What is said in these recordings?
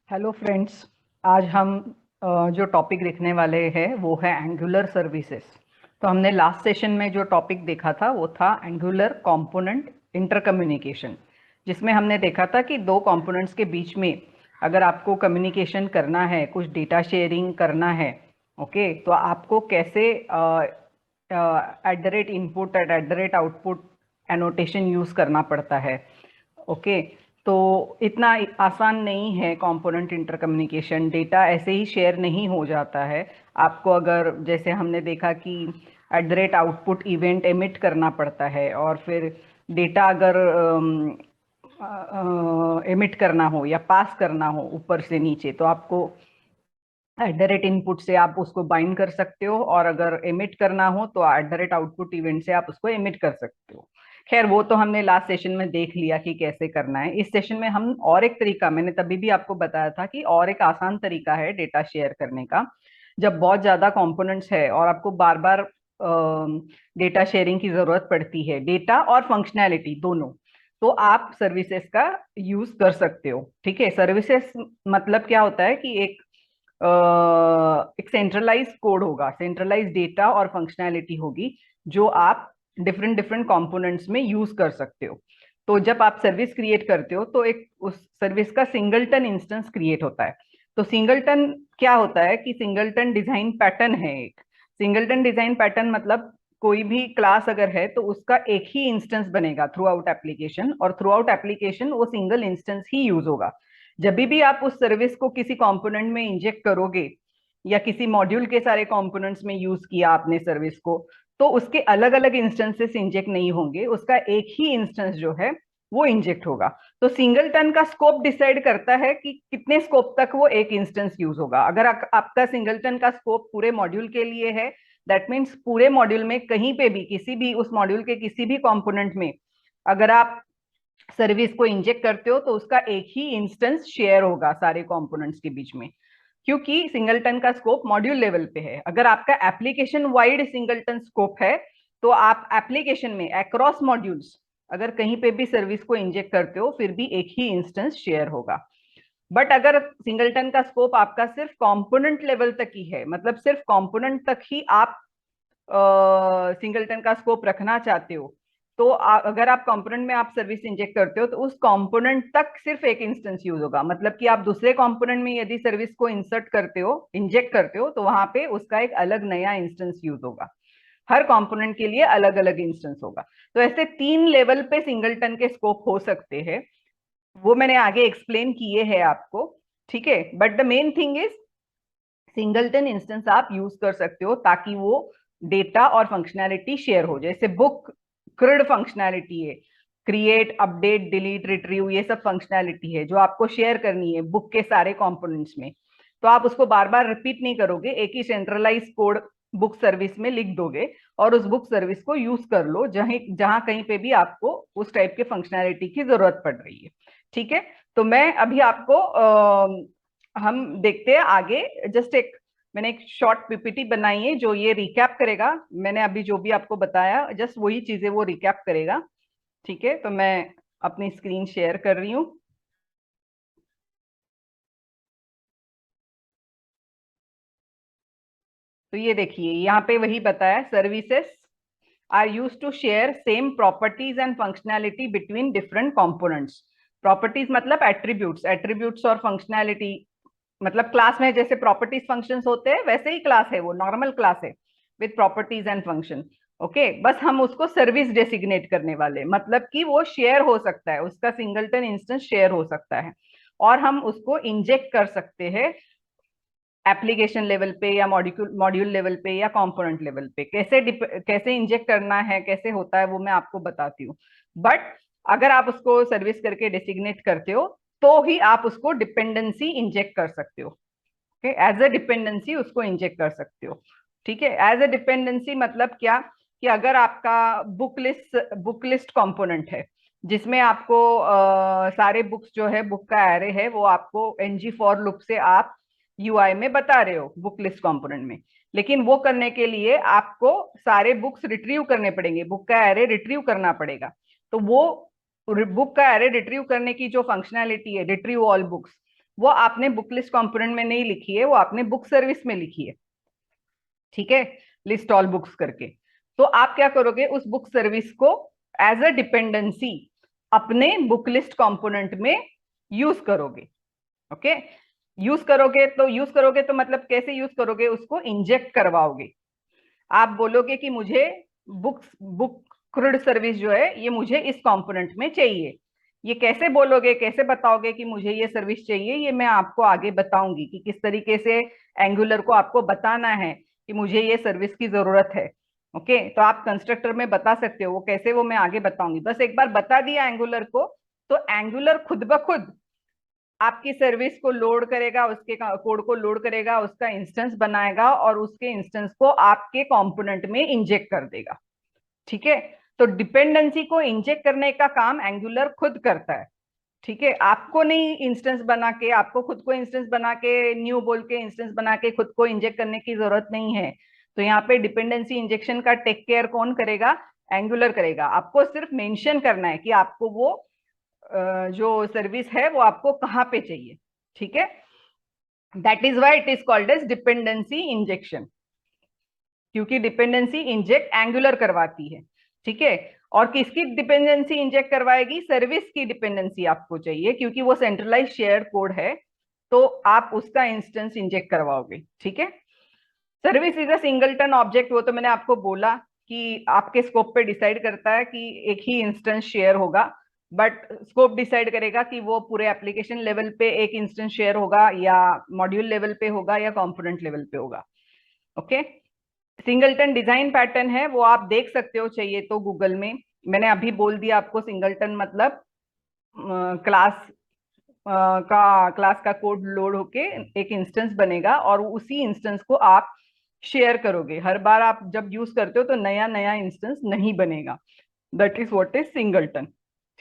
Hello friends. आज हम जो टॉपिक देखने वाले हैं वो है एंगुलर सर्विसेज। तो हमने लास्ट सेशन में जो टॉपिक देखा था वो था एंगुलर कंपोनेंट इंटरकम्युनिकेशन, जिसमें हमने देखा था कि दो कंपोनेंट्स के बीच में अगर आपको कम्युनिकेशन करना है, कुछ डेटा शेयरिंग करना है, ओके, तो आपको कैसे eight the rate input eight the rate output annotation use करना पड़ता है। ओके, तो इतना आसान नहीं है कंपोनेंट इंटरकम्युनिकेशन। डेटा ऐसे ही शेयर नहीं हो जाता है। आपको अगर जैसे हमने देखा कि eight the rate output event emit करना पड़ता है, और फिर डेटा अगर एमिट करना हो या पास करना हो ऊपर से नीचे, तो आपको एट द रेट इनपुट से आप उसको बाइंड कर सकते हो, और अगर एमिट करना हो तो eight the rate output event से आप उसको एमिट कर सकते हो। खैर, वो तो हमने लास्ट सेशन में देख लिया कि कैसे करना है। इस सेशन में हम और एक तरीका, मैंने तभी भी आपको बताया था कि और एक आसान तरीका है डेटा शेयर करने का। जब बहुत ज्यादा कंपोनेंट्स है और आपको बार बार डेटा शेयरिंग की जरूरत पड़ती है, डेटा और फंक्शनैलिटी दोनों, तो आप सर्विसेज का यूज कर सकते हो। ठीक है, सर्विसेज मतलब क्या होता है कि एक सेंट्रलाइज कोड होगा, सेंट्रलाइज डेटा और फंक्शनैलिटी होगी, जो आप डिफरेंट डिफरेंट कंपोनेंट्स में यूज कर सकते हो। तो जब आप सर्विस क्रिएट करते हो तो एक उस सर्विस का सिंगलटन इंस्टेंस क्रिएट होता है। तो सिंगलटन क्या होता है कि सिंगलटन डिजाइन पैटर्न है। एक सिंगलटन डिजाइन पैटर्न मतलब कोई भी क्लास अगर है तो उसका एक ही इंस्टेंस बनेगा थ्रू आउट एप्लीकेशन, और थ्रू आउट एप्लीकेशन वो सिंगल इंस्टेंस ही यूज होगा। जब भी आप उस सर्विस को किसी कंपोनेंट में इंजेक्ट करोगे, या किसी मॉड्यूल के सारे कंपोनेंट्स में यूज किया आपने सर्विस को, तो उसके अलग अलग इंस्टेंसेस इंजेक्ट नहीं होंगे, उसका एक ही इंस्टेंस जो है वो इंजेक्ट होगा। तो सिंगलटन का स्कोप डिसाइड करता है कि कितने स्कोप तक वो एक इंस्टेंस यूज होगा। अगर आपका सिंगलटन का स्कोप पूरे मॉड्यूल के लिए है, दैट मीन्स पूरे मॉड्यूल में कहीं पे भी, किसी भी उस मॉड्यूल के किसी भी कंपोनेंट में अगर आप सर्विस को इंजेक्ट करते हो तो उसका एक ही इंस्टेंस शेयर होगा सारे कंपोनेंट्स के बीच में, क्योंकि सिंगलटन का स्कोप मॉड्यूल लेवल पे है। अगर आपका एप्लीकेशन वाइड सिंगलटन स्कोप है तो आप एप्लीकेशन में अक्रॉस मॉड्यूल्स अगर कहीं पे भी सर्विस को इंजेक्ट करते हो फिर भी एक ही इंस्टेंस शेयर होगा। बट अगर सिंगलटन का स्कोप आपका सिर्फ कंपोनेंट लेवल तक ही है, मतलब सिर्फ कंपोनेंट तक ही आप सिंगलटन का स्कोप रखना चाहते हो, तो अगर आप कंपोनेंट में आप सर्विस इंजेक्ट करते हो तो उस कंपोनेंट तक सिर्फ एक इंस्टेंस यूज होगा। मतलब कि आप दूसरे कंपोनेंट में यदि सर्विस को इंसर्ट करते हो, इंजेक्ट करते हो, तो वहां पे उसका एक अलग नया इंस्टेंस यूज होगा। हर कंपोनेंट के लिए अलग अलग इंस्टेंस होगा। तो ऐसे 3 लेवल पे सिंगलटन के स्कोप हो सकते हैं, वो मैंने आगे एक्सप्लेन किए हैं आपको। ठीक है, but the main thing is singleton instance आप यूज कर सकते हो ताकि वो डेटा और फंक्शनैलिटी शेयर हो। जैसे बुक क्रिड फंक्शनैलिटी है, क्रिएट अपडेट डिलीट रिट्रीव, ये सब फंक्शनैलिटी है जो आपको शेयर करनी है बुक के सारे कंपोनेंट्स में। तो आप उसको बार बार रिपीट नहीं करोगे, एक ही सेंट्रलाइज कोड बुक सर्विस में लिख दोगे और उस बुक सर्विस को यूज कर लो जहां जहां कहीं पे भी आपको उस टाइप के फंक्शनैलिटी की जरूरत पड़ रही है। ठीक है, तो मैं अभी आपको हम देखते हैं आगे। जस्ट एक मैंने एक शॉर्ट पीपीटी बनाई है जो ये रिकैप करेगा, मैंने अभी जो भी आपको बताया जस्ट वही चीजें वो रिकैप करेगा। ठीक है, तो मैं अपनी स्क्रीन शेयर कर रही हूँ। तो ये देखिए यहाँ पे वही बताया, services are use to share same properties and functionality between different components. Properties मतलब एट्रीब्यूट्स, एट्रीब्यूट्स और फंक्शनैलिटी मतलब क्लास में जैसे प्रॉपर्टीज फंक्शंस होते हैं वैसे ही क्लास है, वो नॉर्मल क्लास है with properties and function. Okay, बस हम उसको सर्विस डेसिग्नेट करने वाले, मतलब कि वो शेयर हो सकता है, उसका सिंगलटन इंस्टेंस शेयर हो सकता है, और हम उसको इंजेक्ट कर सकते हैं एप्लीकेशन लेवल पे या मॉड्यूल मॉड्यूल लेवल पे या कंपोनेंट लेवल पे। कैसे इंजेक्ट करना है, कैसे होता है, वो मैं आपको बताती हूँ। बट अगर आप उसको सर्विस करके डेसिग्नेट करते हो तो ही आप उसको डिपेंडेंसी इंजेक्ट कर सकते हो। ओके, एज अ डिपेंडेंसी उसको इंजेक्ट कर सकते हो। ठीक है, एज अ डिपेंडेंसी मतलब क्या कि अगर आपका बुक लिस्ट कंपोनेंट है जिसमें आपको सारे बुक्स जो है बुक का एरे है वो आपको एनजी फॉर लूप से आप यूआई में बता रहे हो बुक लिस्ट कंपोनेंट में, लेकिन वो करने के लिए आपको सारे बुक्स रिट्रीव करने पड़ेंगे, बुक का एरे रिट्रीव करना पड़ेगा। तो वो बुक का एरे रिट्रीव करने की जो फंक्शनैलिटी है, रिट्रीव ऑल बुक्स, वो आपने बुक लिस्ट कंपोनेंट में नहीं लिखी है, वो आपने बुक सर्विस में लिखी है, ठीक है, लिस्ट ऑल बुक्स करके। तो आप क्या करोगे, उस बुक सर्विस को एज अ डिपेंडेंसी अपने बुक लिस्ट कंपोनेंट में यूज करोगे। ओके, यूज करोगे तो मतलब कैसे यूज करोगे, उसको इंजेक्ट करवाओगे। आप बोलोगे कि मुझे बुक क्रूड सर्विस जो है ये मुझे इस कंपोनेंट में चाहिए। ये कैसे बोलोगे, कैसे बताओगे कि मुझे ये सर्विस चाहिए, ये मैं आपको आगे बताऊंगी कि किस तरीके से एंगुलर को आपको बताना है कि मुझे ये सर्विस की जरूरत है। ओके, तो आप कंस्ट्रक्टर में बता सकते हो, वो कैसे वो मैं आगे बताऊंगी। बस एक बार बता दिया एंगुलर को, तो एंगुलर खुद ब खुद आपकी सर्विस को लोड करेगा, उसके कोड को लोड करेगा, उसका इंस्टेंस बनाएगा और उसके इंस्टेंस को आपके कंपोनेंट में इंजेक्ट कर देगा। ठीक है, तो डिपेंडेंसी को इंजेक्ट करने का काम एंगुलर खुद करता है। ठीक है, आपको नहीं इंस्टेंस बना के, आपको खुद को इंस्टेंस बना के न्यू बोल के इंस्टेंस बना के खुद को इंजेक्ट करने की जरूरत नहीं है। तो यहाँ पे डिपेंडेंसी इंजेक्शन का टेक केयर कौन करेगा, एंगुलर करेगा। आपको सिर्फ मेंशन करना है कि आपको वो जो सर्विस है वो आपको कहाँ पे चाहिए। ठीक है, that is why it is called as dependency injection, क्योंकि डिपेंडेंसी इंजेक्ट एंगुलर करवाती है। ठीक है, और किसकी डिपेंडेंसी इंजेक्ट करवाएगी, सर्विस की डिपेंडेंसी आपको चाहिए, क्योंकि वो सेंट्रलाइज शेयर कोड है, तो आप उसका इंस्टेंस इंजेक्ट करवाओगे। ठीक है, service is a singleton object, वो तो मैंने आपको बोला कि आपके स्कोप पे डिसाइड करता है कि एक ही इंस्टेंस शेयर होगा, बट स्कोप डिसाइड करेगा कि वो पूरे एप्लीकेशन लेवल पे एक इंस्टेंस शेयर होगा या मॉड्यूल लेवल पे होगा या कंपोनेंट लेवल पे होगा। ओके, सिंगलटन डिजाइन पैटर्न है, वो आप देख सकते हो चाहिए तो गूगल में। मैंने अभी बोल दिया आपको, सिंगलटन मतलब क्लास क्लास का कोड लोड होके एक इंस्टेंस बनेगा और उसी इंस्टेंस को आप शेयर करोगे। हर बार आप जब यूज करते हो तो नया नया इंस्टेंस नहीं बनेगा। That is what is singleton.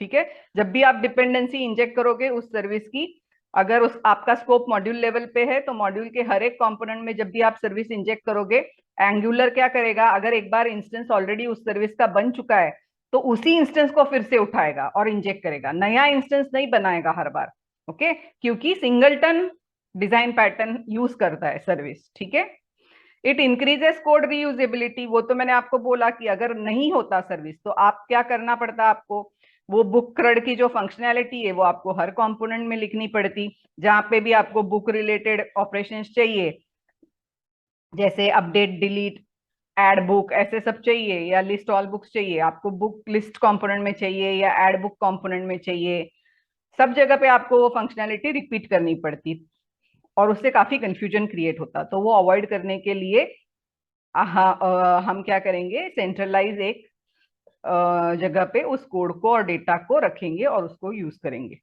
ठीक है, जब भी आप डिपेंडेंसी इंजेक्ट करोगे उस सर्विस की, अगर उस आपका स्कोप मॉड्यूल लेवल पे है तो मॉड्यूल के हर एक कंपोनेंट में जब भी आप सर्विस इंजेक्ट करोगे, एंगुलर क्या करेगा, अगर एक बार इंस्टेंस ऑलरेडी उस सर्विस का बन चुका है तो उसी इंस्टेंस को फिर से उठाएगा और इंजेक्ट करेगा, नया इंस्टेंस नहीं बनाएगा हर बार। ओके, क्योंकि सिंगलटन डिजाइन पैटर्न यूज करता है सर्विस। ठीक है, इट इंक्रीजेस कोड रीयूजेबिलिटी, वो तो मैंने आपको बोला कि अगर नहीं होता सर्विस तो आप क्या करना पड़ता आपको, वो बुक क्रेड की जो फंक्शनैलिटी है वो आपको हर कंपोनेंट में लिखनी पड़ती। जहां पे भी आपको बुक रिलेटेड ऑपरेशंस चाहिए, जैसे अपडेट, डिलीट, एड बुक, ऐसे सब चाहिए, या लिस्ट ऑल बुक्स चाहिए, आपको बुक लिस्ट कंपोनेंट में चाहिए या एड बुक कंपोनेंट में चाहिए, सब जगह पे आपको वो फंक्शनैलिटी रिपीट करनी पड़ती और उससे काफी कंफ्यूजन क्रिएट होता। तो वो अवॉइड करने के लिए हम क्या करेंगे, सेंट्रलाइज एक जगह पे उस कोड को और डेटा को रखेंगे और उसको यूज करेंगे।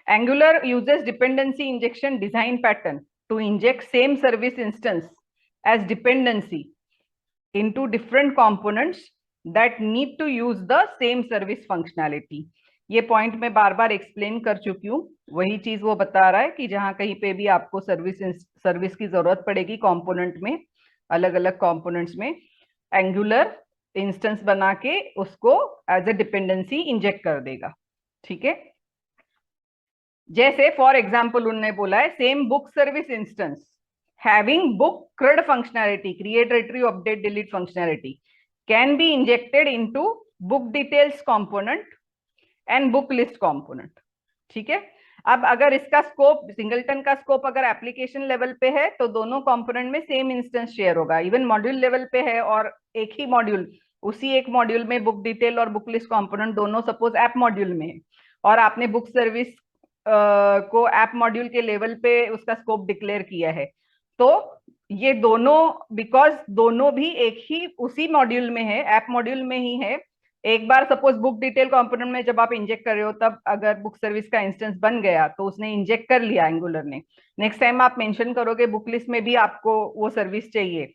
Angular uses dependency injection design pattern to inject same service instance as dependency into different components that need to use the same service functionality। ये पॉइंट मैं बार बार एक्सप्लेन कर चुकी हूँ, वही चीज वो बता रहा है कि जहां कहीं पे भी आपको सर्विस की जरूरत पड़ेगी कंपोनेंट में, अलग अलग कंपोनेंट्स में, एंगुलर इंस्टेंस बना के उसको एज ए डिपेंडेंसी इंजेक्ट कर देगा। ठीक है, जैसे फॉर एग्जाम्पल उन्होंने बोला है same book service instance having book CRUD functionality, create, retrieve, update, delete functionality, can be injected into book details component and book list component। ठीक है, अब अगर इसका स्कोप, सिंगलटन का स्कोप अगर एप्लीकेशन लेवल पे है तो दोनों कंपोनेंट में सेम इंस्टेंस शेयर होगा। इवन मॉड्यूल लेवल पे है और एक ही मॉड्यूल, उसी एक मॉड्यूल में बुक डिटेल और बुक लिस्ट कंपोनेंट दोनों सपोज ऐप मॉड्यूल में है, और आपने बुक सर्विस को ऐप मॉड्यूल के लेवल पे उसका स्कोप डिक्लेयर किया है, तो ये दोनों, बिकॉज दोनों भी एक ही उसी मॉड्यूल में है, ऐप मॉड्यूल में ही है। एक बार सपोज बुक डिटेल कंपोनेंट में जब आप इंजेक्ट कर रहे हो, तब अगर बुक सर्विस का इंस्टेंस बन गया तो उसने इंजेक्ट कर लिया एंगुलर ने, नेक्स्ट टाइम आप मेंशन करोगे बुक लिस्ट में भी आपको वो सर्विस चाहिए,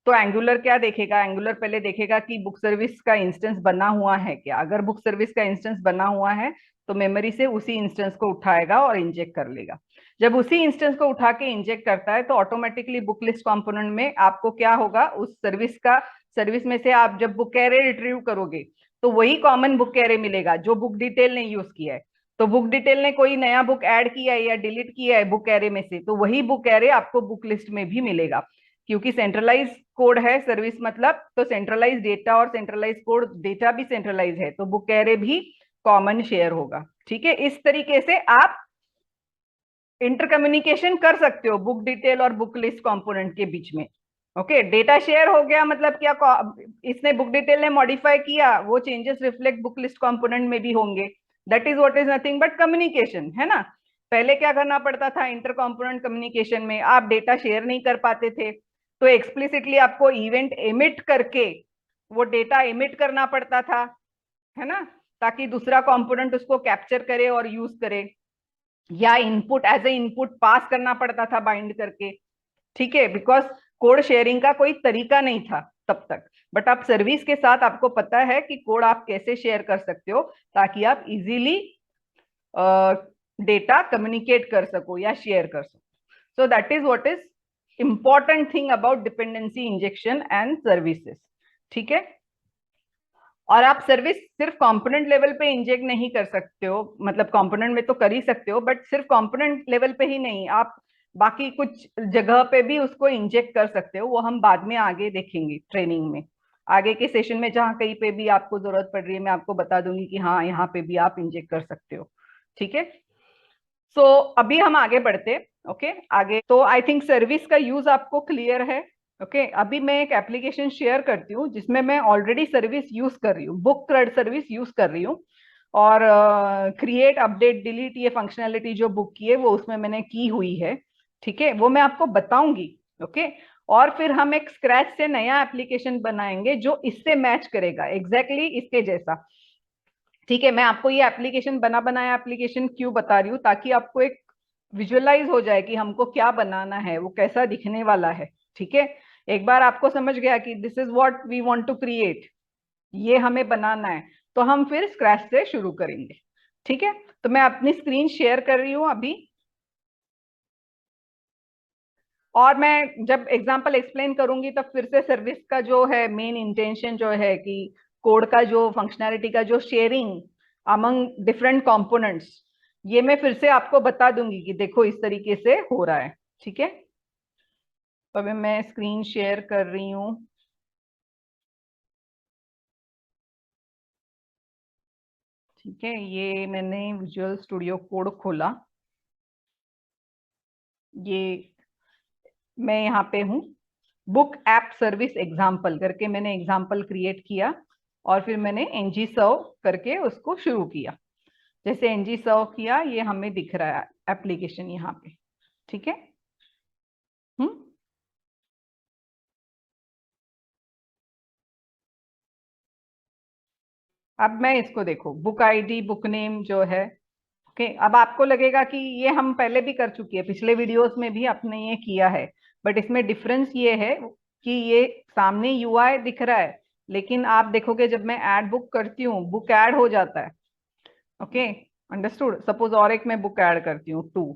तो एंगुलर क्या देखेगा, एंगुलर पहले देखेगा कि बुक सर्विस का इंस्टेंस बना हुआ है क्या। अगर बुक सर्विस का इंस्टेंस बना हुआ है तो मेमोरी से उसी इंस्टेंस को उठाएगा और इंजेक्ट कर लेगा। जब उसी इंस्टेंस को उठा के इंजेक्ट करता है तो ऑटोमेटिकली बुक लिस्ट कंपोनेंट में आपको क्या होगा, उस सर्विस में से आप जब बुक एरे रिट्रीव करोगे तो वही कॉमन बुक एरे मिलेगा जो बुक डिटेल ने यूज किया है। तो बुक डिटेल ने कोई नया बुक ऐड किया है या डिलीट किया है बुक एरे में से, तो वही बुक एरे आपको बुक लिस्ट में भी मिलेगा, क्योंकि सेंट्रलाइज कोड है सर्विस मतलब, तो सेंट्रलाइज डेटा और सेंट्रलाइज कोड, डेटा भी सेंट्रलाइज है तो बुक एरे भी कॉमन शेयर होगा। ठीक है, इस तरीके से आप इंटरकम्युनिकेशन कर सकते हो बुक डिटेल और बुक लिस्ट कंपोनेंट के बीच में। ओके, डेटा शेयर हो गया मतलब क्या, इसने बुक डिटेल ने मॉडिफाई किया, वो changes reflect book list component में भी होंगे। That is what is nothing but communication, है ना। पहले क्या करना पड़ता था, इंटर कंपोनेंट कम्युनिकेशन में आप डेटा शेयर नहीं कर पाते थे, तो एक्सप्लिसिटली आपको इवेंट एमिट करके वो डेटा एमिट करना पड़ता था, है ना, ताकि दूसरा कंपोनेंट उसको कैप्चर करे और यूज करे, या इनपुट एज ए इनपुट पास करना पड़ता था बाइंड करके। ठीक है, बिकॉज कोड शेयरिंग का कोई तरीका नहीं था तब तक, बट आप सर्विस के साथ आपको पता है कि कोड आप कैसे शेयर कर सकते हो ताकि आप इजीली डेटा कम्युनिकेट कर सको या शेयर कर सको। So that is what is important thing about dependency injection and services. ठीक है, और आप सर्विस सिर्फ कंपोनेंट लेवल पे इंजेक्ट नहीं कर सकते हो, मतलब कंपोनेंट में तो कर ही सकते हो बट सिर्फ कंपोनेंट लेवल पे ही नहीं, आप बाकी कुछ जगह पे भी उसको इंजेक्ट कर सकते हो, वो हम बाद में आगे देखेंगे ट्रेनिंग में, आगे के सेशन में जहाँ कहीं पे भी आपको जरूरत पड़ रही है मैं आपको बता दूंगी कि हाँ यहाँ पे भी आप इंजेक्ट कर सकते हो। ठीक है, सो अभी हम आगे बढ़ते। ओके, आगे तो आई थिंक सर्विस का यूज आपको क्लियर है। ओके, अभी मैं एक एप्लीकेशन शेयर करती हूँ जिसमें मैं ऑलरेडी सर्विस यूज कर रही हूँ, बुक क्रेड सर्विस यूज कर रही हूँ, और क्रिएट अपडेट डिलीट ये फंक्शनैलिटी जो बुक की है वो उसमें मैंने की हुई है। ठीक है, वो मैं आपको बताऊंगी। ओके, और फिर हम एक स्क्रैच से नया एप्लीकेशन बनाएंगे जो इससे मैच करेगा एग्जैक्टली इसके जैसा। ठीक है, मैं आपको ये एप्लीकेशन बना बनाया एप्लीकेशन क्यों बता रही हूँ, ताकि आपको एक विजुअलाइज हो जाए कि हमको क्या बनाना है, वो कैसा दिखने वाला है। ठीक है, एक बार आपको समझ गया कि this is what we want to create, ये हमें बनाना है, तो हम फिर स्क्रैच से शुरू करेंगे। ठीक है, तो मैं अपनी स्क्रीन शेयर कर रही हूँ अभी, और मैं जब एग्जांपल एक्सप्लेन करूंगी तब फिर से सर्विस का जो है मेन इंटेंशन जो है कि कोड का जो फंक्शनैलिटी का जो शेयरिंग अमंग डिफरेंट कंपोनेंट्स, ये मैं फिर से आपको बता दूंगी कि देखो इस तरीके से हो रहा है। ठीक है, तो अभी मैं स्क्रीन शेयर कर रही हूँ। ठीक है, ये मैंने विजुअल स्टूडियो कोड खोला, ये मैं यहाँ पे हूँ, बुक ऐप सर्विस एग्जाम्पल करके मैंने एग्जाम्पल क्रिएट किया, और फिर मैंने एनजी सर्व करके उसको शुरू किया। जैसे एनजी सर्व किया ये हमें दिख रहा है एप्लीकेशन यहाँ पे। ठीक है, हम्म, अब मैं इसको देखो, बुक आईडी बुक नेम जो है। ओके, अब आपको लगेगा कि ये हम पहले भी कर चुकी है, पिछले वीडियोस में भी आपने ये किया है, बट इसमें डिफरेंस ये है कि ये सामने यूआई दिख रहा है, लेकिन आप देखोगे जब मैं ऐड बुक करती हूँ बुक ऐड हो जाता है। Okay, understood. सपोज और एक मैं बुक ऐड करती हूँ, 2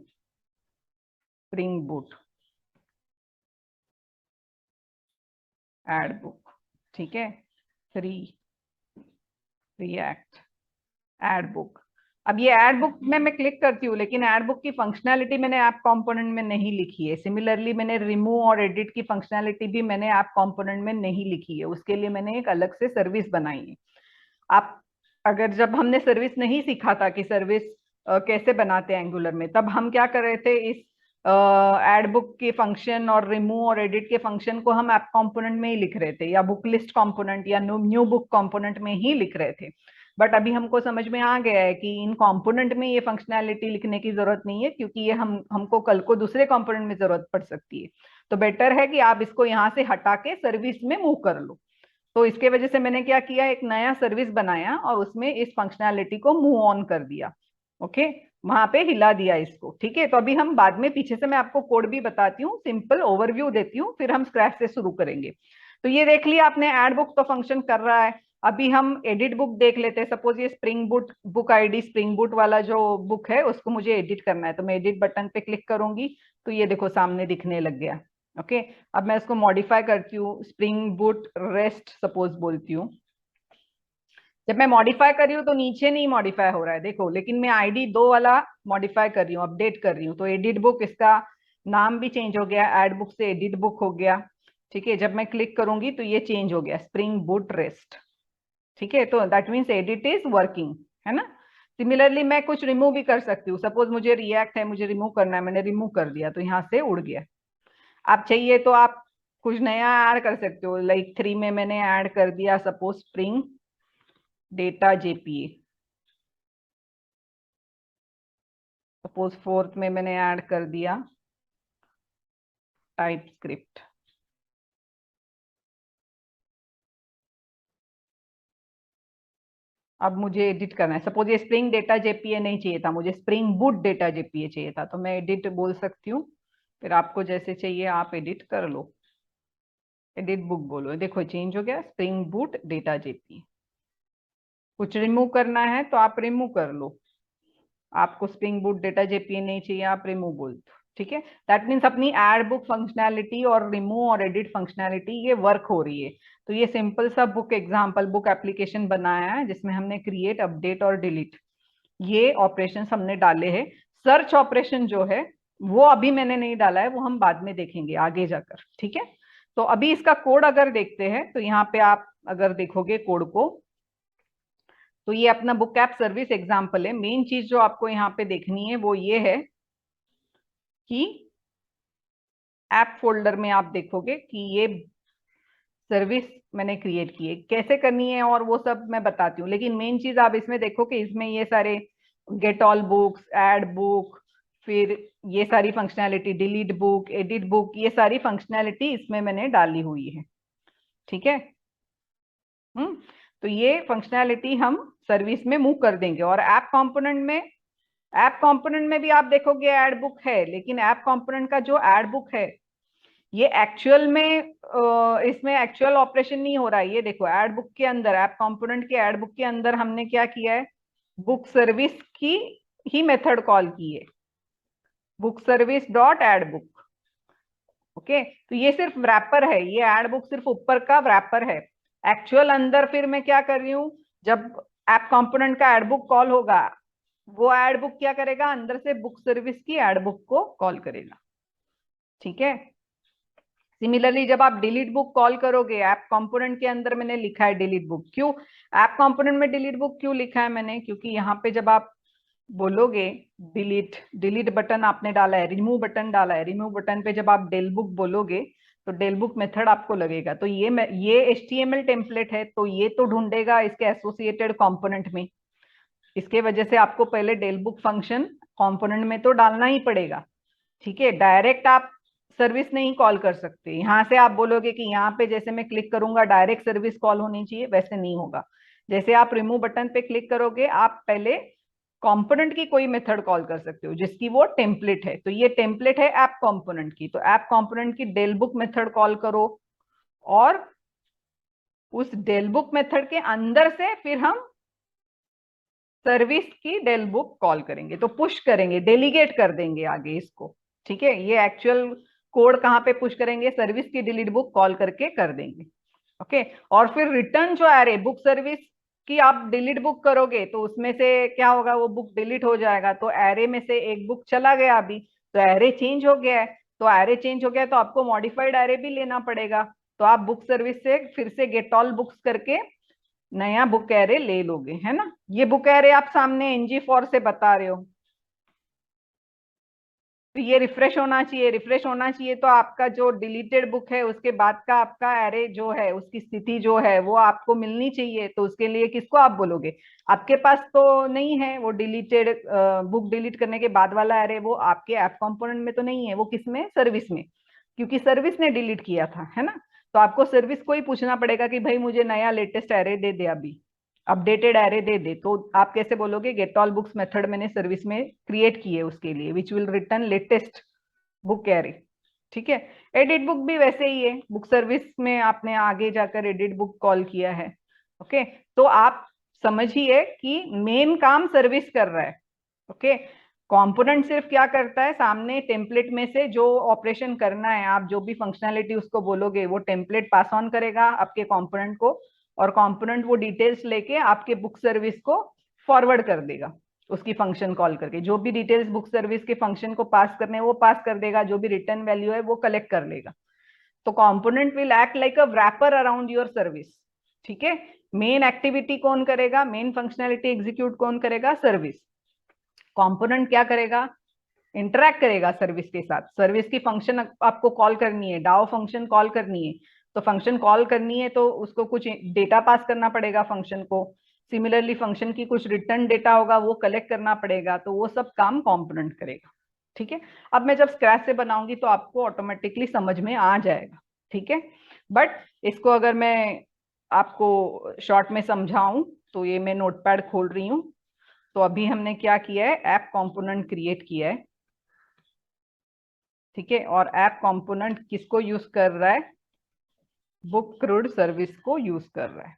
स्प्रिंग बूट ऐड बुक। ठीक है, 3 रिएक्ट ऐड बुक। अब ये ऐड बुक में मैं क्लिक करती हूँ, लेकिन ऐड बुक की फंक्शनैलिटी मैंने ऐप कंपोनेंट में नहीं लिखी है। सिमिलरली मैंने रिमूव और एडिट की फंक्शनैलिटी भी मैंने ऐप कंपोनेंट में नहीं लिखी है, उसके लिए मैंने एक अलग से सर्विस बनाई है। आप अगर जब हमने सर्विस नहीं सीखा था कि सर्विस कैसे बनाते हैं एंगुलर में, तब हम क्या कर रहे थे, इस एड बुक के फंक्शन और रिमूव और एडिट के फंक्शन को हम ऐप कंपोनेंट में ही लिख रहे थे, या बुक लिस्ट कंपोनेंट या न्यू बुक कंपोनेंट में ही लिख रहे थे। बट अभी हमको समझ में आ गया है कि इन कंपोनेंट में ये फंक्शनैलिटी लिखने की जरूरत नहीं है, क्योंकि ये हमको कल को दूसरे कंपोनेंट में जरूरत पड़ सकती है। तो बेटर है कि आप इसको यहाँ से हटा के सर्विस में मूव कर लो। तो इसके वजह से मैंने क्या किया, एक नया सर्विस बनाया और उसमें इस फंक्शनैलिटी को मूव ऑन कर दिया। ओके, वहां पे हिला दिया इसको। ठीक है, तो अभी हम बाद में पीछे से मैं आपको कोड भी बताती हूँ, सिंपल ओवरव्यू देती हूँ, फिर हम स्क्रैच से शुरू करेंगे। तो ये देख लिया आपने, ऐड बुक तो फंक्शन कर रहा है। अभी हम एडिट बुक देख लेते हैं। सपोज ये spring boot book ID spring boot वाला जो बुक है उसको मुझे एडिट करना है, तो मैं एडिट बटन पे क्लिक करूंगी तो ये देखो सामने दिखने लग गया। ओके, अब मैं इसको मॉडिफाई करती हूँ, स्प्रिंग बूट रेस्ट सपोज बोलती हूँ। जब मैं मॉडिफाई कर रही हूँ तो नीचे नहीं मॉडिफाई हो रहा है देखो, लेकिन मैं आईडी 2 वाला मॉडिफाई कर रही हूँ, अपडेट कर रही हूँ। तो एडिट बुक, इसका नाम भी चेंज हो गया, एड बुक से एडिट बुक हो गया। ठीक है, जब मैं क्लिक करूंगी तो ये चेंज हो गया, स्प्रिंग बूट रेस्ट। ठीक है, तो that means edit is working, है ना। सिमिलरली मैं कुछ रिमूव भी कर सकती हूँ, सपोज मुझे रिएक्ट है, मुझे रिमूव करना है, मैंने रिमूव कर दिया तो यहाँ से उड़ गया। आप चाहिए तो आप कुछ नया ऐड कर सकते हो, लाइक 3 में मैंने ऐड कर दिया suppose spring data JPA, suppose 4th में मैंने ऐड कर दिया टाइप स्क्रिप्ट। अब मुझे एडिट करना है, सपोज ये स्प्रिंग डेटा जेपीए नहीं चाहिए था, मुझे स्प्रिंग बूट डेटा जेपीए चाहिए था, तो मैं एडिट बोल सकती हूँ। फिर आपको जैसे चाहिए आप एडिट कर लो, एडिट बुक बोलो, देखो चेंज हो गया, स्प्रिंग बूट डेटा जेपीए। कुछ रिमूव करना है तो आप रिमूव कर लो, आपको स्प्रिंग बूट डेटा जेपीए नहीं चाहिए, आप रिमूव बोल दो। ठीक है, दैट मीन्स अपनी एड बुक फंक्शनैलिटी और रिमूव और एडिट फंक्शनैलिटी ये वर्क हो रही है। तो ये सिंपल सा बुक एग्जांपल बुक एप्लीकेशन बनाया है, जिसमें हमने क्रिएट, अपडेट और डिलीट ये ऑपरेशन हमने डाले हैं। सर्च ऑपरेशन जो है वो अभी मैंने नहीं डाला है, वो हम बाद में देखेंगे आगे जाकर। ठीक है, तो अभी इसका कोड अगर देखते हैं तो यहाँ पे आप अगर देखोगे कोड को, तो ये अपना बुक ऐप सर्विस एग्जांपल है। मेन चीज जो आपको यहाँ पे देखनी है वो ये है कि ऐप फोल्डर में आप देखोगे कि ये सर्विस मैंने क्रिएट की है, कैसे करनी है और वो सब मैं बताती हूँ। लेकिन मेन चीज आप इसमें देखो कि इसमें ये सारे get all books, add book, फिर ये सारी functionality, delete book, edit book, ये सारी फंक्शनैलिटी इसमें मैंने डाली हुई है। ठीक है, हम्म, तो ये फंक्शनैलिटी हम सर्विस में मूव कर देंगे। और ऐप कंपोनेंट में, ऐप कंपोनेंट में भी आप देखोगे ऐड बुक है, लेकिन ऐप कंपोनेंट का जो ऐड बुक है ये एक्चुअल में इसमें एक्चुअल ऑपरेशन नहीं हो रहा है। ये देखो ऐड बुक के अंदर, ऐप कंपोनेंट के ऐड बुक के अंदर हमने क्या किया है, बुक सर्विस की ही मेथड कॉल की है, book service dot add book. Okay, तो ये सिर्फ रैपर है, ये ऐड बुक सिर्फ ऊपर का रैपर है। एक्चुअल अंदर फिर मैं क्या कर रही हूँ, जब ऐप कंपोनेंट का ऐड बुक कॉल होगा, वो ऐड बुक क्या करेगा, अंदर से बुक सर्विस की ऐड बुक को कॉल करेगा। ठीक है, सिमिलरली जब आप डिलीट बुक कॉल करोगे, ऐप कंपोनेंट के अंदर मैंने लिखा है डिलीट बुक, क्यों ऐप कंपोनेंट में डिलीट बुक क्यों लिखा है मैंने, क्योंकि यहाँ पे जब आप बोलोगे डिलीट, डिलीट बटन आपने डाला है, रिमूव बटन डाला है, रिमूव बटन पे जब आप डेल बुक बोलोगे तो डेल बुक मेथड आपको लगेगा। तो ये HTML टेम्पलेट है, तो ये तो ढूंढेगा इसके एसोसिएटेड कंपोनेंट में, इसके वजह से आपको पहले डेल बुक फंक्शन कंपोनेंट में तो डालना ही पड़ेगा। ठीक है, डायरेक्ट आप सर्विस नहीं कॉल कर सकते, यहाँ से आप बोलोगे कि यहाँ पे जैसे मैं क्लिक करूंगा डायरेक्ट सर्विस कॉल होनी चाहिए, वैसे नहीं होगा। जैसे आप रिमूव बटन पे क्लिक करोगे, आप पहले कंपोनेंट की कोई मेथड कॉल कर सकते हो जिसकी वो टेम्पलेट है। तो ये टेम्पलेट है ऐप कंपोनेंट की, तो ऐप कंपोनेंट की डेल बुक मेथड कॉल करो, और उस डेल बुक मेथड के अंदर से फिर हम सर्विस की डेल बुक कॉल करेंगे, तो पुश करेंगे, डेलीगेट कर देंगे आगे इसको। ठीक है, ये एक्चुअल कोड कहाँ पे पुश करेंगे, सर्विस की डिलीट बुक कॉल करके कर देंगे। ओके, और फिर रिटर्न जो एरे बुक सर्विस की आप डिलीट बुक करोगे तो उसमें से क्या होगा, वो बुक डिलीट हो जाएगा, तो एरे में से एक बुक चला गया अभी, तो एरे चेंज हो गया है। तो एरे चेंज हो गया तो आपको मॉडिफाइड एरे भी लेना पड़ेगा, तो आप बुक सर्विस से फिर से गेट ऑल बुक्स करके नया बुक एरे ले लोगे, है ना। ये बुक एरे आप सामने ng4 से बता रहे हो, तो ये रिफ्रेश होना चाहिए, रिफ्रेश होना चाहिए, तो आपका जो डिलीटेड बुक है उसके बाद का आपका एरे जो है, उसकी स्थिति जो है वो आपको मिलनी चाहिए। तो उसके लिए किसको आप बोलोगे, आपके पास तो नहीं है वो डिलीटेड बुक, डिलीट करने के बाद वाला एरे वो आपके ऐप कंपोनेंट में तो नहीं है, वो किसमें, सर्विस में, क्योंकि सर्विस ने डिलीट किया था, है ना। तो आपको सर्विस को ही पूछना पड़ेगा कि भाई मुझे नया लेटेस्ट एरे दे दे, अभी अपडेटेड एरे दे दे। तो आप कैसे बोलोगे, गेट ऑल बुक्स मेथड मैंने सर्विस में क्रिएट की है उसके लिए, which will return latest book array. ठीक है, एडिट बुक भी वैसे ही है, बुक सर्विस में आपने आगे जाकर एडिट बुक कॉल किया है। ओके, तो आप समझिए कि मेन काम सर्विस कर रहा है। ओके, कंपोनेंट सिर्फ क्या करता है, सामने टेम्पलेट में से जो ऑपरेशन करना है, आप जो भी फंक्शनैलिटी उसको बोलोगे वो टेम्पलेट पास ऑन करेगा आपके कंपोनेंट को, और कंपोनेंट वो डिटेल्स लेके आपके बुक सर्विस को फॉरवर्ड कर देगा, उसकी फंक्शन कॉल करके। जो भी डिटेल्स बुक सर्विस के फंक्शन को पास करने हैं वो पास कर देगा, जो भी रिटर्न वैल्यू है वो कलेक्ट कर लेगा। तो component will act like a rapper around your service. ठीक है, मेन एक्टिविटी कौन करेगा, मेन फंक्शनैलिटी एग्जीक्यूट कौन करेगा, सर्विस। कंपोनेंट क्या करेगा, इंटरैक्ट करेगा सर्विस के साथ। सर्विस की फंक्शन आपको कॉल करनी है, डाओ फंक्शन कॉल करनी है, तो फंक्शन कॉल करनी है तो उसको कुछ डेटा पास करना पड़ेगा फंक्शन को। सिमिलरली फंक्शन की कुछ रिटर्न डेटा होगा वो कलेक्ट करना पड़ेगा, तो वो सब काम कंपोनेंट करेगा। ठीक है, अब मैं जब स्क्रैच से बनाऊंगी तो आपको ऑटोमेटिकली समझ में आ जाएगा। ठीक है, बट इसको अगर मैं आपको शॉर्ट में समझाऊं तो ये मैं नोटपैड खोल रही हूं। तो अभी हमने क्या किया है, ऐप कंपोनेंट क्रिएट किया है। ठीक है, और ऐप कंपोनेंट किसको यूज कर रहा है, बुक क्रूड सर्विस को यूज कर रहा है।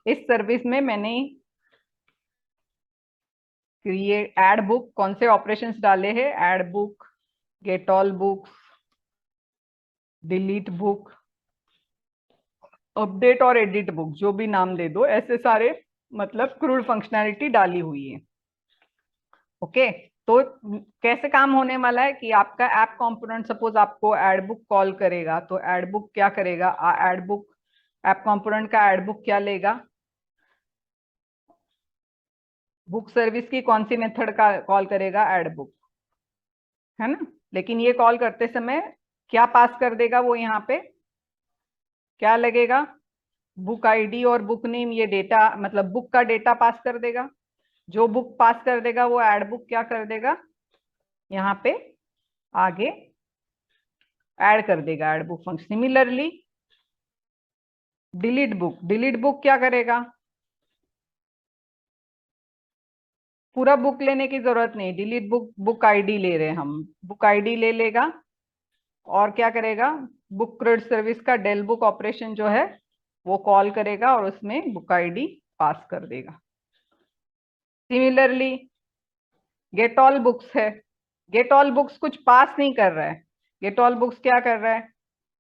इस सर्विस में मैंने क्रिएट ऐड बुक कौन से ऑपरेशंस डाले हैं, add book, get all books, delete book, update और एडिट बुक, जो भी नाम दे दो, ऐसे सारे मतलब क्रूड फंक्शनैलिटी डाली हुई है। ओके, तो कैसे काम होने वाला है कि आपका ऐप कंपोनेंट सपोज आपको ऐड बुक कॉल करेगा, तो ऐड बुक क्या करेगा, ऐड बुक ऐप कंपोनेंट का ऐड बुक क्या लेगा, बुक सर्विस की कौन सी मेथड का कॉल करेगा, ऐड बुक, है ना। लेकिन ये कॉल करते समय क्या पास कर देगा, वो यहाँ पे क्या लगेगा, बुक आईडी और बुक नेम, ये डेटा मतलब बुक का डेटा पास कर देगा। जो बुक पास कर देगा वो ऐड बुक क्या कर देगा, यहाँ पे आगे ऐड कर देगा add book function. Similarly delete book क्या करेगा, पूरा बुक लेने की जरूरत नहीं, डिलीट बुक, बुक आईडी ले रहे हैं हम, बुक आईडी ले लेगा और क्या करेगा, बुक क्रेडिट सर्विस का डेल बुक ऑपरेशन जो है वो कॉल करेगा और उसमें बुक आईडी पास कर देगा। सिमिलरली गेट ऑल बुक्स है, गेट ऑल बुक्स कुछ पास नहीं कर रहा है, गेट ऑल बुक्स क्या कर रहा है,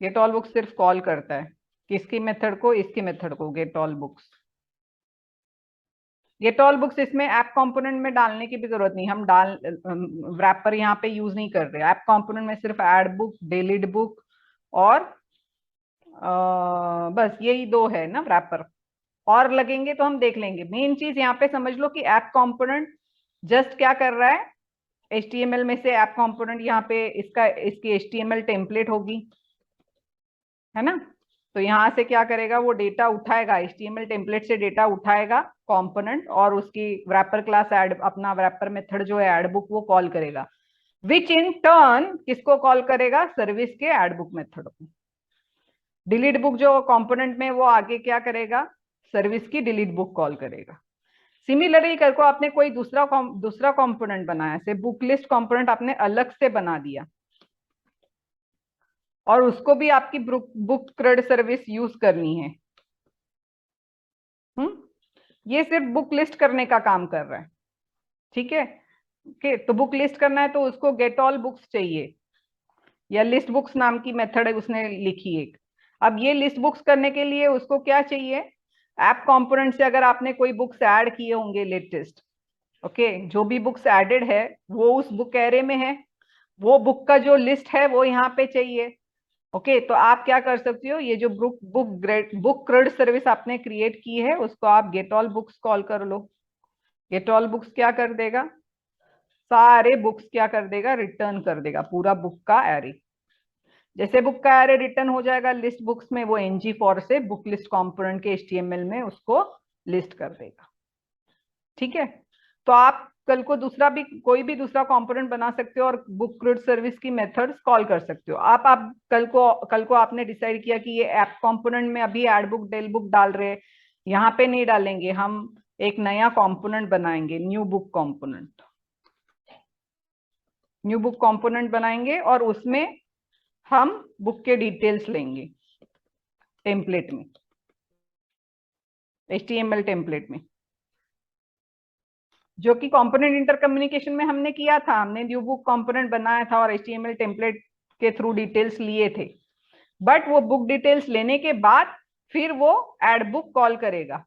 गेट ऑल बुक्स सिर्फ कॉल करता है किसकी मेथड को, इसकी मेथड को, get all books. Get all books इसमें ऐप कंपोनेंट में डालने की भी जरूरत नहीं, हम रैपर यहाँ पे यूज नहीं कर रहे। ऐप कंपोनेंट में सिर्फ ऐड बुक, डिलीट बुक और बस यही दो है ना रैपर, और लगेंगे तो हम देख लेंगे। मेन चीज यहाँ पे समझ लो कि ऐप कंपोनेंट जस्ट क्या कर रहा है, HTML में से ऐप कंपोनेंट यहाँ पे इसकी HTML टेम्पलेट होगी, है ना। तो यहाँ से क्या करेगा, वो डेटा उठाएगा, HTML टेम्पलेट से डेटा उठाएगा कंपोनेंट और उसकी wrapper क्लास ऐड, अपना wrapper मेथड जो है ऐड बुक वो कॉल करेगा, विच इन टर्न किसको कॉल करेगा, सर्विस के ऐड बुक मेथड को। डिलीट बुक जो कंपोनेंट में वो आगे क्या करेगा, सर्विस की डिलीट बुक कॉल करेगा। सिमिलरली करको आपने कोई दूसरा कंपोनेंट बनाया, से बुक लिस्ट कंपोनेंट आपने अलग से बना दिया और उसको भी आपकी बुक क्रेडिट सर्विस यूज करनी है। ये सिर्फ बुक लिस्ट करने का काम कर रहा है। ठीक है, ओके, तो बुक लिस्ट करना है तो उसको गेट ऑल बुक्स चाहिए, या लिस्ट बुक्स नाम की मेथड है उसने लिखी एक। अब ये लिस्ट बुक्स करने के लिए उसको क्या चाहिए, ऐप कंपोनेंट से अगर आपने कोई बुक्स ऐड किए होंगे लेटेस्ट, ओके, जो भी बुक्स एडेड है वो उस बुक एरे में है, वो बुक का जो लिस्ट है वो यहाँ पे चाहिए। ओके, तो आप क्या कर सकते हो, ये जो बुक क्रेडिट सर्विस आपने क्रिएट की है उसको आप गेट ऑल बुक्स कॉल कर लो। गेट ऑल बुक्स क्या कर देगा, सारे बुक्स क्या कर देगा, रिटर्न कर देगा पूरा बुक का एरे। जैसे बुक का एरे रिटर्न हो जाएगा लिस्ट बुक्स में, वो ng4 से बुक लिस्ट कंपोनेंट के HTML में उसको लिस्ट कर देगा। ठीक है, तो आप कल को दूसरा भी कोई भी दूसरा कंपोनेंट बना सकते हो और बुक क्रेडिट सर्विस की मेथड्स कॉल कर सकते हो। आप कल को आपने डिसाइड किया कि ये ऐप कंपोनेंट में अभी ऐड बुक डेल बुक डाल रहे हैं, यहाँ पे नहीं डालेंगे, हम एक नया कंपोनेंट बनाएंगे, new book component, new book component बनाएंगे और उसमें हम बुक के डिटेल्स लेंगे टेम्पलेट में, HTML टेम्पलेट में, जो कि कंपोनेंट इंटरकम्युनिकेशन में हमने किया था। हमने न्यू बुक कंपोनेंट बनाया था और HTML टेम्पलेट के थ्रू डिटेल्स लिए थे। बट वो बुक डिटेल्स लेने के बाद फिर वो ऐड बुक कॉल करेगा।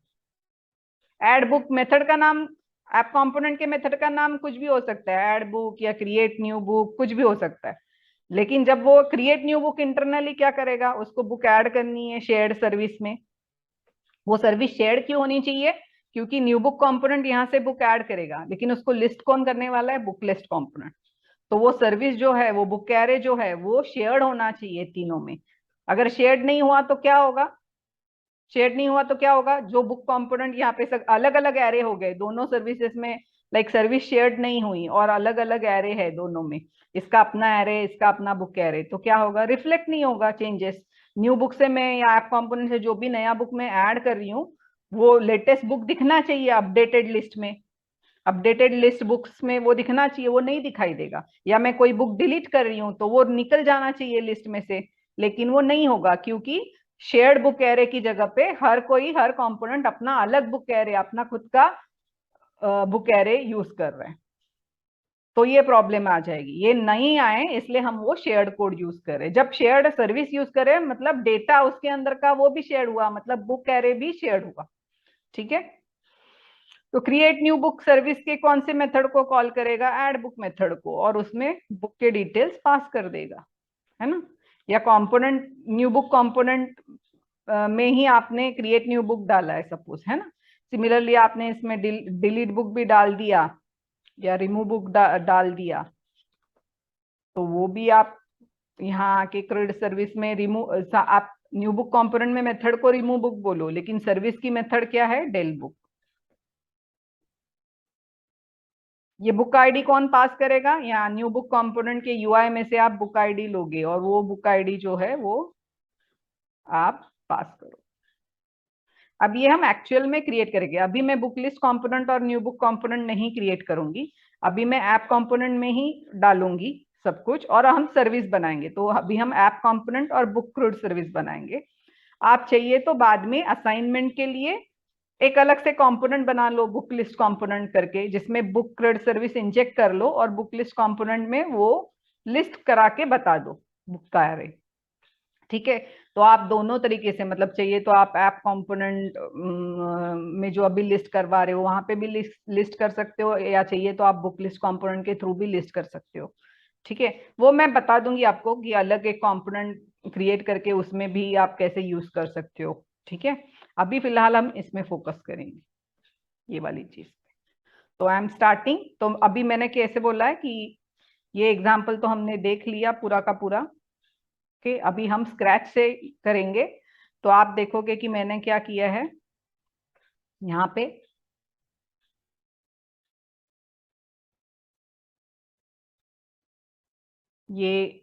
ऐड बुक मेथड का नाम, ऐप कंपोनेंट के मेथड का नाम कुछ भी हो सकता है, ऐड बुक या क्रिएट न्यू बुक, कुछ भी हो सकता है। लेकिन जब वो क्रिएट न्यू बुक इंटरनली क्या करेगा, उसको बुक ऐड करनी है शेयर्ड सर्विस में। वो सर्विस शेयर्ड क्यों होनी चाहिए, क्योंकि न्यू बुक कंपोनेंट यहाँ से बुक ऐड करेगा, लेकिन उसको लिस्ट कौन करने वाला है, बुक लिस्ट कंपोनेंट। तो वो सर्विस जो है, वो बुक एरे जो है, वो शेयर्ड होना चाहिए तीनों में। अगर शेयर्ड नहीं हुआ तो क्या होगा, शेयर नहीं हुआ तो क्या होगा, जो बुक कंपोनेंट यहाँ पे अलग अलग एरे हो गए दोनों सर्विसेज में, लाइक सर्विस शेयर्ड नहीं हुई और अलग अलग एरे है दोनों में, इसका अपना एरे, इसका अपना बुक एरे, तो क्या होगा, रिफ्लेक्ट नहीं होगा चेंजेस। न्यू बुक से मैं या ऐप कंपोनेंट से जो भी नया बुक मैं ऐड कर रही हूँ, वो लेटेस्ट बुक दिखना चाहिए अपडेटेड लिस्ट में। अपडेटेड लिस्ट बुक्स में वो दिखना चाहिए, वो नहीं दिखाई देगा। या मैं कोई बुक डिलीट कर रही हूँ तो वो निकल जाना चाहिए लिस्ट में से, लेकिन वो नहीं होगा, क्योंकि शेयर्ड बुक एरे की जगह पे हर कोई, हर कंपोनेंट अपना अलग बुक एरे, अपना खुद का बुक एरे यूज कर रहे हैं। तो ये प्रॉब्लम आ जाएगी, ये नहीं आए इसलिए हम वो शेयर्ड कोड यूज करें। जब शेयर्ड सर्विस यूज करें मतलब डेटा उसके अंदर का वो भी शेयर हुआ, मतलब बुक एरे भी शेयर हुआ। ठीक है, तो क्रिएट न्यू बुक सर्विस के कौन से मेथड को कॉल करेगा, ऐड बुक मेथड को, और उसमें बुक के डिटेल्स पास कर देगा, है ना। या कंपोनेंट, न्यू बुक कंपोनेंट में ही आपने क्रिएट न्यू बुक डाला है सपोज, है ना। सिमिलरली आपने इसमें डिलीट बुक भी डाल दिया या रिमूव बुक डाल दिया, तो वो भी आप यहाँ आके क्रेडिट सर्विस में रिमूव, आप न्यू बुक कंपोनेंट में मेथड को रिमूव बुक बोलो, लेकिन सर्विस की मेथड क्या है, डेल बुक। ये बुक आईडी कौन पास करेगा, यहाँ न्यू बुक कंपोनेंट के यूआई में से आप बुक आईडी लोगे, और वो बुक आईडी जो है वो आप पास करो। अब ये हम एक्चुअल में क्रिएट करेंगे, अभी मैं बुक लिस्ट कंपोनेंट और न्यू बुक कंपोनेंट नहीं क्रिएट करूंगी, अभी मैं ऐप कंपोनेंट में ही डालूंगी सब कुछ, और हम सर्विस बनाएंगे। तो अभी हम ऐप कंपोनेंट और बुक क्रूड सर्विस बनाएंगे। आप चाहिए तो बाद में असाइनमेंट के लिए एक अलग से कंपोनेंट बना लो, बुक लिस्ट कंपोनेंट करके, जिसमें बुक क्रेडिट सर्विस इंजेक्ट कर लो और बुक लिस्ट कंपोनेंट में वो लिस्ट करा के बता दो बुक का एरे। ठीक है, तो आप दोनों तरीके से, मतलब चाहिए तो आप ऐप कंपोनेंट में जो अभी लिस्ट करवा रहे हो वहां पे भी लिस्ट कर सकते हो, या चाहिए तो आप बुक लिस्ट कंपोनेंट के थ्रू भी लिस्ट कर सकते हो। ठीक है, वो मैं बता दूंगी आपको कि अलग एक कंपोनेंट क्रिएट करके उसमें भी आप कैसे यूज कर सकते हो। ठीक है, अभी फिलहाल हम इसमें फोकस करेंगे, ये वाली चीज। तो आई एम स्टार्टिंग, तो अभी मैंने कैसे बोला है कि ये एग्जाम्पल तो हमने देख लिया पूरा का पूरा, कि अभी हम स्क्रैच से करेंगे। तो आप देखोगे कि मैंने क्या किया है यहाँ पे, ये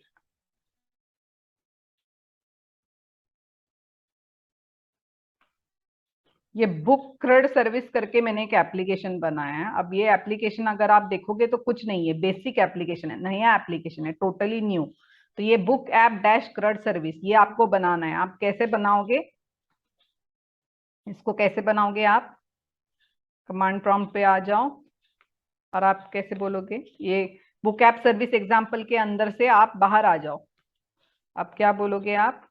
ये बुक क्रेड सर्विस करके मैंने एक एप्लीकेशन बनाया है। अब ये एप्लीकेशन अगर आप देखोगे तो कुछ नहीं है, बेसिक एप्लीकेशन है, नया एप्लीकेशन है, टोटली न्यू। तो ये book app dash crud service, ये आपको बनाना है। आप कैसे बनाओगे इसको, कैसे बनाओगे आप, कमांड प्रॉम्प्ट पे आ जाओ और आप कैसे बोलोगे, ये बुक ऐप सर्विस एग्जाम्पल के अंदर से आप बाहर आ जाओ। अब क्या बोलोगे आप,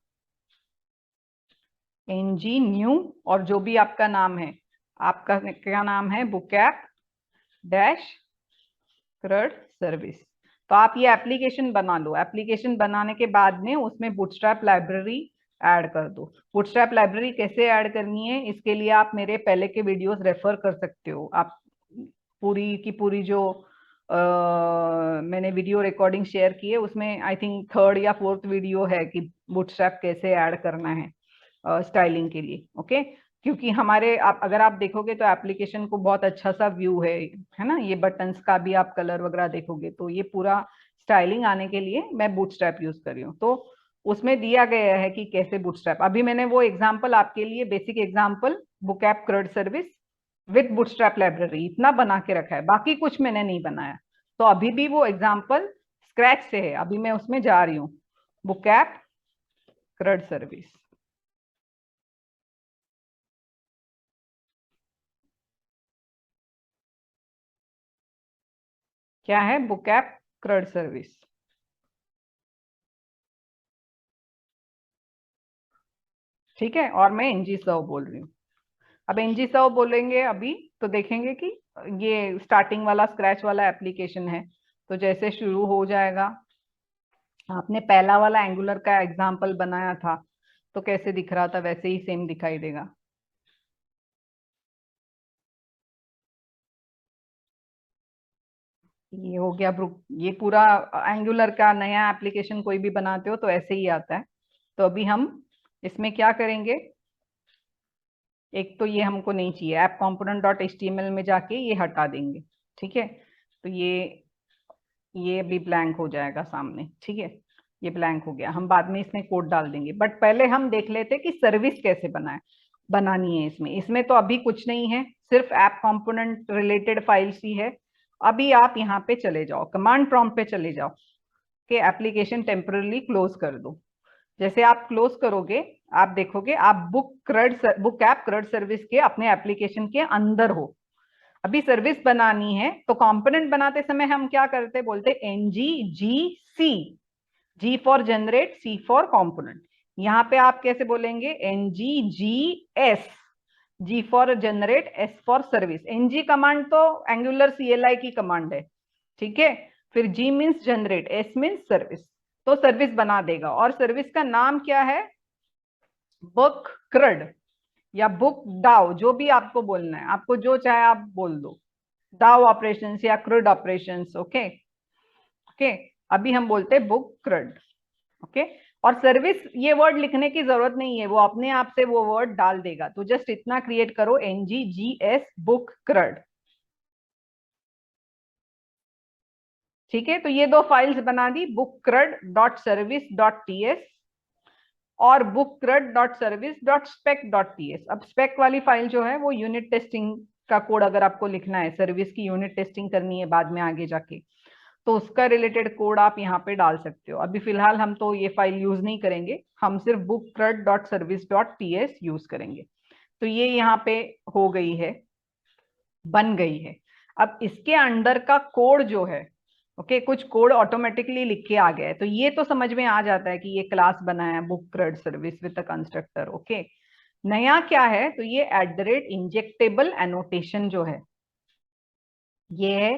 एनजी न्यू, और जो भी आपका नाम है, आपका क्या नाम है, book app dash crud service. तो आप ये एप्लीकेशन बना लो। एप्लीकेशन बनाने के बाद में उसमें बूटस्ट्रैप लाइब्रेरी ऐड कर दो। बूटस्ट्रैप लाइब्रेरी कैसे ऐड करनी है, इसके लिए आप मेरे पहले के वीडियोस रेफर कर सकते हो। आप पूरी की पूरी जो मैंने वीडियो रिकॉर्डिंग शेयर की है, उसमें आई थिंक थर्ड या फोर्थ वीडियो है कि बूटस्ट्रैप कैसे ऐड करना है स्टाइलिंग के लिए। ओके, क्योंकि हमारे अगर आप देखोगे तो एप्लीकेशन को बहुत अच्छा सा व्यू है ना, ये बटन्स का भी आप कलर वगैरह देखोगे तो ये पूरा स्टाइलिंग आने के लिए मैं बूटस्ट्रैप यूज कर रही हूँ। तो उसमें दिया गया है कि कैसे बूटस्ट्रैप, अभी मैंने वो एग्जांपल आपके लिए, basic example book app crud service with bootstrap library, इतना बना के रखा है, बाकी कुछ मैंने नहीं बनाया। तो अभी भी वो एग्जांपल स्क्रैच से है, अभी मैं उसमें जा रही हूँ, बुक ऐप क्रेड सर्विस। क्या है, बुक ऐप क्रेड सर्विस। ठीक है, और मैं एनजी सर्व बोल रही हूँ। अब एनजी सर्व बोलेंगे अभी तो देखेंगे कि ये स्टार्टिंग वाला स्क्रैच वाला एप्लीकेशन है। तो जैसे शुरू हो जाएगा, आपने पहला वाला एंगुलर का एग्जाम्पल बनाया था तो कैसे दिख रहा था, वैसे ही सेम दिखाई देगा। ये हो गया ब्रुक, ये पूरा एंगुलर का नया एप्लीकेशन कोई भी बनाते हो तो ऐसे ही आता है। तो अभी हम इसमें क्या करेंगे, एक तो ये हमको नहीं चाहिए, ऐप कंपोनेंट डॉट एचटीएमएल में जाके ये हटा देंगे। ठीक है, तो ये भी ब्लैंक हो जाएगा सामने। ठीक है, ये ब्लैंक हो गया, हम बाद में इसमें कोड डाल देंगे। बट पहले हम देख लेते कि सर्विस कैसे बनानी है। इसमें इसमें तो अभी कुछ नहीं है, सिर्फ ऐप कंपोनेंट रिलेटेड फाइल्स ही है। अभी आप यहाँ पे चले जाओ, कमांड प्रॉम्प्ट पे चले जाओ कि एप्लीकेशन टेम्परली क्लोज कर दो। जैसे आप क्लोज करोगे, आप देखोगे आप बुक ऐप क्रड सर्विस के अपने एप्लीकेशन के अंदर हो। अभी सर्विस बनानी है तो कंपोनेंट बनाते समय हम क्या करते, बोलते ng G C, G for generate, C for component. यहाँ पे आप कैसे बोलेंगे, ng G S, G for generate, S for service. Ng command तो एंगुलर सीएलआई की कमांड है। ठीक है, फिर G means generate, S means service. तो सर्विस बना देगा। और सर्विस का नाम क्या है, बुक क्रड या बुक डाउ, जो भी आपको बोलना है, आपको जो चाहे आप बोल दो, डाउ ऑपरेशंस या क्रिड ऑपरेशंस। ओके ओके, अभी हम बोलते हैं बुक क्रिड। ओके, और सर्विस ये वर्ड लिखने की जरूरत नहीं है, वो अपने आप से वो वर्ड डाल देगा। तो जस्ट इतना क्रिएट करो, ng G S book crud. ठीक है, तो ये दो फाइल्स बना दी, book crud dot service dot TS और book crud dot service dot spec dot TS. अब स्पेक वाली फाइल जो है वो यूनिट टेस्टिंग का कोड अगर आपको लिखना है, सर्विस की यूनिट टेस्टिंग करनी है बाद में आगे जाके, तो उसका रिलेटेड कोड आप यहाँ पे डाल सकते हो। अभी फिलहाल हम तो ये फाइल यूज नहीं करेंगे, हम सिर्फ book crud dot service dot TS use करेंगे। तो ये यहाँ पे हो गई है, बन गई है। अब इसके अंडर का कोड जो है, ओके, कुछ कोड ऑटोमेटिकली लिख के आ गया है, तो ये तो समझ में आ जाता है कि ये क्लास बना है book क्रड service with constructor. Okay, नया क्या है, तो ये eight the rate injectable annotation जो है ये है।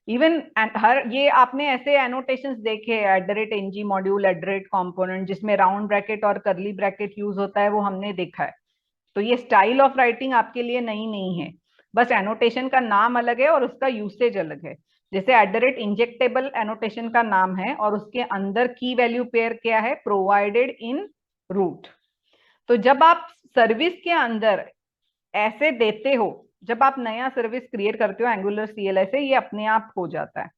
इवन हर ये आपने ऐसे एनोटेशंस देखे, at the rate NG module, at the rate component, जिसमें राउंड ब्रैकेट और करली ब्रैकेट यूज होता है, वो हमने देखा है। तो ये स्टाइल ऑफ राइटिंग आपके लिए नई नहीं है, बस एनोटेशन का नाम अलग है और उसका यूसेज अलग है। जैसे eight the rate injectable annotation का नाम है और उसके अंदर की वैल्यू पेयर क्या है, प्रोवाइडेड इन रूट। तो जब आप सर्विस के अंदर ऐसे देते हो, जब आप नया सर्विस क्रिएट करते हो एंगुलर सीएलआई से, ये अपने आप हो जाता है।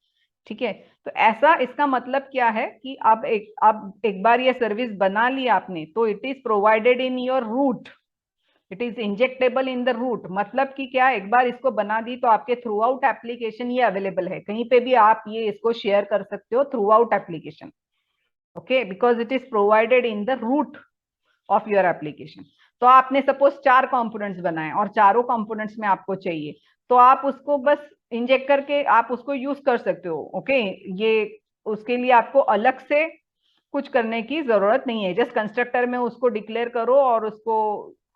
ठीक है, तो ऐसा इसका मतलब क्या है कि अब एक बार ये सर्विस बना ली आपने तो it is provided in your root, it is injectable in the root. मतलब कि क्या, एक बार इसको बना दी तो आपके थ्रू आउट एप्लीकेशन ये अवेलेबल है, कहीं पे भी आप ये इसको शेयर कर सकते हो throughout application. Okay, because it is provided in the root of your application. तो आपने सपोज 4 कंपोनेंट्स बनाए और चारों कंपोनेंट्स में आपको चाहिए, तो आप उसको बस इंजेक्ट करके आप उसको यूज कर सकते हो। ओके, ये उसके लिए आपको अलग से कुछ करने की जरूरत नहीं है, जस्ट कंस्ट्रक्टर में उसको डिक्लेयर करो और उसको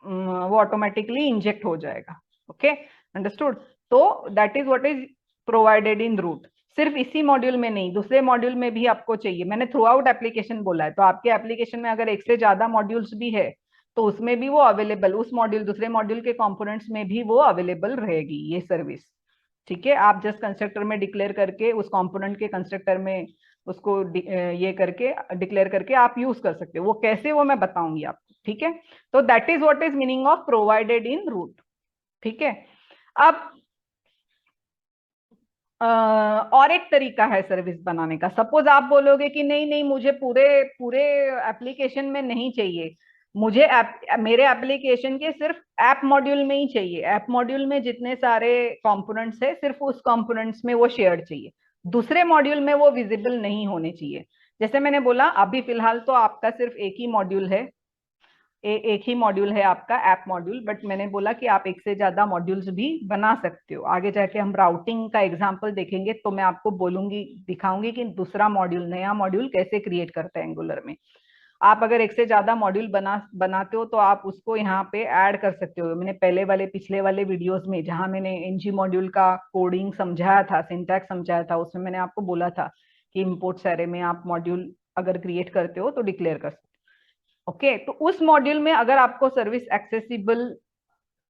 वो ऑटोमेटिकली इंजेक्ट हो जाएगा। Okay, understood. तो that is what is provided in root. सिर्फ इसी मॉड्यूल में नहीं, दूसरे मॉड्यूल में भी आपको चाहिए। मैंने थ्रू आउट एप्लीकेशन बोला है, तो आपके एप्लीकेशन में अगर एक से ज्यादा मॉड्यूल्स भी है तो उसमें भी वो अवेलेबल, उस मॉड्यूल दूसरे मॉड्यूल के कंपोनेंट्स में भी वो अवेलेबल रहेगी ये सर्विस। ठीक है, आप जस्ट कंस्ट्रक्टर में डिक्लेयर करके उस कंपोनेंट के कंस्ट्रक्टर में उसको ये करके डिक्लेयर करके आप यूज कर सकते हो। वो कैसे, वो मैं बताऊंगी आपको। ठीक है, तो that is what is meaning of provided in root. ठीक है, अब और एक तरीका है सर्विस बनाने का। सपोज आप बोलोगे कि नहीं नहीं, मुझे पूरे पूरे एप्लीकेशन में नहीं चाहिए, मुझे मेरे एप्लीकेशन के सिर्फ ऐप मॉड्यूल में ही चाहिए, ऐप मॉड्यूल में जितने सारे कंपोनेंट्स है सिर्फ उस कंपोनेंट्स में वो शेयर्ड चाहिए, दूसरे मॉड्यूल में वो विजिबल नहीं होने चाहिए। जैसे मैंने बोला, अभी फिलहाल तो आपका सिर्फ एक ही मॉड्यूल है, एक ही मॉड्यूल है आपका ऐप मॉड्यूल, बट मैंने बोला कि आप एक से ज्यादा मॉड्यूल्स भी बना सकते हो। आगे जाके हम राउटिंग का एग्जांपल देखेंगे तो मैं आपको बोलूंगी, दिखाऊंगी कि दूसरा मॉड्यूल, नया मॉड्यूल कैसे क्रिएट करते हैं एंगुलर में। आप अगर एक से ज्यादा मॉड्यूल बनाते हो तो आप उसको यहाँ पे ऐड कर सकते हो। मैंने पहले वाले पिछले वाले वीडियोस में जहां मैंने एनजी मॉड्यूल का कोडिंग समझाया था, सिंटैक्स समझाया था, उसमें मैंने आपको बोला था कि इंपोर्ट्स एरे में आप मॉड्यूल अगर क्रिएट करते हो तो डिक्लेयर कर सकते हो। ओके, तो उस मॉड्यूल में अगर आपको सर्विस एक्सेसिबल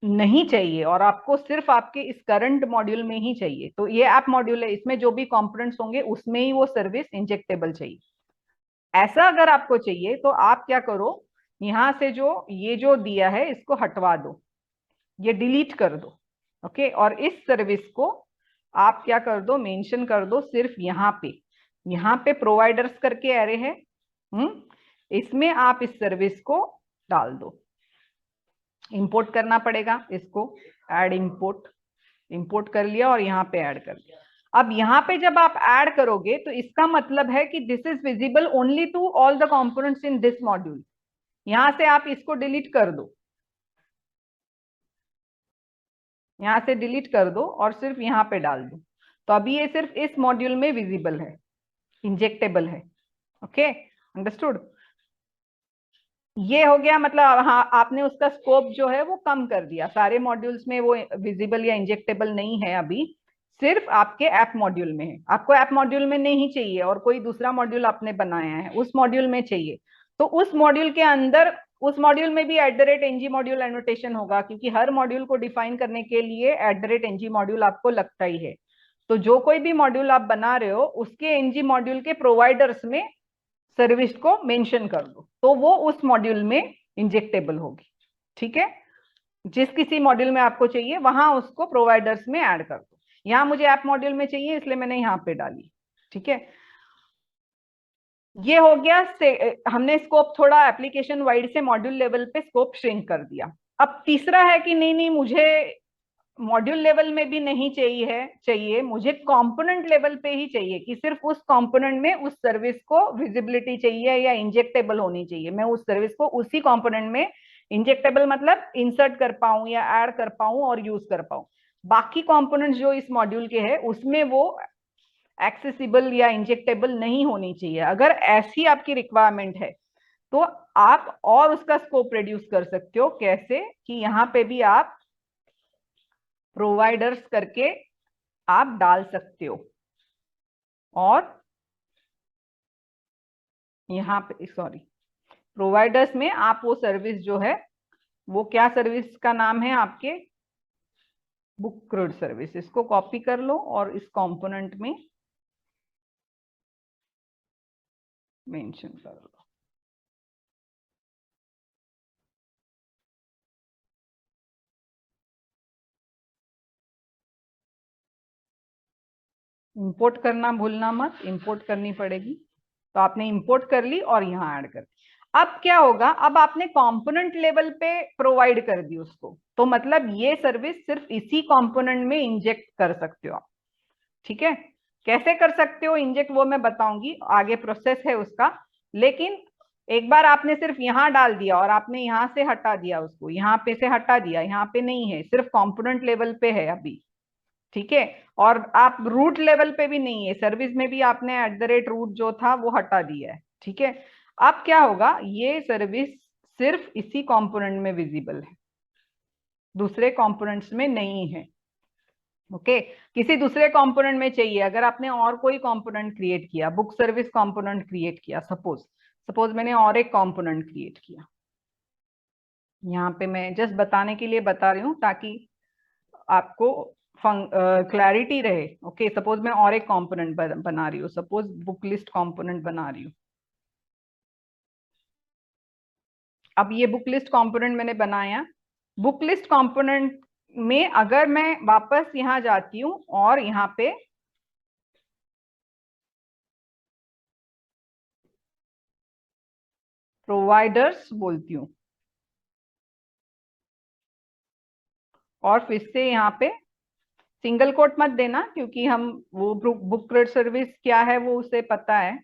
नहीं चाहिए और आपको सिर्फ आपके इस करंट मॉड्यूल में ही चाहिए, तो ये ऐप मॉड्यूल है, इसमें जो भी कंपोनेंट्स होंगे उसमें ही वो सर्विस इंजेक्टेबल चाहिए। ऐसा अगर आपको चाहिए तो आप क्या करो, यहां से जो ये जो दिया है इसको हटवा दो, ये डिलीट कर दो। ओके, और इस सर्विस को आप क्या कर दो, मेंशन कर दो सिर्फ यहाँ पे प्रोवाइडर्स करके एरे है, इसमें आप इस सर्विस को डाल दो। इंपोर्ट करना पड़ेगा इसको, ऐड इंपोर्ट, इंपोर्ट कर लिया और यहाँ पे ऐड कर दिया। अब यहाँ पे जब आप ऐड करोगे तो इसका मतलब है कि this is visible only to all the components in this module. यहां से आप इसको डिलीट कर दो, यहां से डिलीट कर दो और सिर्फ यहाँ पे डाल दो। तो अभी ये सिर्फ इस मॉड्यूल में विजिबल है, इंजेक्टेबल है। Okay, understood. ये हो गया, मतलब हाँ, आपने उसका स्कोप जो है वो कम कर दिया, सारे मॉड्यूल्स में वो विजिबल या इंजेक्टेबल नहीं है अभी, सिर्फ आपके ऐप मॉड्यूल में है। आपको ऐप मॉड्यूल में नहीं चाहिए और कोई दूसरा मॉड्यूल आपने बनाया है उस मॉड्यूल में चाहिए, तो उस मॉड्यूल के अंदर, उस मॉड्यूल में भी @ng मॉड्यूल एनोटेशन होगा, क्योंकि हर मॉड्यूल को डिफाइन करने के लिए @ng मॉड्यूल आपको लगता ही है। तो जो कोई भी मॉड्यूल आप बना रहे हो उसके एनजी मॉड्यूल के प्रोवाइडर्स में सर्विस को मेंशन कर दो, तो वो उस मॉड्यूल में इंजेक्टेबल होगी। ठीक है, जिस किसी मॉड्यूल में आपको चाहिए वहां उसको प्रोवाइडर्स में ऐड कर दो। यहां मुझे ऐप मॉड्यूल में चाहिए इसलिए मैंने यहाँ पे डाली। ठीक है, ये हो गया हमने स्कोप थोड़ा एप्लीकेशन वाइड से मॉड्यूल लेवल पे स्कोप श्रिंक कर दिया। अब तीसरा है कि नहीं नहीं, मुझे मॉड्यूल लेवल में भी नहीं चाहिए मुझे कंपोनेंट लेवल पे ही चाहिए, कि सिर्फ उस कंपोनेंट में उस सर्विस को विजिबिलिटी चाहिए या इंजेक्टेबल होनी चाहिए, मैं उस सर्विस को उसी कंपोनेंट में इंजेक्टेबल मतलब इंसर्ट कर पाऊं या ऐड कर पाऊं और यूज कर पाऊं। बाकी कंपोनेंट्स जो इस मॉड्यूल के हैं उसमें वो एक्सेसिबल या इंजेक्टेबल नहीं होनी चाहिए। अगर ऐसी आपकी रिक्वायरमेंट है तो आप और उसका स्कोप रिड्यूस कर सकते हो। कैसे, कि यहाँ पे भी आप प्रोवाइडर्स करके आप डाल सकते हो, और यहाँ पे सॉरी, प्रोवाइडर्स में आप वो सर्विस जो है, वो क्या सर्विस का नाम है आपके, बुक्ड सर्विस, इसको कॉपी कर लो और इस कंपोनेंट में मेंशन कर लो। इंपोर्ट करना भूलना मत, इंपोर्ट करनी पड़ेगी। तो आपने इंपोर्ट कर ली और यहाँ ऐड कर दी। अब क्या होगा, अब आपने कंपोनेंट लेवल पे प्रोवाइड कर दी उसको, तो मतलब ये सर्विस सिर्फ इसी कंपोनेंट में इंजेक्ट कर सकते हो आप। ठीक है, कैसे कर सकते हो इंजेक्ट वो मैं बताऊंगी, आगे प्रोसेस है उसका। लेकिन एक बार आपने सिर्फ यहाँ डाल दिया और आपने यहाँ से हटा दिया उसको, यहाँ पे से हटा दिया, यहाँ पे नहीं है, सिर्फ कंपोनेंट लेवल पे है अभी। ठीक है, और आप रूट लेवल पे भी नहीं है, सर्विस में भी आपने @root जो था वो हटा दिया है। ठीक है, अब क्या होगा, ये सर्विस सिर्फ इसी कंपोनेंट में विजिबल है, दूसरे कंपोनेंट्स में नहीं है। ओके, किसी दूसरे कंपोनेंट में चाहिए, अगर आपने और कोई कंपोनेंट क्रिएट किया, बुक सर्विस कंपोनेंट क्रिएट किया, सपोज सपोज मैंने और एक कंपोनेंट क्रिएट किया, यहाँ पे मैं जस्ट बताने के लिए बता रही हूँ ताकि आपको क्लैरिटी रहे। ओके, सपोज मैं और एक कंपोनेंट बना रही हूँ, सपोज बुक लिस्ट कंपोनेंट बना रही हूँ। अब ये बुक लिस्ट कंपोनेंट मैंने बनाया, बुक लिस्ट कंपोनेंट में अगर मैं वापस यहाँ जाती हूँ और यहाँ पे प्रोवाइडर्स बोलती हूँ और फिर से यहाँ पे सिंगल कोट मत देना, क्योंकि हम वो बुक सर्विस क्या है वो उसे पता है।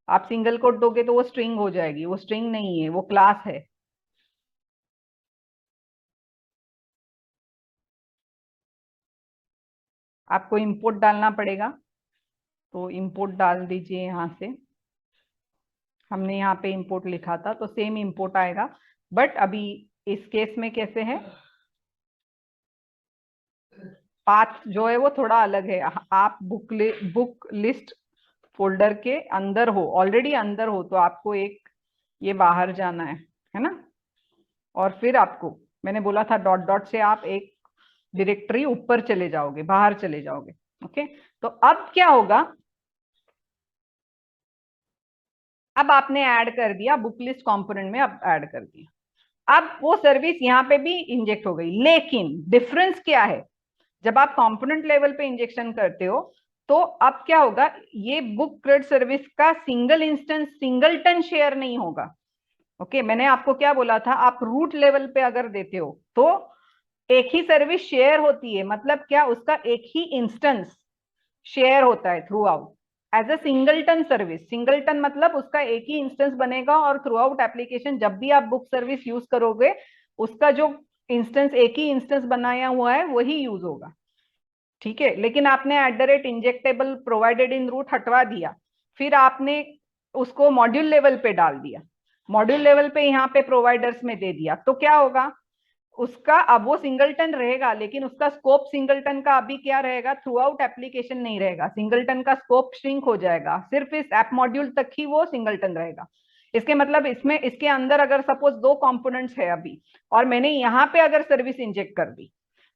आप सिंगल कोट दोगे तो वो स्ट्रिंग हो जाएगी, वो स्ट्रिंग नहीं है, वो क्लास है। आपको इंपोर्ट डालना पड़ेगा, तो इंपोर्ट डाल दीजिए यहाँ से। हमने यहाँ पे इंपोर्ट लिखा था तो सेम इंपोर्ट आएगा, बट अभी इस केस में कैसे है, पाथ जो है वो थोड़ा अलग है। आप बुक लिस्ट फोल्डर के अंदर हो, ऑलरेडी अंदर हो, तो आपको एक ये बाहर जाना है ना, और फिर आपको मैंने बोला था डॉट डॉट से आप एक डायरेक्टरी ऊपर चले जाओगे, बाहर चले जाओगे। ओके, तो अब क्या होगा, अब आपने ऐड कर दिया बुक लिस्ट कॉम्पोनेंट में, अब ऐड कर दिया, अब वो सर्विस यहाँ पे भी इंजेक्ट हो गई। लेकिन डिफरेंस क्या है, जब आप कंपोनेंट लेवल पे इंजेक्शन करते हो तो अब क्या होगा, ये बुक क्रेड सर्विस का सिंगल इंस्टेंस सिंगलटन शेयर नहीं होगा। ओके, मैंने आपको क्या बोला था, आप रूट लेवल पे अगर देते हो तो एक ही सर्विस शेयर होती है, मतलब क्या, उसका एक ही इंस्टेंस शेयर होता है throughout as a singleton service. Singleton मतलब उसका एक ही इंस्टेंस बनेगा और थ्रू आउट एप्लीकेशन जब भी आप बुक सर्विस यूज करोगे उसका जो इंस्टेंस, एक ही इंस्टेंस बनाया हुआ है वही यूज होगा। ठीक है, लेकिन आपने @इंजेक्टेबल प्रोवाइडेड इन रूट हटवा दिया, फिर आपने उसको मॉड्यूल लेवल पे डाल दिया, मॉड्यूल लेवल पे यहाँ पे प्रोवाइडर्स में दे दिया, तो क्या होगा, उसका अब वो सिंगलटन रहेगा, लेकिन उसका स्कोप सिंगलटन का अभी क्या रहेगा, थ्रू आउट एप्लीकेशन नहीं रहेगा, सिंगलटन का स्कोप श्रिंक हो जाएगा, सिर्फ इस ऐप मॉड्यूल तक ही वो सिंगलटन रहेगा। इसके मतलब इसमें, इसके अंदर अगर सपोज दो कंपोनेंट्स है अभी, और मैंने यहाँ पे अगर सर्विस इंजेक्ट कर दी,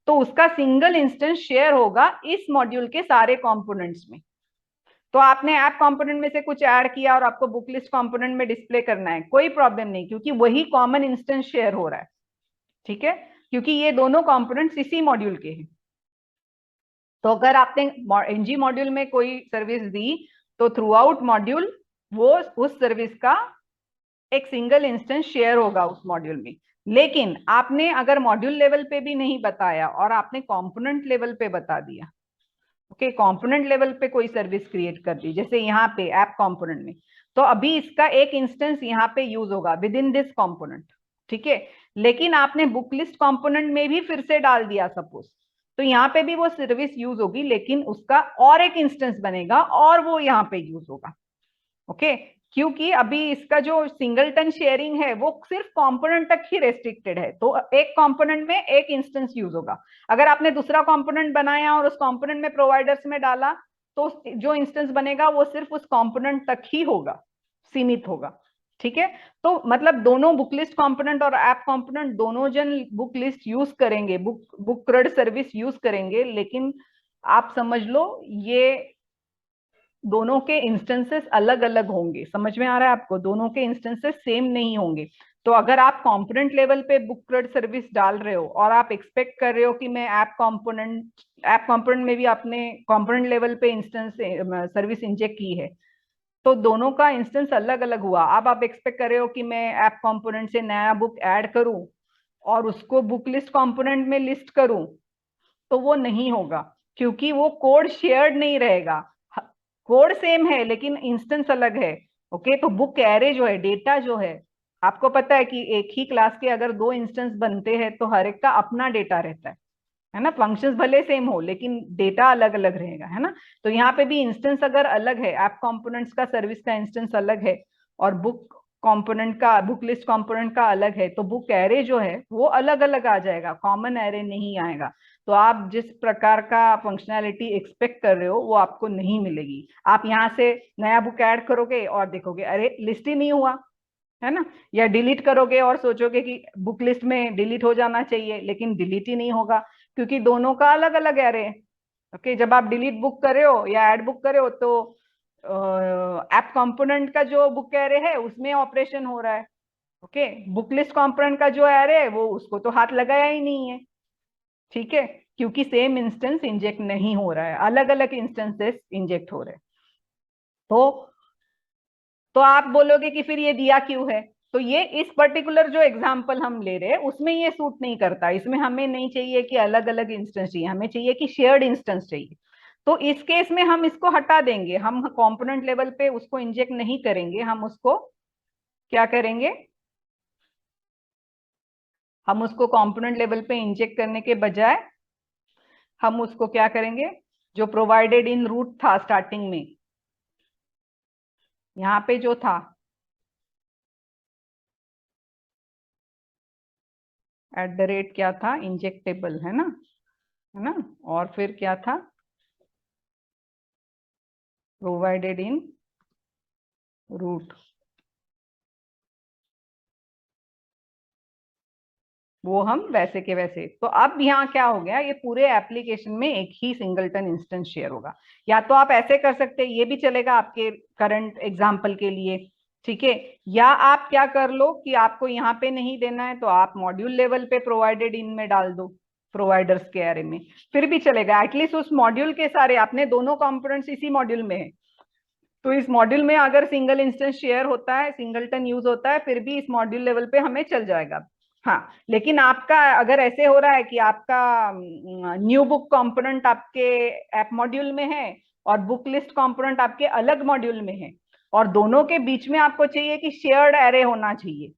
तो उसका सिंगल इंस्टेंस शेयर होगा इस मॉड्यूल के सारे कंपोनेंट्स में। तो आपने ऐप कंपोनेंट में से कुछ ऐड किया और आपको बुक लिस्ट कंपोनेंट में डिस्प्ले करना है, कोई प्रॉब्लम नहीं, क्योंकि वही कॉमन इंस्टेंस शेयर हो रहा है। ठीक है, क्योंकि ये दोनों कंपोनेंट्स इसी मॉड्यूल के हैं। तो अगर आपने एनजी मॉड्यूल में कोई सर्विस दी तो थ्रू आउट मॉड्यूल वो उस सर्विस का एक सिंगल इंस्टेंस शेयर होगा उस मॉड्यूल में। लेकिन आपने अगर मॉड्यूल लेवल पे भी नहीं बताया और आपने कंपोनेंट लेवल पे बता दिया, ओके, कंपोनेंट लेवल पे कोई सर्विस क्रिएट कर दी, जैसे यहाँ पे ऐप कंपोनेंट में, तो अभी इसका एक इंस्टेंस यहाँ पे यूज होगा विद इन दिस कंपोनेंट। ठीक है, लेकिन आपने बुक लिस्ट कंपोनेंट में भी फिर से डाल दिया सपोज, तो यहाँ पे भी वो सर्विस यूज होगी, लेकिन उसका और एक इंस्टेंस बनेगा और वो यहाँ पे यूज होगा। ओके, क्योंकि अभी इसका जो सिंगलटन शेयरिंग है वो सिर्फ कंपोनेंट तक ही रेस्ट्रिक्टेड है, तो एक कंपोनेंट में एक इंस्टेंस यूज होगा। अगर आपने दूसरा कंपोनेंट बनाया और उस कंपोनेंट में प्रोवाइडर्स में डाला, तो जो इंस्टेंस बनेगा वो सिर्फ उस कंपोनेंट तक ही होगा, सीमित होगा। ठीक है, तो मतलब दोनों बुक लिस्ट कंपोनेंट और ऐप कंपोनेंट दोनों जन बुक लिस्ट यूज करेंगे, बुक क्रेड सर्विस यूज करेंगे, लेकिन आप समझ लो ये दोनों के इंस्टेंसेस अलग अलग होंगे। समझ में आ रहा है आपको, दोनों के इंस्टेंसेस सेम नहीं होंगे। तो अगर आप कंपोनेंट लेवल पे बुक क्रेड सर्विस डाल रहे हो और आप एक्सपेक्ट कर रहे हो कि मैं ऐप कंपोनेंट में भी आपने कंपोनेंट लेवल पे इंस्टेंस सर्विस इंजेक्ट की है, तो दोनों का इंस्टेंस अलग अलग हुआ। अब आप एक्सपेक्ट कर रहे हो कि मैं ऐप कंपोनेंट से नया बुक ऐड करूं और उसको बुक लिस्ट कंपोनेंट में लिस्ट करूं, तो वो नहीं होगा, क्योंकि वो कोड शेयर्ड नहीं रहेगा। कोड सेम है लेकिन इंस्टेंस अलग है। ओके, तो बुक एरे जो है, डेटा जो है, आपको पता है कि एक ही क्लास के अगर दो इंस्टेंस बनते हैं तो हर एक का अपना डेटा रहता है ना, फंक्शंस भले सेम हो लेकिन डेटा अलग अलग रहेगा, है ना। तो यहाँ पे भी इंस्टेंस अगर अलग है, ऐप कंपोनेंट्स का सर्विस का इंस्टेंस अलग है और बुक लिस्ट कंपोनेंट का अलग है, तो बुक एरे जो है वो अलग अलग आ जाएगा, कॉमन एरे नहीं आएगा। तो आप जिस प्रकार का फंक्शनैलिटी एक्सपेक्ट कर रहे हो वो आपको नहीं मिलेगी। आप यहाँ से नया बुक ऐड करोगे और देखोगे अरे लिस्ट ही नहीं हुआ, है ना, या डिलीट करोगे और सोचोगे कि बुक लिस्ट में डिलीट हो जाना चाहिए, लेकिन डिलीट ही नहीं होगा, क्योंकि दोनों का अलग अलग एरे है। ओके, जब आप डिलीट बुक कर रहे हो या ऐड बुक कर रहे हो तो ऐप कंपोनेंट का जो बुक एरे है उसमें ऑपरेशन हो रहा है। ओके, बुक लिस्ट कंपोनेंट का जो एरे है वो उसको तो हाथ लगाया ही नहीं है। ठीक है, क्योंकि सेम इंस्टेंस इंजेक्ट नहीं हो रहा है, अलग अलग इंस्टेंसेस इंजेक्ट हो रहे हैं। तो आप बोलोगे कि फिर ये दिया क्यों है, तो ये इस पर्टिकुलर जो एग्जांपल हम ले रहे हैं उसमें ये सूट नहीं करता। इसमें हमें नहीं चाहिए कि अलग अलग इंस्टेंस चाहिए, हमें चाहिए कि शेयर्ड इंस्टेंस चाहिए। तो इस केस में हम इसको हटा देंगे, हम कंपोनेंट लेवल पे उसको इंजेक्ट नहीं करेंगे, हम उसको क्या करेंगे, हम उसको कंपोनेंट लेवल पे इंजेक्ट करने के बजाय हम उसको क्या करेंगे, जो प्रोवाइडेड इन रूट था स्टार्टिंग में, यहाँ पे जो था क्या था, इंजेक्टेबल है ना, और फिर क्या था, प्रोवाइडेड इन रूट, वो हम वैसे के वैसे। तो अब यहाँ क्या हो गया, ये पूरे एप्लीकेशन में एक ही सिंगलटन इंस्टेंस शेयर होगा। या तो आप ऐसे कर सकते हैं, ये भी चलेगा आपके करंट एग्जाम्पल के लिए, ठीक है। या आप क्या कर लो कि आपको यहाँ पे नहीं देना है तो आप मॉड्यूल लेवल पे प्रोवाइडेड इन में डाल दो, प्रोवाइडर्स के एरे में, फिर भी चलेगा। एटलीस्ट उस मॉड्यूल के सारे, आपने दोनों कंपोनेंट्स इसी मॉड्यूल में है, तो इस मॉड्यूल में अगर सिंगल इंस्टेंस शेयर होता है, सिंगलटन यूज होता है, फिर भी इस मॉड्यूल लेवल पे हमें चल जाएगा। हाँ, लेकिन आपका अगर ऐसे हो रहा है कि आपका न्यू बुक कंपोनेंट आपके ऐप मॉड्यूल में है और बुक लिस्ट कंपोनेंट आपके अलग मॉड्यूल में है, और दोनों के बीच में आपको चाहिए कि शेयर्ड एरे होना चाहिए,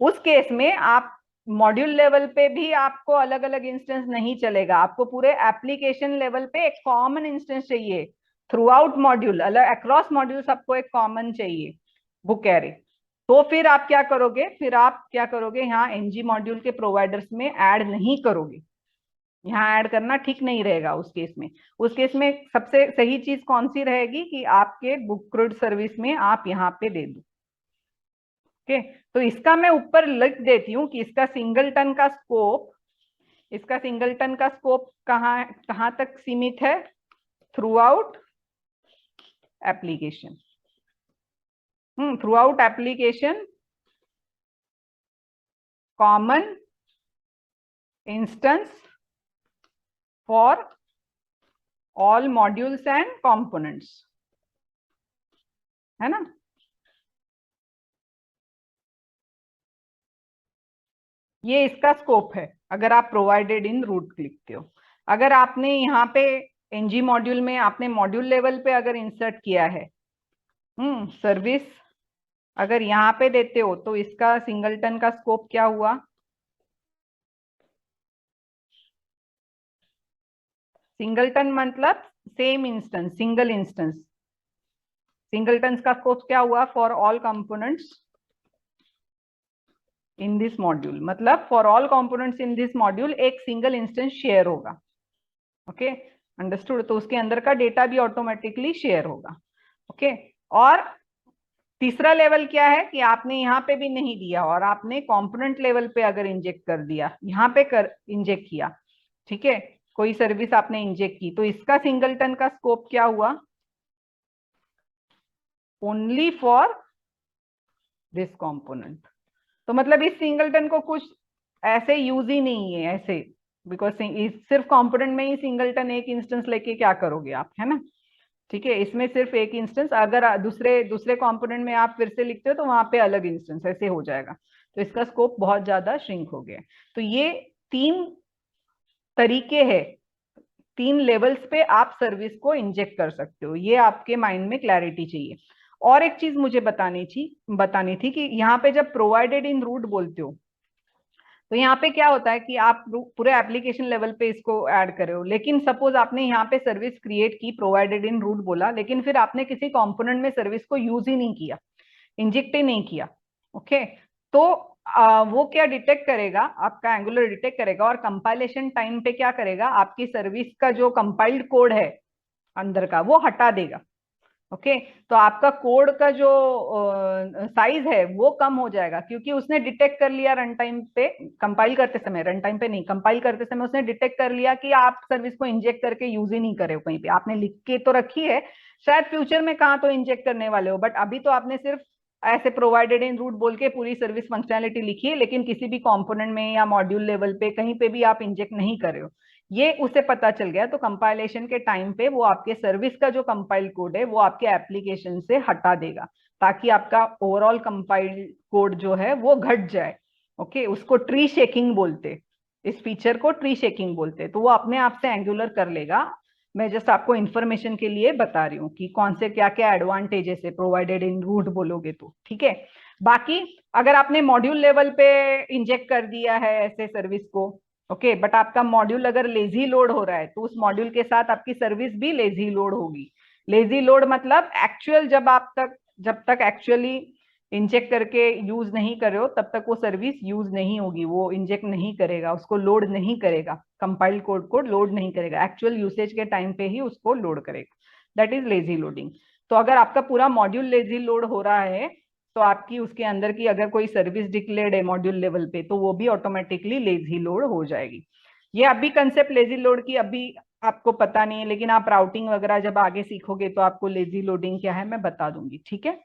उस केस में आप मॉड्यूल लेवल पे भी आपको अलग अलग इंस्टेंस नहीं चलेगा, आपको पूरे एप्लीकेशन लेवल पे एक कॉमन इंस्टेंस चाहिए थ्रू आउट मॉड्यूल, अलग अक्रॉस मॉड्यूल सबको एक कॉमन चाहिए बुक एरे। तो फिर आप क्या करोगे, यहाँ एनजी मॉड्यूल के प्रोवाइडर्स में ऐड नहीं करोगे, यहाँ ऐड करना ठीक नहीं रहेगा उस केस में। उस केस में सबसे सही चीज कौन सी रहेगी कि आपके बुकक्रूड सर्विस में आप यहाँ पे दे दो। ओके, तो इसका मैं ऊपर लिख देती हूँ कि इसका सिंगलटन का स्कोप, कहाँ कहाँ तक सीमित है, throughout application, through out application common instance for all modules and components, है ना। ये इसका स्कोप है अगर आप प्रोवाइडेड इन रूट लिखते हो। अगर आपने यहाँ पे एनजी मॉड्यूल में आपने मॉड्यूल लेवल पे अगर इंसर्ट किया है, सर्विस अगर यहाँ पे देते हो, तो इसका सिंगलटन का स्कोप क्या हुआ, सिंगलटन मतलब same instance, single instance, singleton का स्कोप क्या हुआ, for all components in this module, मतलब for all components in this module एक सिंगल इंस्टेंस शेयर होगा। Okay, understood. तो उसके अंदर का डेटा भी ऑटोमेटिकली शेयर होगा। ओके, और तीसरा लेवल क्या है कि आपने यहाँ पे भी नहीं दिया और आपने कंपोनेंट लेवल पे अगर इंजेक्ट कर दिया, यहाँ पे कर इंजेक्ट किया, ठीक है, कोई सर्विस आपने इंजेक्ट की, तो इसका सिंगलटन का स्कोप क्या हुआ, ओनली फॉर दिस कंपोनेंट। तो मतलब इस सिंगलटन को कुछ ऐसे यूज ही नहीं है ऐसे, बिकॉज सिर्फ कंपोनेंट में ही सिंगलटन एक इंस्टेंस लेके क्या करोगे आप, है ना। ठीक है, इसमें सिर्फ एक इंस्टेंस, अगर दूसरे दूसरे कंपोनेंट में आप फिर से लिखते हो तो वहां पे अलग इंस्टेंस, ऐसे हो जाएगा। तो इसका स्कोप बहुत ज्यादा श्रिंक हो गया। तो ये 3 तरीके हैं, 3 लेवल्स पे आप सर्विस को इंजेक्ट कर सकते हो, ये आपके माइंड में क्लैरिटी चाहिए। और एक चीज मुझे बतानी थी कि यहाँ पे जब प्रोवाइडेड इन रूट बोलते हो, तो यहाँ पे क्या होता है कि आप पूरे एप्लीकेशन लेवल पे इसको ऐड करे हो, लेकिन सपोज आपने यहाँ पे सर्विस क्रिएट की, प्रोवाइडेड इन रूट बोला, लेकिन फिर आपने किसी कंपोनेंट में सर्विस को यूज ही नहीं किया, इंजेक्ट ही नहीं किया। ओके, तो वो क्या डिटेक्ट करेगा, आपका एंगुलर डिटेक्ट करेगा और कंपाइलेशन टाइम पे क्या करेगा, आपकी सर्विस का जो कंपाइल्ड कोड है अंदर का वो हटा देगा। ओके, तो आपका कोड का जो साइज है वो कम हो जाएगा, क्योंकि उसने डिटेक्ट कर लिया रन टाइम पे, कंपाइल करते समय, रन टाइम पे नहीं, कंपाइल करते समय उसने डिटेक्ट कर लिया कि आप सर्विस को इंजेक्ट करके यूज ही नहीं करे हो, कहीं पे आपने लिख के तो रखी है, शायद फ्यूचर में कहाँ तो इंजेक्ट करने वाले हो, बट अभी तो आपने सिर्फ ऐसे प्रोवाइडेड इन रूट बोल के पूरी सर्विस फंक्शनैलिटी लिखी है, लेकिन किसी भी कंपोनेंट में या मॉड्यूल लेवल पे कहीं पे भी आप इंजेक्ट नहीं कर रहे हो, ये उसे पता चल गया। तो कंपाइलेशन के टाइम पे वो आपके सर्विस का जो कंपाइल कोड है वो आपके एप्लीकेशन से हटा देगा, ताकि आपका ओवरऑल कंपाइल कोड जो है वो घट जाए। ओके, उसको ट्री शेकिंग बोलते, इस फीचर को ट्री शेकिंग बोलते, तो वो अपने आप से एंगुलर कर लेगा। मैं जस्ट आपको इंफॉर्मेशन के लिए बता रही हूँ कि कौन से क्या क्या एडवांटेजेस है प्रोवाइडेड इन रूट बोलोगे तो, ठीक है। बाकी अगर आपने मॉड्यूल लेवल पे इंजेक्ट कर दिया है ऐसे सर्विस को, ओके, बट आपका मॉड्यूल अगर लेजी लोड हो रहा है, तो उस मॉड्यूल के साथ आपकी सर्विस भी लेजी लोड होगी। लेजी लोड मतलब एक्चुअल जब तक एक्चुअली इंजेक्ट करके यूज नहीं कर रहे हो तब तक वो सर्विस यूज नहीं होगी, वो इंजेक्ट नहीं करेगा, उसको लोड नहीं करेगा, कंपाइल्ड कोड को लोड नहीं करेगा, एक्चुअल यूसेज के टाइम पे ही उसको लोड करेगा। That is lazy loading. तो अगर आपका पूरा मॉड्यूल लेजी लोड हो रहा है तो आपकी उसके अंदर की अगर कोई सर्विस डिक्लेयर्ड है मॉड्यूल लेवल पे तो वो भी ऑटोमेटिकली लेजी लोड हो जाएगी। ये अभी कंसेप्ट लेजी लोड की अभी आपको पता नहीं है, लेकिन आप राउटिंग वगैरह जब आगे सीखोगे तो आपको लेजी लोडिंग क्या है मैं बता दूंगी, ठीक है।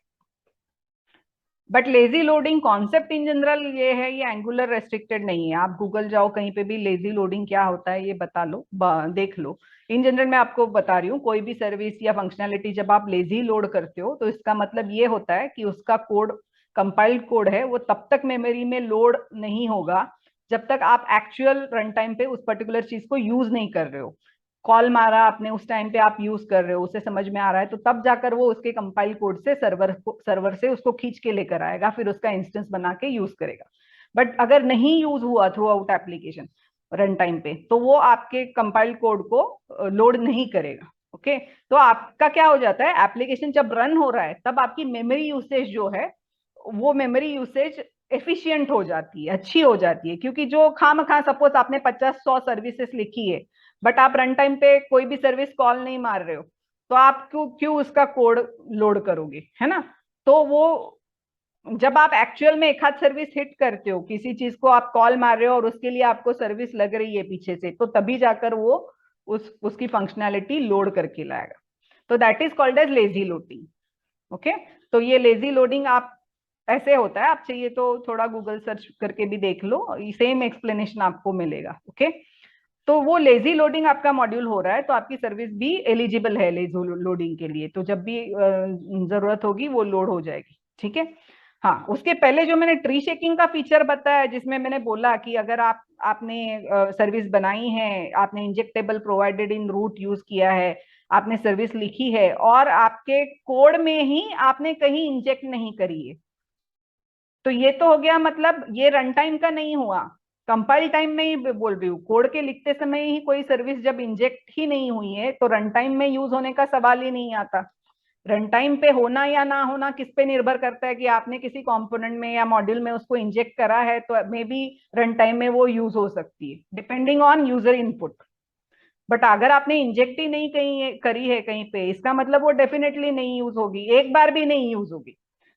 But lazy loading concept in general ये है, ये एंगुलर रेस्ट्रिक्टेड नहीं है। आप गूगल जाओ कहीं पे भी लेजी लोडिंग क्या होता है ये बता लो, देख लो। इन जनरल मैं आपको बता रही हूँ, कोई भी सर्विस या फंक्शनैलिटी जब आप लेजी लोड करते हो तो इसका मतलब ये होता है कि उसका कोड, कंपाइल्ड कोड है, वो तब तक मेमोरी में लोड नहीं होगा जब तक आप एक्चुअल रन टाइम पे उस पर्टिकुलर चीज को यूज नहीं कर रहे हो। कॉल मारा आपने, उस टाइम पे आप यूज कर रहे हो, उसे समझ में आ रहा है, तो तब जाकर वो उसके कंपाइल कोड से सर्वर से उसको खींच के लेकर आएगा, फिर उसका इंस्टेंस बना के यूज करेगा। बट अगर नहीं यूज हुआ through out application run time पे तो वो आपके कंपाइल कोड को लोड नहीं करेगा। ओके, तो आपका क्या हो जाता है, एप्लीकेशन जब रन हो रहा है तब आपकी मेमोरी यूसेज जो है वो मेमोरी यूसेज एफिशिएंट हो जाती है, अच्छी हो जाती है, क्योंकि जो खामखा सपोज आपने 50-100 सर्विसेज लिखी है बट आप रन टाइम पे कोई भी सर्विस कॉल नहीं मार रहे हो तो आप क्यों क्यों उसका कोड लोड करोगे, है ना। तो वो जब आप एक्चुअल में एक आध सर्विस हिट करते हो, किसी चीज को आप कॉल मार रहे हो और उसके लिए आपको सर्विस लग रही है पीछे से, तो तभी जाकर वो उसकी फंक्शनैलिटी लोड करके लाएगा। तो that is called as lazy loading. Okay, तो ये लेजी लोडिंग आप ऐसे होता है, आप चाहिए तो थोड़ा गूगल सर्च करके भी देख लो, सेम एक्सप्लेनेशन आपको मिलेगा। ओके, तो वो लेजी लोडिंग आपका मॉड्यूल हो रहा है तो आपकी सर्विस भी एलिजिबल है लेजी लोडिंग के लिए, तो जब भी जरूरत होगी वो लोड हो जाएगी, ठीक है। हाँ, उसके पहले जो मैंने ट्री शेकिंग का फीचर बताया जिसमें मैंने बोला कि अगर आपने सर्विस बनाई है, आपने injectable provided in root use किया है, आपने सर्विस लिखी है और आपके कोड में ही आपने कहीं इंजेक्ट नहीं करी है, तो ये तो हो गया, मतलब ये रन टाइम का नहीं हुआ, कंपाइल टाइम में ही बोल रही हूँ। कोड के लिखते समय ही कोई सर्विस जब इंजेक्ट ही नहीं हुई है तो रन टाइम में यूज होने का सवाल ही नहीं आता। रन टाइम पे होना या ना होना किस पे निर्भर करता है कि आपने किसी कंपोनेंट में या मॉड्यूल में उसको इंजेक्ट करा है, तो मे बी रन टाइम में वो यूज हो सकती है depending on user input. But अगर आपने इंजेक्ट ही नहीं कहीं करी है कहीं पे, इसका मतलब वो डेफिनेटली नहीं यूज होगी, एक बार भी नहीं यूज होगी।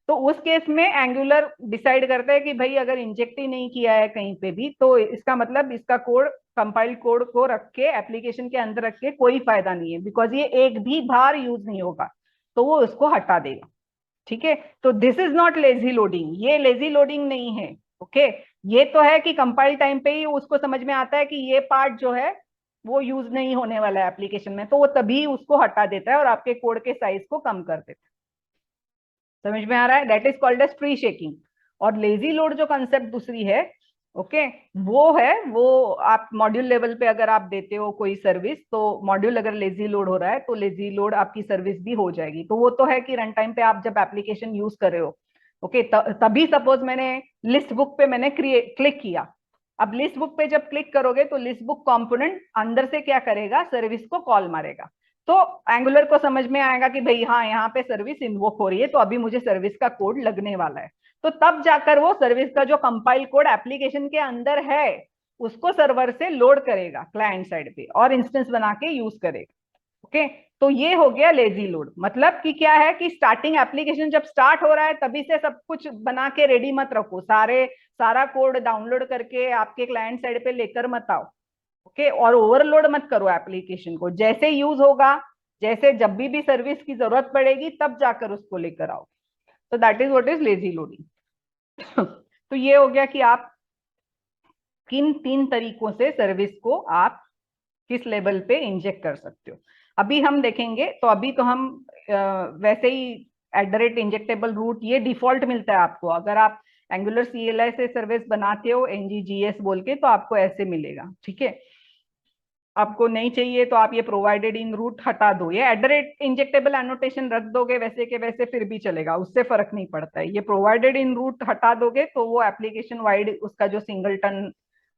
तो उस केस में एंगुलर डिसाइड करता है कि भाई अगर इंजेक्ट ही नहीं किया है कहीं पे भी तो इसका मतलब इसका कोड, कंपाइल्ड कोड को रख के एप्लीकेशन के अंदर रख के कोई फायदा नहीं है, बिकॉज ये एक भी बार यूज नहीं होगा, तो वो उसको हटा देगा। ठीक है, तो this is not lazy loading, ये लेजी लोडिंग नहीं है। ओके, ये तो है कि कंपाइल टाइम पे ही उसको समझ में आता है कि ये पार्ट जो है वो यूज नहीं होने वाला है एप्लीकेशन में, तो वो तभी उसको हटा देता है और आपके कोड के साइज को कम कर देता है। समझ में आ रहा है, that is called as tree shaking. और लेजी लोड जो कंसेप्ट दूसरी है, ओके, वो है, वो आप मॉड्यूल लेवल पे अगर आप देते हो कोई सर्विस तो मॉड्यूल अगर लेजी लोड हो रहा है तो लेजी लोड आपकी सर्विस भी हो जाएगी। तो वो तो है कि रन टाइम पे आप जब एप्लीकेशन यूज कर रहे हो, ओके, तभी सपोज मैंने लिस्ट बुक पे मैंने क्लिक किया। अब लिस्ट बुक पे जब क्लिक करोगे तो लिस्ट बुक कंपोनेंट अंदर से क्या करेगा, सर्विस को कॉल मारेगा। तो एंगुलर को समझ में आएगा कि भाई हाँ यहाँ पे सर्विस इन्वोक हो रही है तो अभी मुझे सर्विस का कोड लगने वाला है, तो तब जाकर वो सर्विस का जो कंपाइल कोड एप्लीकेशन के अंदर है उसको सर्वर से लोड करेगा क्लाइंट साइड पे और इंस्टेंस बना के यूज करेगा। ओके, तो ये हो गया लेजी लोड। मतलब कि क्या है कि स्टार्टिंग एप्लीकेशन जब स्टार्ट हो रहा है तभी से सब कुछ बना के रेडी मत रखो, सारा कोड डाउनलोड करके आपके क्लाइंट साइड पे लेकर मत आओ। ओके, और ओवरलोड मत करो एप्लीकेशन को, जैसे यूज होगा, जैसे जब भी सर्विस की जरूरत पड़ेगी तब जाकर उसको लेकर आओ। तो that is what is lazy loading. तो ये हो गया कि आप किन 3 तरीकों से सर्विस को आप किस लेवल पे इंजेक्ट कर सकते हो। अभी हम देखेंगे, तो अभी तो हम वैसे ही @इंजेक्टेबल रूट ये डिफॉल्ट मिलता है आपको, अगर आप एंगुलर CLI से सर्विस बनाते हो NGGS बोल के तो आपको ऐसे मिलेगा, ठीक है। आपको नहीं चाहिए तो आप ये प्रोवाइडेड इन रूट हटा दो, ये @इंजेक्टेबल एनोटेशन रख दोगे वैसे के वैसे फिर भी चलेगा, उससे फर्क नहीं पड़ता है। ये प्रोवाइडेड इन रूट हटा दोगे तो वो एप्लीकेशन वाइड उसका जो सिंगलटन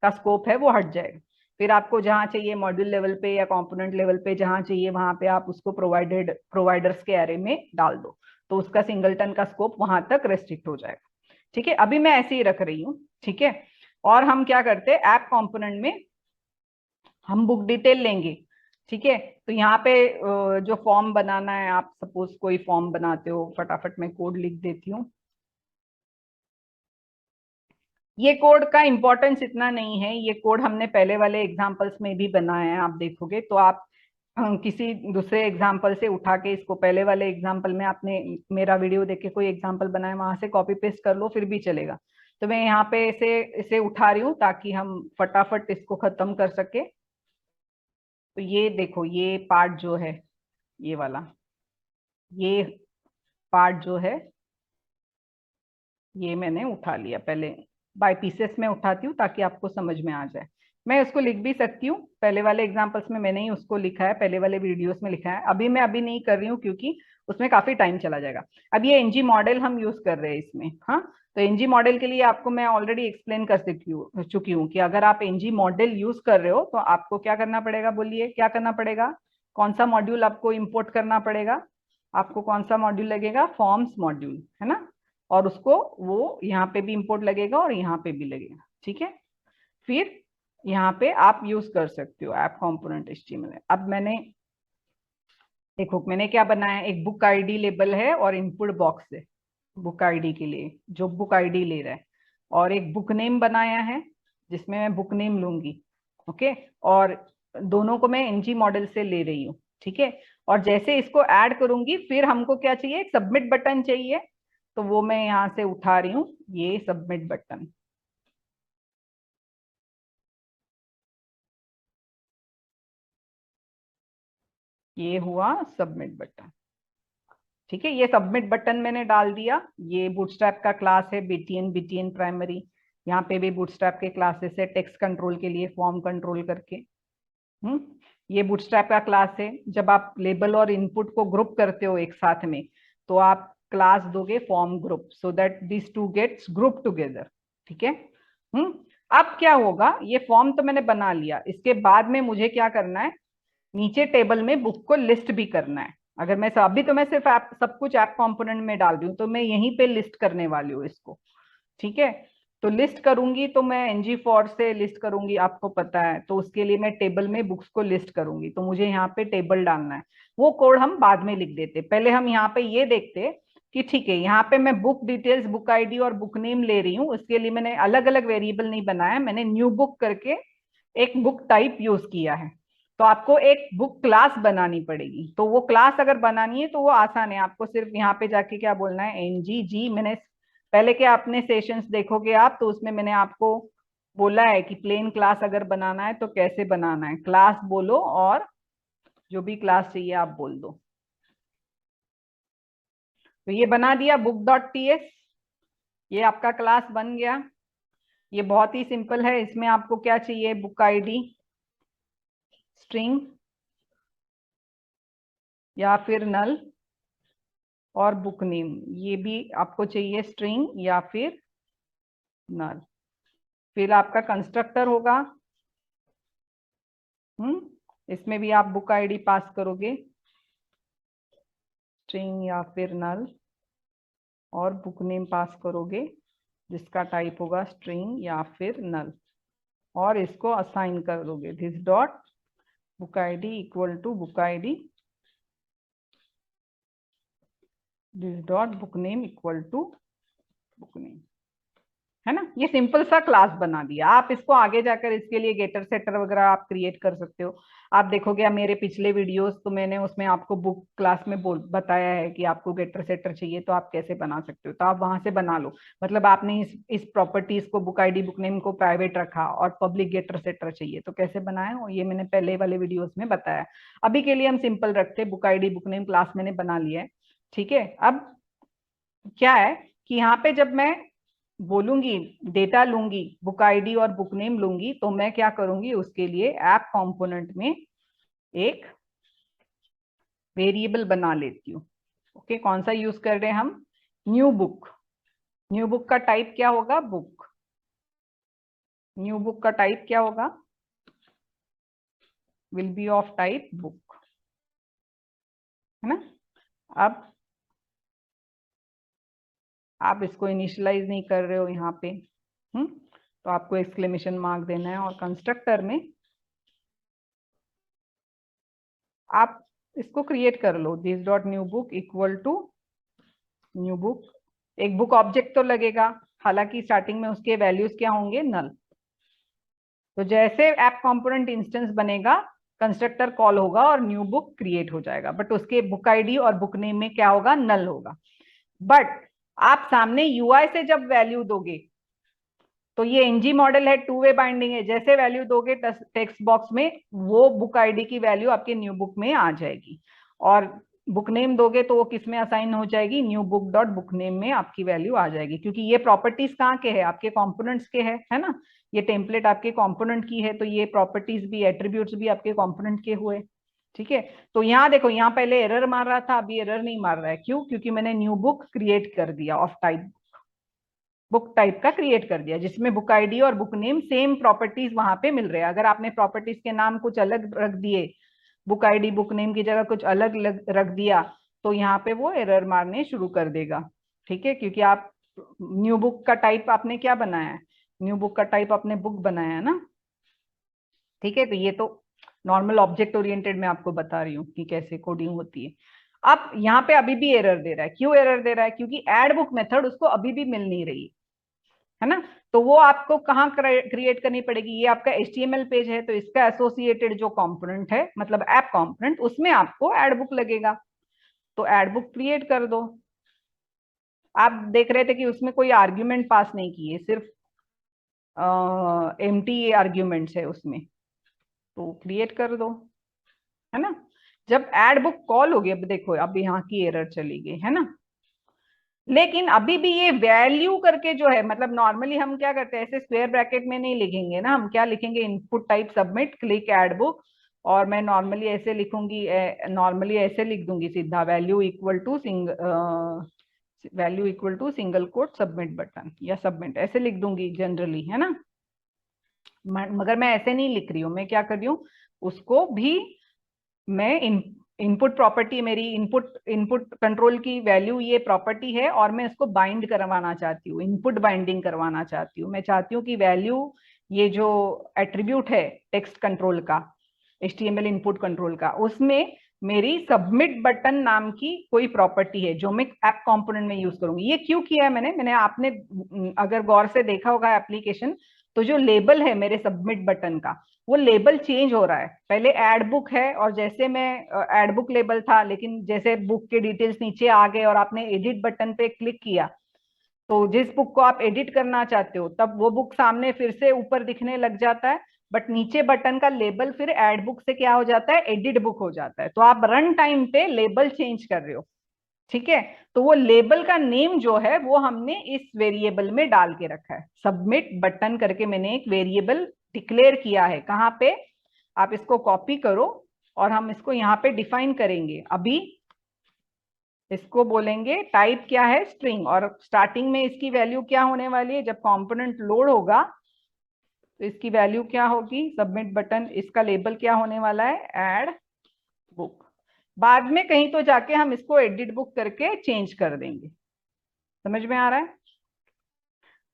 का स्कोप है वो हट जाएगा। फिर आपको जहां चाहिए मॉड्यूल लेवल पे या कंपोनेंट लेवल पे जहां चाहिए वहां पे आप उसको प्रोवाइडर्स के एरे में डाल दो। तो उसका सिंगलटन का स्कोप वहां तक रेस्ट्रिक्ट हो जाएगा। ठीक है, अभी मैं ऐसे ही रख रही हूँ। ठीक है, और हम क्या करते हैं, ऐप कंपोनेंट में हम बुक डिटेल लेंगे। ठीक है, तो यहाँ पे जो फॉर्म बनाना है, आप सपोज कोई फॉर्म बनाते हो, फटाफट मैं कोड लिख देती हूँ। ये कोड का इंपॉर्टेंस इतना नहीं है, ये कोड हमने पहले वाले एग्जांपल्स में भी बनाया है, आप देखोगे तो आप किसी दूसरे एग्जांपल से उठा के इसको, पहले वाले एग्जांपल में आपने मेरा वीडियो देख के कोई एग्जांपल बनाया, वहां से कॉपी पेस्ट कर लो फिर भी चलेगा। तो मैं यहाँ पे इसे इसे उठा रही हूँ ताकि हम फटाफट इसको खत्म कर सके। तो ये देखो, ये पार्ट जो है, ये वाला, ये पार्ट जो है, ये मैंने उठा लिया। पहले बाय पीसेस में उठाती हूँ ताकि आपको समझ में आ जाए। मैं उसको लिख भी सकती हूँ, पहले वाले एग्जांपल्स में मैंने ही उसको लिखा है, पहले वाले वीडियोस में लिखा है। अभी नहीं कर रही हूँ क्योंकि उसमें काफी टाइम चला जाएगा। अब ये एनजी मॉडल हम यूज कर रहे हैं इसमें। हाँ, तो एनजी मॉडल के लिए आपको मैं ऑलरेडी एक्सप्लेन कर चुकी हूँ कि अगर आप एनजी मॉडल यूज कर रहे हो तो आपको क्या करना पड़ेगा, बोलिए क्या करना पड़ेगा, कौन सा मॉड्यूल आपको इंपोर्ट करना पड़ेगा। आपको कौन सा मॉड्यूल लगेगा, फॉर्म्स मॉड्यूल, है ना। और उसको वो यहाँ पे भी इंपोर्ट लगेगा और यहाँ पे भी लगेगा। ठीक है, फिर यहाँ पे आप यूज कर सकते हो ऐप कंपोनेंट एचटीएमएल। अब मैंने देखो मैंने क्या बनाया, एक बुक आईडी लेबल है और इनपुट बॉक्स है बुक आईडी के लिए, जो बुक आईडी ले रहा है, और एक बुक नेम बनाया है जिसमें मैं बुक नेम लूंगी। ओके, और दोनों को मैं एनजी मॉडल से ले रही हूँ। ठीक है, और जैसे इसको ऐड करूंगी फिर हमको क्या चाहिए, एक सबमिट बटन चाहिए। तो वो मैं यहाँ से उठा रही हूँ, ये सबमिट बटन। ये हुआ सबमिट बटन। ठीक है, ये सबमिट बटन मैंने डाल दिया। ये बूटस्ट्रैप का क्लास है, बीटीएन बीटीएन प्राइमरी। यहाँ पे भी बूटस्ट्रैप के क्लासेस है, टेक्स्ट कंट्रोल के लिए, फॉर्म कंट्रोल करके। ये बूटस्ट्रैप का क्लास है। जब आप लेबल और इनपुट को ग्रुप करते हो एक साथ में, तो आप क्लास दोगे form group, so that this two gets group together. ठीक है। अब क्या होगा, ये फॉर्म तो मैंने बना लिया, इसके बाद में मुझे क्या करना है, नीचे टेबल में बुक को लिस्ट भी करना है। अगर मैं अभी तो मैं सिर्फ ऐप सब कुछ ऐप कंपोनेंट में डाल रही हूँ, तो मैं यहीं पे लिस्ट करने वाली हूँ इसको। ठीक है, तो लिस्ट करूंगी तो मैं एनजी फॉर से लिस्ट करूंगी, आपको पता है। तो उसके लिए मैं टेबल में बुक्स को लिस्ट करूंगी, तो मुझे यहाँ पे टेबल डालना है। वो कोड हम बाद में लिख देते, पहले हम यहाँ पे ये देखते कि ठीक है, यहाँ पे मैं बुक डिटेल्स, बुक आईडी और बुक नेम ले रही हूँ। उसके लिए मैंने अलग अलग वेरिएबल नहीं बनाया, मैंने न्यू बुक करके एक बुक टाइप यूज किया है। तो आपको एक बुक क्लास बनानी पड़ेगी। तो वो क्लास अगर बनानी है तो वो आसान है, आपको सिर्फ यहाँ पे जाके क्या बोलना है, एनजी जी। मैंने पहले के आपने सेशंस देखोगे आप, तो उसमें मैंने आपको बोला है कि प्लेन क्लास अगर बनाना है तो कैसे बनाना है। क्लास बोलो और जो भी क्लास चाहिए आप बोल दो। तो ये बना दिया बुक डॉट टीएस, ये आपका क्लास बन गया। ये बहुत ही सिंपल है, इसमें आपको क्या चाहिए, बुक आईडी, स्ट्रिंग या फिर नल, और बुक नेम, ये भी आपको चाहिए स्ट्रिंग या फिर नल। फिर आपका कंस्ट्रक्टर होगा। इसमें भी आप बुक आईडी पास करोगे, स्ट्रिंग या फिर नल, और बुक नेम पास करोगे जिसका टाइप होगा स्ट्रिंग या फिर नल, और इसको असाइन कर दोगे this dot book ID equal to book ID, this dot book name equal to book name, है ना। ये सिंपल सा क्लास बना दिया। आप इसको आगे जाकर इसके लिए गेटर सेटर वगैरह आप क्रिएट कर सकते हो। आप देखोगे आप मेरे पिछले वीडियोस, तो मैंने उसमें आपको बुक क्लास में बताया है कि आपको गेटर सेटर चाहिए तो आप कैसे बना सकते हो, तो आप वहां से बना लो। मतलब आपने इस प्रॉपर्टीज को, बुक आईडी बुक नेम को प्राइवेट रखा और पब्लिक गेटर सेटर चाहिए तो कैसे बनाए, ये मैंने पहले वाले वीडियोज में बताया। अभी के लिए हम सिंपल रखते, book ID book name class मैंने बना लिया है। ठीक है, अब क्या है कि यहाँ पे जब मैं बोलूंगी, डेटा लूंगी, बुक आईडी और बुक नेम लूंगी, तो मैं क्या करूंगी, उसके लिए ऐप कंपोनेंट में एक वेरिएबल बना लेती हूँ। ओके, कौन सा यूज कर रहे हैं हम, न्यू बुक। न्यू बुक का टाइप क्या होगा, बुक। न्यू बुक का टाइप क्या होगा, will be of type book, है ना। अब आप इसको इनिशियलाइज नहीं कर रहे हो यहाँ पे, तो आपको एक्सक्लेमेशन मार्क देना है। और कंस्ट्रक्टर में आप इसको क्रिएट कर लो, this dot new book equal to new book. एक बुक ऑब्जेक्ट तो लगेगा, हालांकि स्टार्टिंग में उसके वैल्यूज क्या होंगे, नल। तो जैसे ऐप कंपोनेंट इंस्टेंस बनेगा, कंस्ट्रक्टर कॉल होगा और न्यू बुक क्रिएट हो जाएगा, बट उसके बुक आईडी और बुक नेम में क्या होगा, नल होगा। बट आप सामने यूआई से जब वैल्यू दोगे, तो ये एनजी मॉडल है, टू वे बाइंडिंग है, जैसे वैल्यू दोगे टेक्स्ट बॉक्स में वो बुक आईडी की वैल्यू आपके न्यू बुक में आ जाएगी। और बुक नेम दोगे तो वो किस में असाइन हो जाएगी, new book dot book name में आपकी वैल्यू आ जाएगी, क्योंकि ये प्रॉपर्टीज कहाँ के है, आपके कंपोनेंट्स के है ना। ये टेम्पलेट आपके कंपोनेंट की है, तो ये प्रॉपर्टीज भी एट्रीब्यूट्स भी आपके कंपोनेंट के हुए। ठीक है, तो यहाँ देखो, यहाँ पहले एरर मार रहा था, अभी एरर नहीं मार रहा है। क्यों? क्योंकि मैंने न्यू बुक क्रिएट कर दिया, ऑफ टाइप बुक टाइप का क्रिएट कर दिया, जिसमें बुक आईडी और बुक नेम सेम प्रॉपर्टीज वहां पे मिल रहे हैं। अगर आपने प्रॉपर्टीज के नाम कुछ अलग रख दिए, बुक आईडी बुक नेम की जगह कुछ अलग रख दिया, तो यहाँ पे वो एरर मारने शुरू कर देगा। ठीक है, क्योंकि आप न्यू बुक का टाइप आपने क्या बनाया है, न्यू बुक का टाइप आपने बुक बनाया है ना। ठीक है, तो ये तो नॉर्मल ऑब्जेक्ट ओरिएंटेड में आपको बता रही हूँ कि कैसे कोडिंग होती है। अब यहाँ पे अभी भी एरर दे रहा है। क्यों एरर दे रहा है? क्योंकि एड बुक मेथड उसको अभी भी मिल नहीं रही है ना। तो वो आपको कहाँ क्रिएट करनी पड़ेगी, ये आपका HTML पेज है, तो इसका एसोसिएटेड जो कंपोनेंट है, मतलब ऐप कंपोनेंट, उसमें आपको एड बुक लगेगा। तो एड बुक क्रिएट कर दो। आप देख रहे थे कि उसमें कोई आर्ग्यूमेंट पास नहीं किए, सिर्फ एम्प्टी आर्ग्यूमेंट्स है उसमें, तो क्रिएट कर दो, है ना। जब एड बुक कॉल होगी, अब देखो अब यहाँ की एरर चली गई है ना। लेकिन अभी भी ये वैल्यू करके जो है, मतलब नॉर्मली हम क्या करते हैं, ऐसे स्क्वायर ब्रैकेट में नहीं लिखेंगे ना, हम क्या लिखेंगे, input type submit click add book. और मैं नॉर्मली ऐसे लिखूंगी, नॉर्मली ऐसे लिख दूंगी सीधा, value equal to single quote submit button, या सबमिट ऐसे लिख दूंगी जनरली, है ना। मगर मैं ऐसे नहीं लिख रही हूँ, मैं क्या कर रही हूँ, उसको भी मैं इनपुट प्रॉपर्टी, मेरी इनपुट इनपुट कंट्रोल की वैल्यू ये प्रॉपर्टी है, और मैं इसको बाइंड करवाना चाहती हूँ, इनपुट बाइंडिंग करवाना चाहती हूँ। मैं चाहती हूँ कि वैल्यू, ये जो एट्रीब्यूट है टेक्स्ट कंट्रोल का, HTML इनपुट कंट्रोल का, उसमें मेरी सबमिट बटन नाम की कोई प्रॉपर्टी है जो मैं ऐप कंपोनेंट में यूज करूंगी। ये क्यों किया है मैंने आपने अगर गौर से देखा होगा एप्लीकेशन, तो जो लेबल है मेरे सबमिट बटन का, वो लेबल चेंज हो रहा है। पहले एड बुक है, और जैसे मैं एड बुक लेबल था, लेकिन जैसे बुक के डिटेल्स नीचे आ गए और आपने एडिट बटन पे क्लिक किया, तो जिस बुक को आप एडिट करना चाहते हो, तब वो बुक सामने फिर से ऊपर दिखने लग जाता है, बट नीचे बटन का लेबल फिर एड बुक से क्या हो जाता है, एडिट बुक हो जाता है। तो आप रन टाइम पे लेबल चेंज कर रहे हो। ठीक है, तो वो लेबल का नेम जो है वो हमने इस वेरिएबल में डाल के रखा है, सबमिट बटन करके मैंने एक वेरिएबल डिक्लेयर किया है। कहाँ पे? आप इसको कॉपी करो, और हम इसको यहाँ पे डिफाइन करेंगे। अभी इसको बोलेंगे टाइप क्या है, स्ट्रिंग, और स्टार्टिंग में इसकी वैल्यू क्या होने वाली है, जब कंपोनेंट लोड होगा तो इसकी वैल्यू क्या होगी, सबमिट बटन, इसका लेबल क्या होने वाला है, एड बुक। बाद में कहीं तो जाके हम इसको एडिट बुक करके चेंज कर देंगे। समझ में आ रहा है?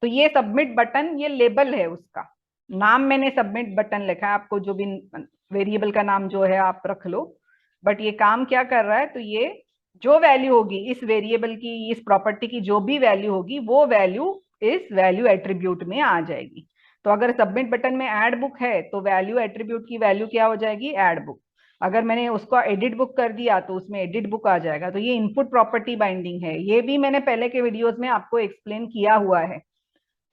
तो ये सबमिट बटन, ये लेबल है, उसका नाम मैंने सबमिट बटन लिखा है, आपको जो भी वेरिएबल का नाम जो है आप रख लो। बट ये काम क्या कर रहा है, तो ये जो वैल्यू होगी इस वेरिएबल की, इस प्रॉपर्टी की जो भी वैल्यू होगी, वो वैल्यू इस वैल्यू एट्रीब्यूट में आ जाएगी। तो अगर सबमिट बटन में एड बुक है, तो वैल्यू एट्रीब्यूट की वैल्यू क्या हो जाएगी, एड बुक। अगर मैंने उसको एडिट बुक कर दिया, तो उसमें एडिट बुक आ जाएगा। तो ये इनपुट प्रॉपर्टी बाइंडिंग है, ये भी मैंने पहले के वीडियोस में आपको एक्सप्लेन किया हुआ है।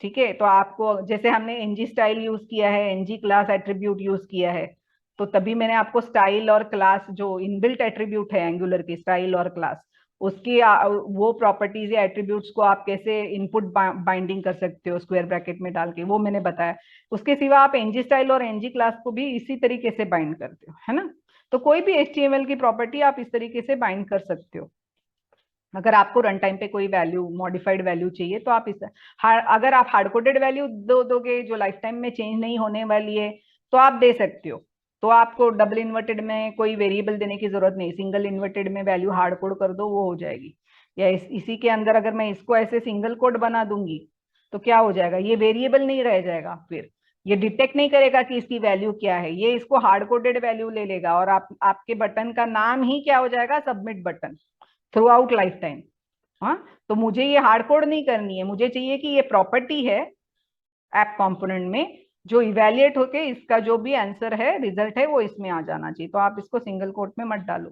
ठीक है, तो आपको जैसे हमने एनजी स्टाइल यूज किया है, एनजी क्लास एट्रीब्यूट यूज किया है, तो तभी मैंने आपको स्टाइल और क्लास, जो इनबिल्ट एट्रीब्यूट है एंगुलर की, स्टाइल और क्लास, उसकी वो प्रॉपर्टीज या एट्रीब्यूट्स को आप कैसे इनपुट बाइंडिंग कर सकते हो स्क्वायर ब्रैकेट में डाल के, वो मैंने बताया। उसके सिवा आप एनजी स्टाइल और एनजी क्लास को भी इसी तरीके से बाइंड करते हो, है ना। तो कोई भी HTML की प्रॉपर्टी आप इस तरीके से बाइंड कर सकते हो। अगर आपको रन टाइम पे कोई वैल्यू, मॉडिफाइड वैल्यू चाहिए, तो आप अगर आप हार्ड कोडेड वैल्यू दोगे जो लाइफ टाइम में चेंज नहीं होने वाली है, तो आप दे सकते हो। तो आपको डबल इन्वर्टेड में कोई वेरिएबल देने की जरूरत नहीं, सिंगल इन्वर्टेड में वैल्यू हार्ड कोड कर दो, वो हो जाएगी। या इसी के अंदर अगर मैं इसको ऐसे सिंगल कोट बना दूंगी तो क्या हो जाएगा, ये वेरिएबल नहीं रह जाएगा, फिर ये डिटेक्ट नहीं करेगा कि इसकी वैल्यू क्या है, ये इसको हार्ड कोडेड वैल्यू ले लेगा और आपके बटन का नाम ही क्या हो जाएगा, submit button through out life time. हाँ, तो मुझे ये हार्ड कोड नहीं करनी है, मुझे चाहिए कि ये प्रॉपर्टी है ऐप कंपोनेंट में जो इवेल्युएट होके इसका जो भी आंसर है, रिजल्ट है, वो इसमें आ जाना चाहिए। तो आप इसको सिंगल कोट में मत डालो।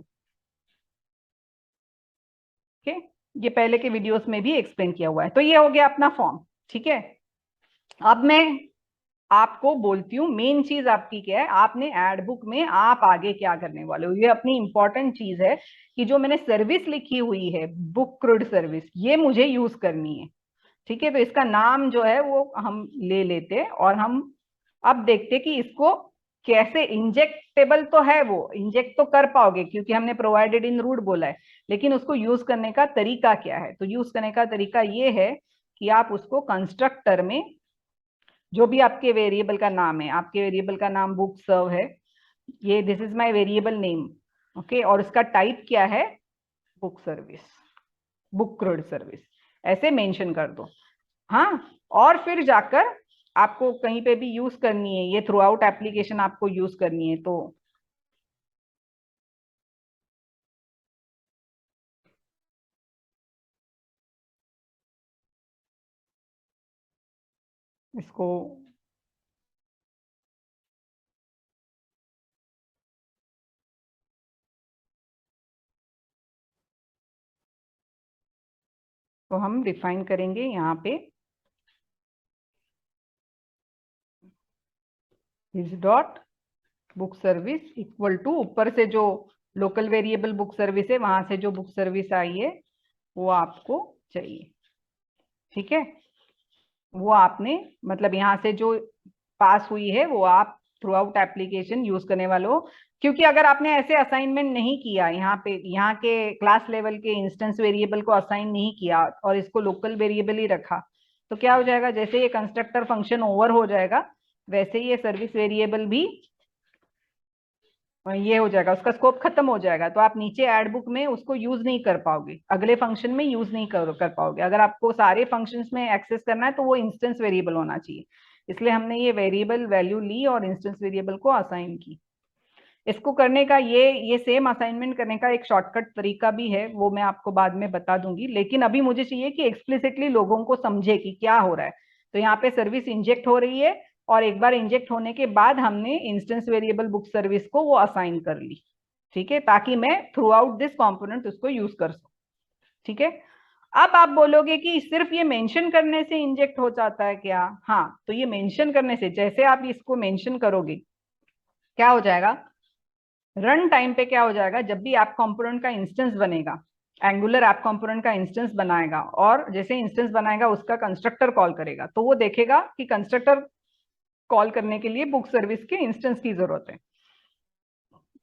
ओके, ये पहले के वीडियोस में भी एक्सप्लेन किया हुआ है। तो ये हो गया अपना फॉर्म। ठीक है, अब मैं आपको बोलती हूँ मेन चीज आपकी क्या है, आपने एड बुक में आप आगे क्या करने वाले हो, ये अपनी इंपॉर्टेंट चीज है कि जो मैंने सर्विस लिखी हुई है बुक क्रूड सर्विस, ये मुझे यूज करनी है। ठीक है, तो इसका नाम जो है वो हम ले लेते हैं और हम अब देखते कि इसको कैसे, इंजेक्टेबल तो है, वो इंजेक्ट तो कर पाओगे क्योंकि हमने प्रोवाइडेड इन रूट बोला है, लेकिन उसको यूज करने का तरीका क्या है। तो यूज करने का तरीका ये है कि आप उसको कंस्ट्रक्टर में जो भी आपके वेरिएबल का नाम है, आपके वेरिएबल का नाम बुक सर्व है, ये this is my variable name, okay, और उसका टाइप क्या है, book service, book crude service, ऐसे मेंशन कर दो। हाँ, और फिर जाकर आपको कहीं पे भी यूज करनी है, ये थ्रू आउट एप्लीकेशन आपको यूज करनी है, तो इसको तो हम डिफाइन करेंगे यहाँ पे is dot book service equal to, ऊपर से जो लोकल वेरिएबल बुक सर्विस है वहां से जो बुक सर्विस आई है वो आपको चाहिए। ठीक है, वो आपने मतलब यहाँ से जो पास हुई है वो आप थ्रू आउट एप्लीकेशन यूज करने वाले हो। क्योंकि अगर आपने ऐसे असाइनमेंट नहीं किया, यहाँ पे यहाँ के क्लास लेवल के इंस्टेंस वेरिएबल को असाइन नहीं किया और इसको लोकल वेरिएबल ही रखा, तो क्या हो जाएगा, जैसे ये कंस्ट्रक्टर फंक्शन ओवर हो जाएगा वैसे ही ये सर्विस वेरिएबल भी ये हो जाएगा, उसका स्कोप खत्म हो जाएगा। तो आप नीचे एड बुक में उसको यूज नहीं कर पाओगे, अगले फंक्शन में यूज नहीं कर पाओगे। अगर आपको सारे फंक्शंस में एक्सेस करना है तो वो इंस्टेंस वेरिएबल होना चाहिए, इसलिए हमने ये वेरिएबल वैल्यू ली और इंस्टेंस वेरिएबल को असाइन की। इसको करने का ये सेम असाइनमेंट करने का एक शॉर्टकट तरीका भी है, वो मैं आपको बाद में बता दूंगी, लेकिन अभी मुझे चाहिए कि एक्सप्लिसिटली लोगों को समझे कि क्या हो रहा है। तो यहाँ पे सर्विस इंजेक्ट हो रही है और एक बार इंजेक्ट होने के बाद हमने इंस्टेंस वेरिएबल बुक सर्विस को वो असाइन कर ली। ठीक है, ताकि मैं थ्रू आउट दिस कॉम्पोनेंट उसको यूज कर सकूं। ठीक है, अब आप बोलोगे कि सिर्फ ये मेंशन करने से इंजेक्ट हो जाता है क्या? हाँ, तो ये मेंशन करने से, जैसे आप इसको मेंशन करोगे क्या हो जाएगा, रन टाइम पे क्या हो जाएगा, जब भी ऐप कंपोनेंट का इंस्टेंस बनेगा, एंगुलर ऐप कंपोनेंट का इंस्टेंस बनाएगा और जैसे इंस्टेंस बनाएगा उसका कंस्ट्रक्टर कॉल करेगा, तो वो देखेगा कि कंस्ट्रक्टर कॉल करने के लिए बुक सर्विस के इंस्टेंस की जरूरत है।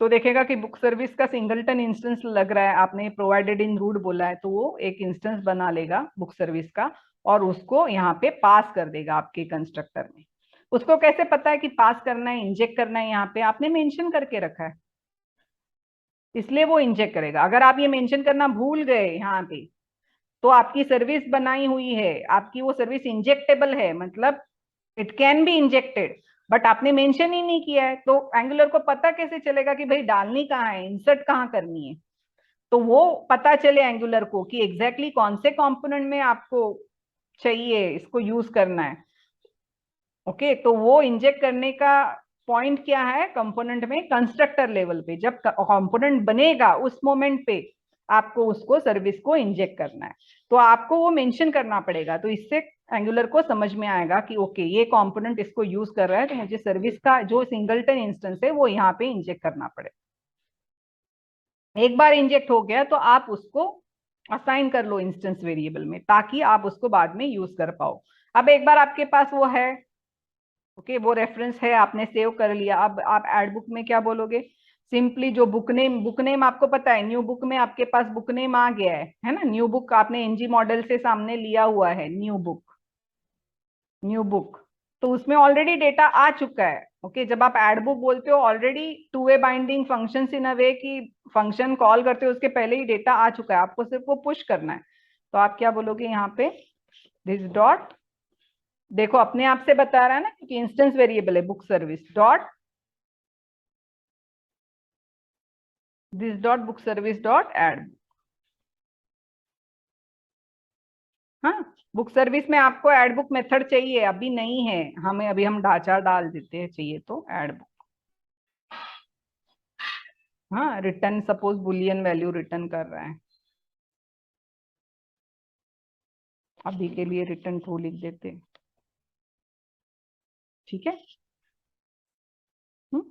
तो देखेगा कि बुक सर्विस का सिंगलटन इंस्टेंस लग रहा है, आपने प्रोवाइडेड इन रूट बोला है, तो वो एक इंस्टेंस बना लेगा बुक सर्विस का और उसको यहाँ पे पास कर देगा आपके कंस्ट्रक्टर में। उसको कैसे पता है कि पास करना है, इंजेक्ट करना है, यहाँ पे आपने मेंशन करके रखा है, इसलिए वो इंजेक्ट करेगा। अगर आप ये मेंशन करना भूल गए यहाँ पे, तो आपकी सर्विस बनाई हुई है, आपकी वो सर्विस इंजेक्टेबल है, मतलब it can be injected, but आपने मेंशन ही नहीं किया है, तो एंगुलर को पता कैसे चलेगा कि भाई डालनी कहाँ है, इंसर्ट कहाँ करनी है। तो वो पता चले एंगुलर को कि एग्जैक्टली कौन से कंपोनेंट में आपको चाहिए इसको यूज करना है। ओके, तो वो इंजेक्ट करने का पॉइंट क्या है कंपोनेंट में, कंस्ट्रक्टर लेवल पे जब कंपोनेंट बनेगा उस मोमेंट पे आपको उसको सर्विस को इंजेक्ट करना है, तो आपको वो मेंशन करना पड़ेगा। तो इससे एंगुलर को समझ में आएगा कि ओके ये कंपोनेंट इसको यूज कर रहा है, तो मुझे सर्विस का जो सिंगलटन इंस्टेंस है वो यहाँ पे इंजेक्ट करना पड़ेगा। एक बार इंजेक्ट हो गया तो आप उसको असाइन कर लो इंस्टेंस वेरिएबल में, ताकि आप उसको बाद में यूज कर पाओ। अब एक बार आपके पास वो है, ओके, वो रेफरेंस है, आपने सेव कर लिया, अब आप एड बुक में क्या बोलोगे, सिंपली जो बुक नेम आपको पता है, न्यू बुक में आपके पास बुक नेम आ गया है ना, न्यू बुक आपने एनजी मॉडल से सामने लिया हुआ है, न्यू बुक, न्यू बुक, तो उसमें ऑलरेडी डेटा आ चुका है। ओके, जब आप एड बुक बोलते हो already two way binding function in a way की फंक्शन कॉल करते हो उसके पहले ही डेटा आ चुका है, आपको सिर्फ वो पुश करना है। तो आप क्या बोलोगे यहाँ पे, दिस डॉट, देखो अपने आप से बता रहा है ना क्योंकि इंस्टेंस वेरिएबल है, book service dot this dot book service dot add. हाँ, बुक सर्विस में आपको एड बुक मेथड चाहिए, अभी नहीं है हमें, अभी हम ढांचा डाल देते हैं, चाहिए तो एड बुक। हाँ, return suppose Boolean value return कर रहा है, अभी के लिए रिटर्न ट्रू लिख देते हैं, ठीक है। हम्म,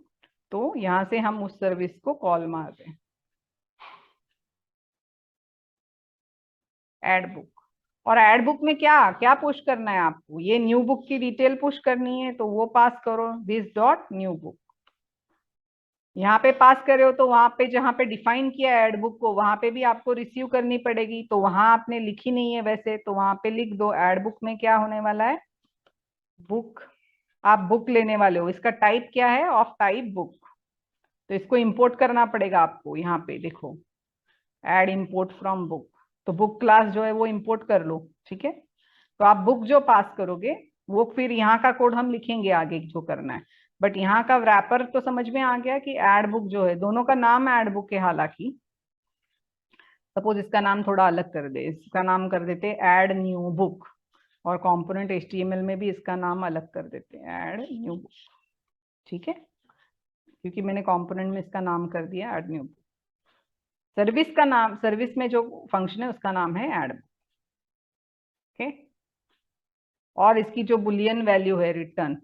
तो यहां से हम उस सर्विस को कॉल मार रहे हैं, एड बुक। और एड बुक में क्या क्या पुश करना है आपको, ये न्यू बुक की डिटेल पुश करनी है तो वो पास करो, दिस डॉट न्यू बुक। यहाँ पे पास करे हो तो वहां पे जहाँ पे डिफाइन किया एड बुक को वहां पे भी आपको रिसीव करनी पड़ेगी, तो वहां आपने लिखी नहीं है वैसे, तो वहां पे लिख दो एड बुक में क्या होने वाला है, बुक। आप बुक लेने वाले हो, इसका टाइप क्या है, ऑफ टाइप बुक, तो इसको इंपोर्ट करना पड़ेगा आपको। यहाँ पे देखो एड इंपोर्ट फ्रॉम बुक, तो बुक क्लास जो है वो इंपोर्ट कर लो, ठीक है। तो आप बुक जो पास करोगे वो फिर यहाँ का कोड हम लिखेंगे आगे जो करना है, बट यहाँ का रैपर तो समझ में आ गया कि एड बुक जो है, दोनों का नाम एड बुक है हालांकि, सपोज इसका नाम थोड़ा अलग कर दे, इसका नाम कर देते ऐड न्यू बुक, और कंपोनेंट एचटीएमएल में भी इसका नाम अलग कर देते हैं ऐड न्यू बुक, ठीक है, क्योंकि मैंने कंपोनेंट में इसका नाम कर दिया ऐड न्यू बुक। सर्विस का नाम, सर्विस में जो फंक्शन है उसका नाम है ऐड बुक, ओके। और इसकी जो बुलियन वैल्यू है रिटर्न,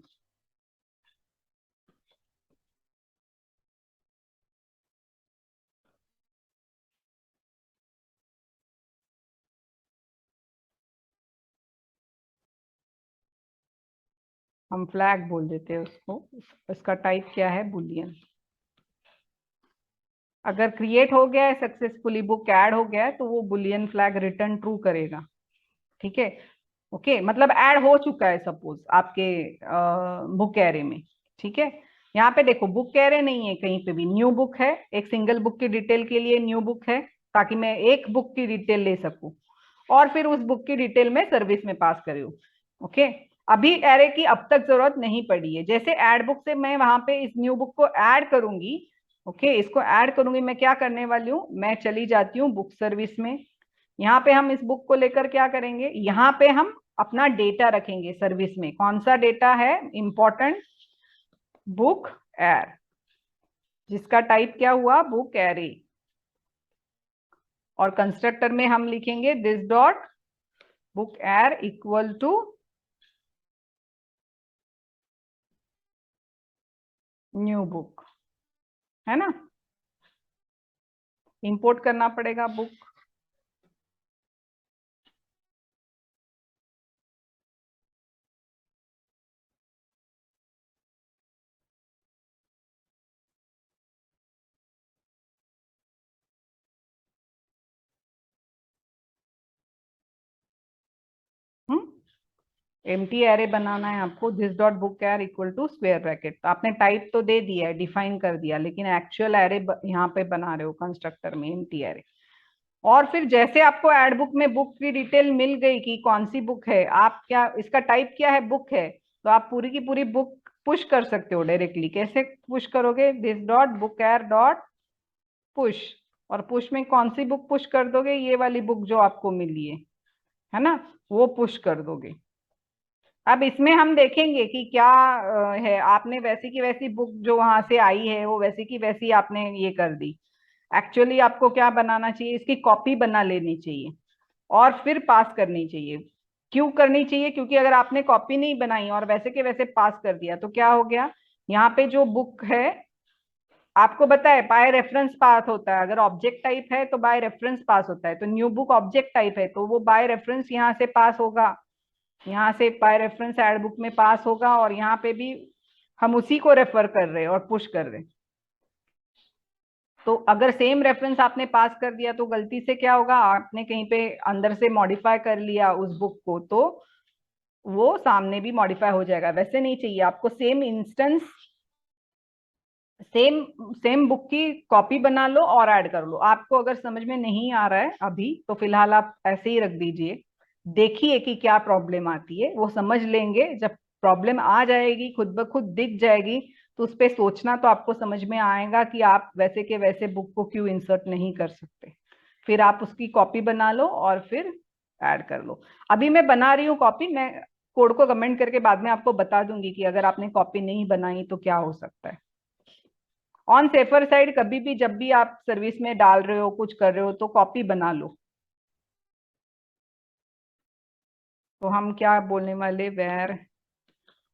हम फ्लैग बोल देते हैं उसको, इसका टाइप क्या है, बुलियन। अगर क्रिएट हो गया है सक्सेसफुली, बुक ऐड हो गया है, तो वो बुलियन फ्लैग रिटर्न ट्रू करेगा, ठीक है। ओके, मतलब ऐड हो चुका है सपोज आपके बुक एरे में, ठीक है। यहाँ पे देखो बुक एरे नहीं है कहीं पे भी, न्यू बुक है, एक सिंगल बुक की डिटेल के लिए न्यू बुक है, ताकि मैं एक बुक की डिटेल ले सकूं और फिर उस बुक की डिटेल में सर्विस में पास करूं, ओके। अभी एरे की अब तक जरूरत नहीं पड़ी है, जैसे ऐड बुक से मैं वहां पे इस न्यू बुक को ऐड करूंगी, ओके, इसको ऐड करूंगी, मैं क्या करने वाली हूँ, मैं चली जाती हूँ बुक सर्विस में। यहाँ पे हम इस बुक को लेकर क्या करेंगे, यहाँ पे हम अपना डेटा रखेंगे सर्विस में, कौन सा डेटा है इंपॉर्टेंट, बुक एर, जिसका टाइप क्या हुआ, बुक एरे। और कंस्ट्रक्टर में हम लिखेंगे दिस डॉट बुक एर इक्वल टू न्यू बुक, है ना, इंपोर्ट करना पड़ेगा बुक। एम्प्टी एरे बनाना है आपको, दिस डॉट बुक एर इक्वल टू स्क्वायर ब्रैकेट, तो आपने टाइप तो दे दिया है, डिफाइन कर दिया, लेकिन एक्चुअल एरे यहाँ पे बना रहे हो कंस्ट्रक्टर में एम्प्टी एरे। और फिर जैसे आपको एड बुक में बुक की डिटेल मिल गई कि कौन सी बुक है, आप क्या, इसका टाइप क्या है, बुक है, तो आप पूरी की पूरी बुक पुश कर सकते हो डायरेक्टली। कैसे पुश करोगे, दिस डॉट बुक एर डॉट पुश, और पुश में कौन सी बुक पुश कर दोगे, ये वाली बुक जो आपको मिली है ना, वो पुश कर दोगे। अब इसमें हम देखेंगे कि क्या है, आपने वैसी की वैसी बुक जो वहां से आई है वो वैसी की वैसी आपने ये कर दी, एक्चुअली आपको क्या बनाना चाहिए, इसकी कॉपी बना लेनी चाहिए और फिर पास करनी चाहिए। क्यों करनी चाहिए, क्योंकि अगर आपने कॉपी नहीं बनाई और वैसे के वैसे पास कर दिया तो क्या हो गया, यहाँ पे जो बुक है आपको पता है बाय रेफरेंस पास होता है, अगर ऑब्जेक्ट टाइप है तो बाय रेफरेंस पास होता है, तो न्यू बुक ऑब्जेक्ट टाइप है तो वो बाय रेफरेंस यहाँ से पास होगा, यहाँ से बाय रेफरेंस एड बुक में पास होगा, और यहाँ पे भी हम उसी को रेफर कर रहे हैं और पुश कर रहे हैं। तो अगर सेम रेफरेंस आपने पास कर दिया तो गलती से क्या होगा, आपने कहीं पे अंदर से मॉडिफाई कर लिया उस बुक को, तो वो सामने भी मॉडिफाई हो जाएगा, वैसे नहीं चाहिए आपको, same instance same same book की कॉपी बना लो और ऐड कर लो। आपको अगर समझ में नहीं आ रहा है अभी तो फिलहाल आप ऐसे ही रख दीजिए, देखिए कि क्या प्रॉब्लम आती है, वो समझ लेंगे। जब प्रॉब्लम आ जाएगी, खुद ब खुद दिख जाएगी, तो उस पर सोचना तो आपको समझ में आएगा कि आप वैसे के वैसे बुक को क्यों इंसर्ट नहीं कर सकते। फिर आप उसकी कॉपी बना लो और फिर ऐड कर लो। अभी मैं बना रही हूँ कॉपी, मैं कोड को कमेंट करके बाद में आपको बता दूंगी कि अगर आपने कॉपी नहीं बनाई तो क्या हो सकता है। ऑन सेफर साइड कभी भी जब भी आप सर्विस में डाल रहे हो, कुछ कर रहे हो, तो कॉपी बना लो। तो हम क्या बोलने वाले, var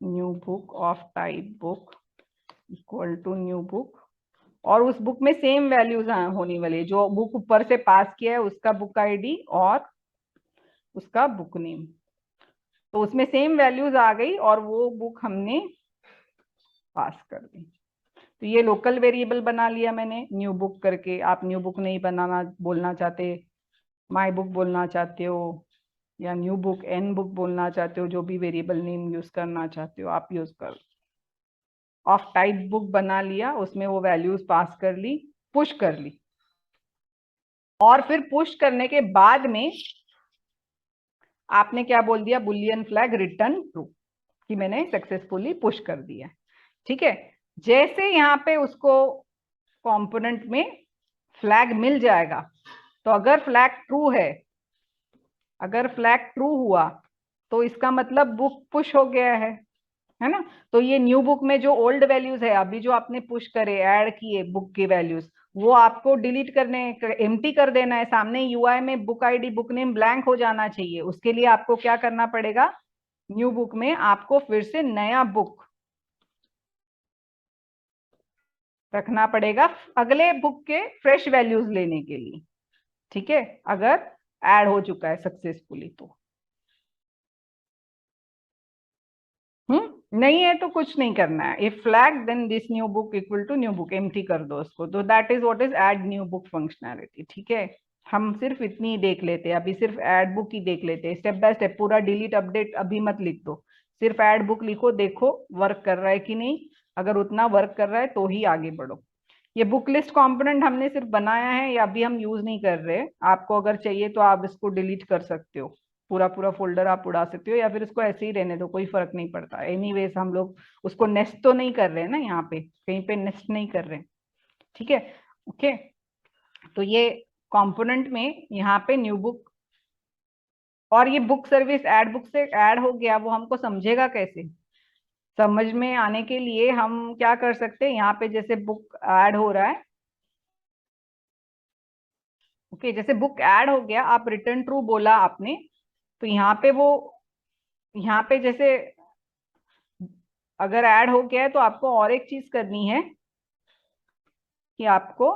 new book of type book equal to new book, और उस बुक में सेम वैल्यूज होने वाली, जो बुक ऊपर से पास किया है उसका बुक आईडी और उसका बुक नेम। तो उसमें सेम वैल्यूज आ गई और वो बुक हमने पास कर दी। तो ये लोकल वेरिएबल बना लिया मैंने न्यू बुक करके। आप न्यू बुक नहीं बनाना बोलना चाहते, माई बुक बोलना चाहते हो, या न्यू बुक एन बुक बोलना चाहते हो, जो भी वेरिएबल नेम यूज करना चाहते हो आप यूज कर। ऑफ टाइप बुक बना लिया, उसमें वो वैल्यूज पास कर ली, पुश कर ली, और फिर पुश करने के बाद में आपने क्या बोल दिया, बुलियन फ्लैग रिटर्न ट्रू, कि मैंने सक्सेसफुली पुश कर दिया। ठीक है, जैसे यहाँ पे उसको कंपोनेंट में फ्लैग मिल जाएगा, तो अगर फ्लैग ट्रू है, अगर फ्लैग ट्रू हुआ तो इसका मतलब बुक पुश हो गया है ना। तो ये न्यू बुक में जो ओल्ड वैल्यूज है, अभी जो आपने पुश करे, ऐड किए बुक की वैल्यूज, वो आपको डिलीट करने, एम्प्टी कर देना है। सामने यूआई में book ID book name blank हो जाना चाहिए। उसके लिए आपको क्या करना पड़ेगा, न्यू बुक में आपको फिर से नया बुक रखना पड़ेगा अगले बुक के फ्रेश वैल्यूज लेने के लिए। ठीक है, अगर ऐड हो चुका है सक्सेसफुली तो। नहीं है तो कुछ नहीं करना है। If flag then this new book equal to new book, empty कर दो उसको। तो that is what is add new book functionality. ठीक है, हम सिर्फ इतनी ही देख लेते हैं अभी, सिर्फ ऐड बुक ही देख लेते हैं स्टेप बाय स्टेप। पूरा डिलीट अपडेट अभी मत लिख दो, सिर्फ ऐड बुक लिखो, देखो वर्क कर रहा है कि नहीं। अगर उतना वर्क कर रहा है तो ही आगे बढ़ो। ये बुक लिस्ट कंपोनेंट हमने सिर्फ बनाया है, या अभी हम यूज नहीं कर रहे। आपको अगर चाहिए तो आप इसको डिलीट कर सकते हो, पूरा पूरा फोल्डर आप उड़ा सकते हो, या फिर इसको ऐसे ही रहने दो, कोई फर्क नहीं पड़ता। एनीवेज हम लोग उसको नेस्ट तो नहीं कर रहे हैं ना, यहाँ पे कहीं पे नेस्ट नहीं कर रहे। ठीक है, ओके। तो ये कंपोनेंट में यहाँ पे न्यू बुक, और ये बुक सर्विस ऐड बुक से ऐड हो गया, वो हमको समझेगा कैसे। समझ में आने के लिए हम क्या कर सकते हैं, यहाँ पे जैसे बुक ऐड हो रहा है, ओके, जैसे बुक ऐड हो गया, आप रिटर्न ट्रू बोला आपने, तो यहाँ पे वो, यहाँ पे जैसे अगर ऐड हो गया है तो आपको और एक चीज करनी है कि आपको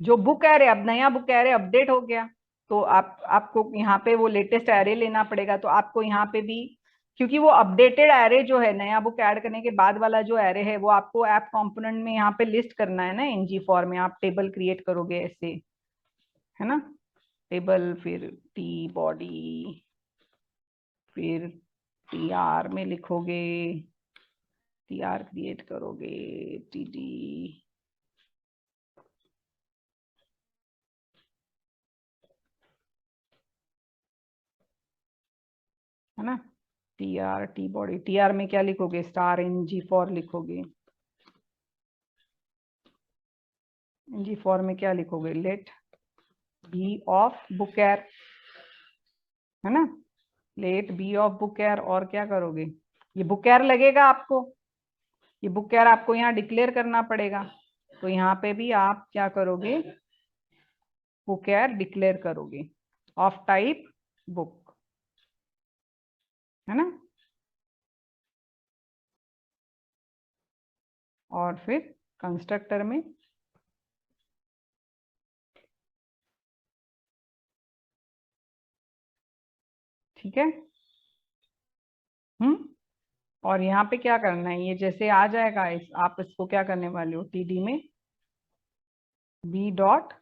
जो बुक एरे, अब नया बुक एरे अपडेट हो गया, तो आपको यहाँ पे वो लेटेस्ट एरे लेना पड़ेगा। तो आपको यहाँ पे भी, क्योंकि वो अपडेटेड एरे जो है, नया बुक ऐड करने के बाद वाला जो एरे है, वो आपको ऐप कंपोनेंट में यहाँ पे लिस्ट करना है ना, एनजी फॉर्म में आप टेबल क्रिएट करोगे ऐसे, है ना। टेबल, फिर टी बॉडी, फिर टी आर में लिखोगे, टी आर क्रिएट करोगे, टी डी, है ना। T R T body, T R में क्या लिखोगे, स्टार एन जी फॉर लिखोगे। एन जी फॉर में क्या लिखोगे, लेट बी ऑफ बुक एर, है ना, लेट बी ऑफ बुक एर। और क्या करोगे, ये बुक एर लगेगा आपको, ये बुक एर आपको यहाँ डिक्लेयर करना पड़ेगा। तो यहाँ पे भी आप क्या करोगे, बुक एर डिक्लेयर करोगे ऑफ टाइप बुक, है ना। और फिर कंस्ट्रक्टर में ठीक है। हम्म, और यहाँ पे क्या करना है, ये जैसे आ जाएगा आप इसको क्या करने वाले हो, टीडी में बी डॉट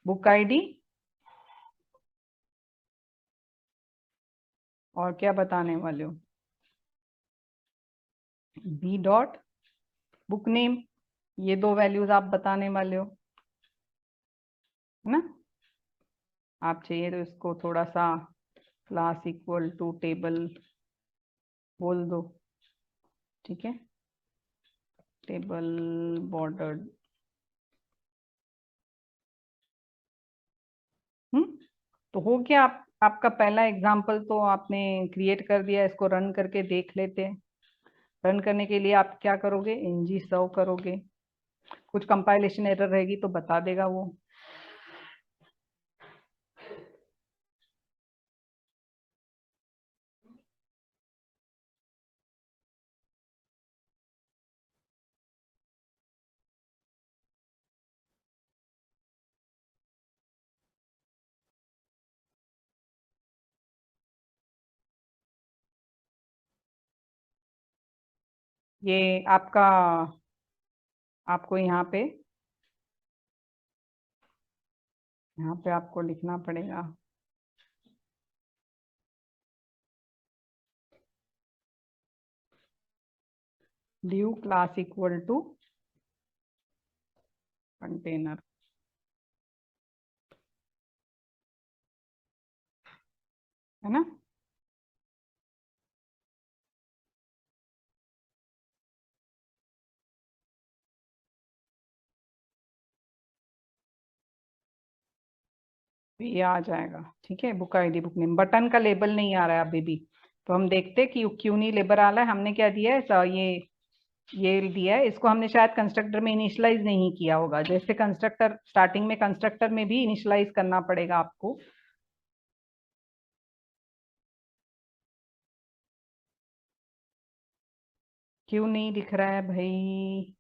बुक आईडी, और क्या बताने वाले हो, बी डॉट बुक नेम, ये दो वैल्यूज आप बताने वाले हो, है ना। आप चाहिए तो इसको थोड़ा सा क्लास इक्वल टू टेबल बोल दो, ठीक है, टेबल बॉर्डर्ड। हम्म। तो हो गया, आप आपका पहला एग्जाम्पल तो आपने क्रिएट कर दिया, इसको रन करके देख लेते हैं। रन करने के लिए आप क्या करोगे, ng सर्व करोगे, कुछ कंपाइलेशन एरर रहेगी तो बता देगा वो। ये आपका, आपको यहाँ पे आपको लिखना पड़ेगा div class equal to container, है ना। तो ये आ जाएगा, ठीक है। Book ID, book name, button का लेबल नहीं आ रहा है अभी भी। तो हम देखते हैं कि क्यों नहीं लेबल आ रहा है। हमने क्या दिया है, ये दिया है, इसको हमने शायद कंस्ट्रक्टर में इनिशियलाइज नहीं किया होगा। जैसे कंस्ट्रक्टर, स्टार्टिंग में कंस्ट्रक्टर में भी इनिशियलाइज करना पड़ेगा आपको। क्यों नहीं दिख रहा है भाई।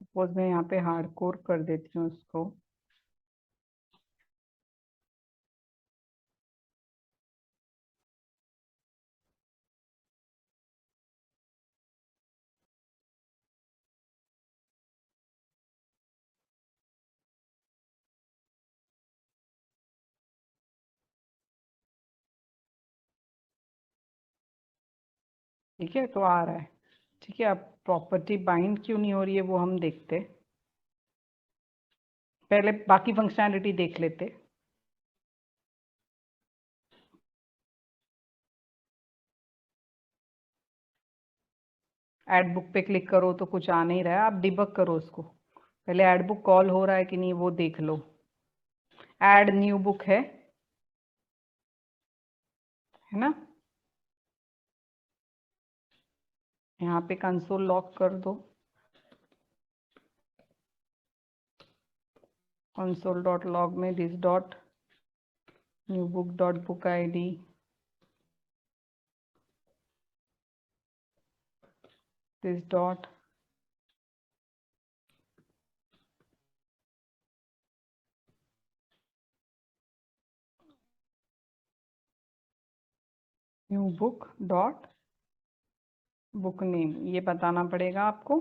सपोज मैं यहाँ पे हार्डकोर कर देती हूँ इसको। ठीक है, तो आ रहा है। ठीक है, अब प्रॉपर्टी बाइंड क्यों नहीं हो रही है वो हम देखते। पहले बाकी फंक्शनैलिटी देख लेते। ऐड बुक पे क्लिक करो तो कुछ आ नहीं रहा है, आप डिबग करो उसको। पहले ऐड बुक कॉल हो रहा है कि नहीं वो देख लो। ऐड न्यू बुक है ना। यहाँ पे कंसोल लॉक कर दो, कंसोल डॉट लॉग में this dot new book dot book ID, this dot new book dot book name, ये बताना पड़ेगा आपको।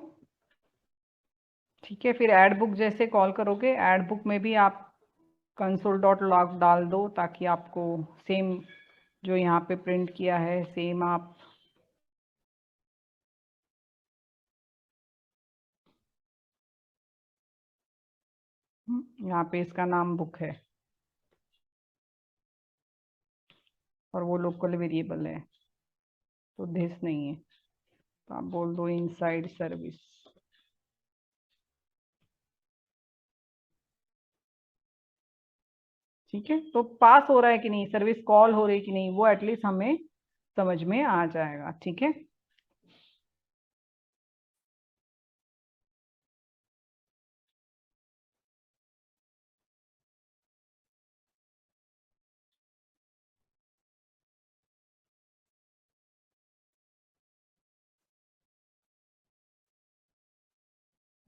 ठीक है, फिर ऐड बुक जैसे कॉल करोगे, ऐड बुक में भी आप कंसोल डॉट लॉग डाल दो ताकि आपको सेम जो यहाँ पे प्रिंट किया है सेम आप। यहाँ पे इसका नाम बुक है और वो लोकल वेरिएबल है, तो दिस नहीं है। तो आप बोल दो इनसाइड सर्विस। ठीक है, तो पास हो रहा है कि नहीं, सर्विस कॉल हो रही है कि नहीं, वो एटलीस्ट हमें समझ में आ जाएगा। ठीक है,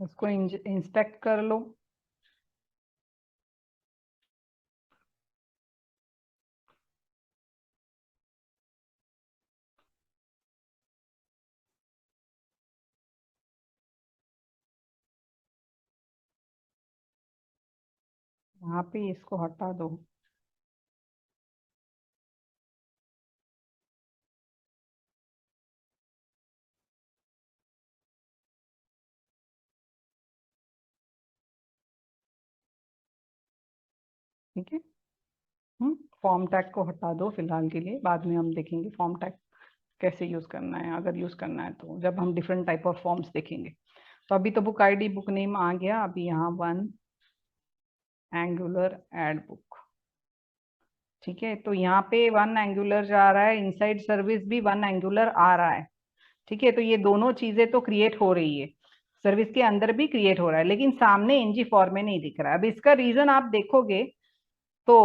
उसको इंस्पेक्ट कर लो। यहाँ पे इसको हटा दो। ठीक है, फॉर्म टैग को हटा दो फिलहाल के लिए, बाद में हम देखेंगे फॉर्म टैग कैसे यूज करना है, अगर यूज करना है तो जब हम डिफरेंट टाइप ऑफ फॉर्म्स देखेंगे। तो अभी तो बुक आईडी बुक नेम आ गया, अभी यहाँ वन एंगुलर एड बुक। ठीक है, तो यहाँ पे वन एंगुलर जा रहा है, इनसाइड सर्विस भी वन एंगुलर आ रहा है। ठीक है, तो ये दोनों चीजें तो क्रिएट हो रही है, सर्विस के अंदर भी क्रिएट हो रहा है, लेकिन सामने एनजी फॉर्म में नहीं दिख रहा है। अब इसका रीजन आप देखोगे तो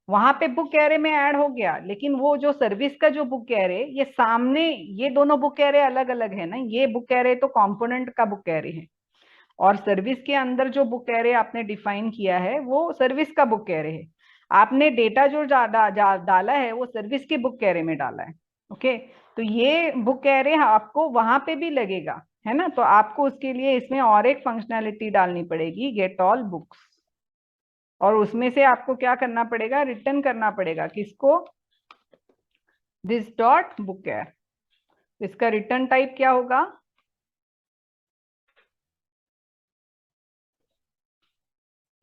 वहां पे बुक एरे में ऐड हो गया, लेकिन वो जो सर्विस का जो बुक एरे, ये सामने ये दोनों बुक एरे अलग अलग है ना। ये बुक एरे तो कंपोनेंट का बुक एरे है, और सर्विस के अंदर जो बुक एरे आपने डिफाइन किया है वो सर्विस का बुक एरे है। आपने डेटा जो डाला है वो सर्विस के बुक एरे में डाला है। ओके, तो ये बुक एरे आपको वहां पे भी लगेगा, है ना। तो आपको उसके लिए इसमें और एक फंक्शनैलिटी डालनी पड़ेगी, गेट ऑल बुक्स, और उसमें से आपको क्या करना पड़ेगा, रिटर्न करना पड़ेगा किसको, दिस डॉट बुक एर। इसका रिटर्न टाइप क्या होगा,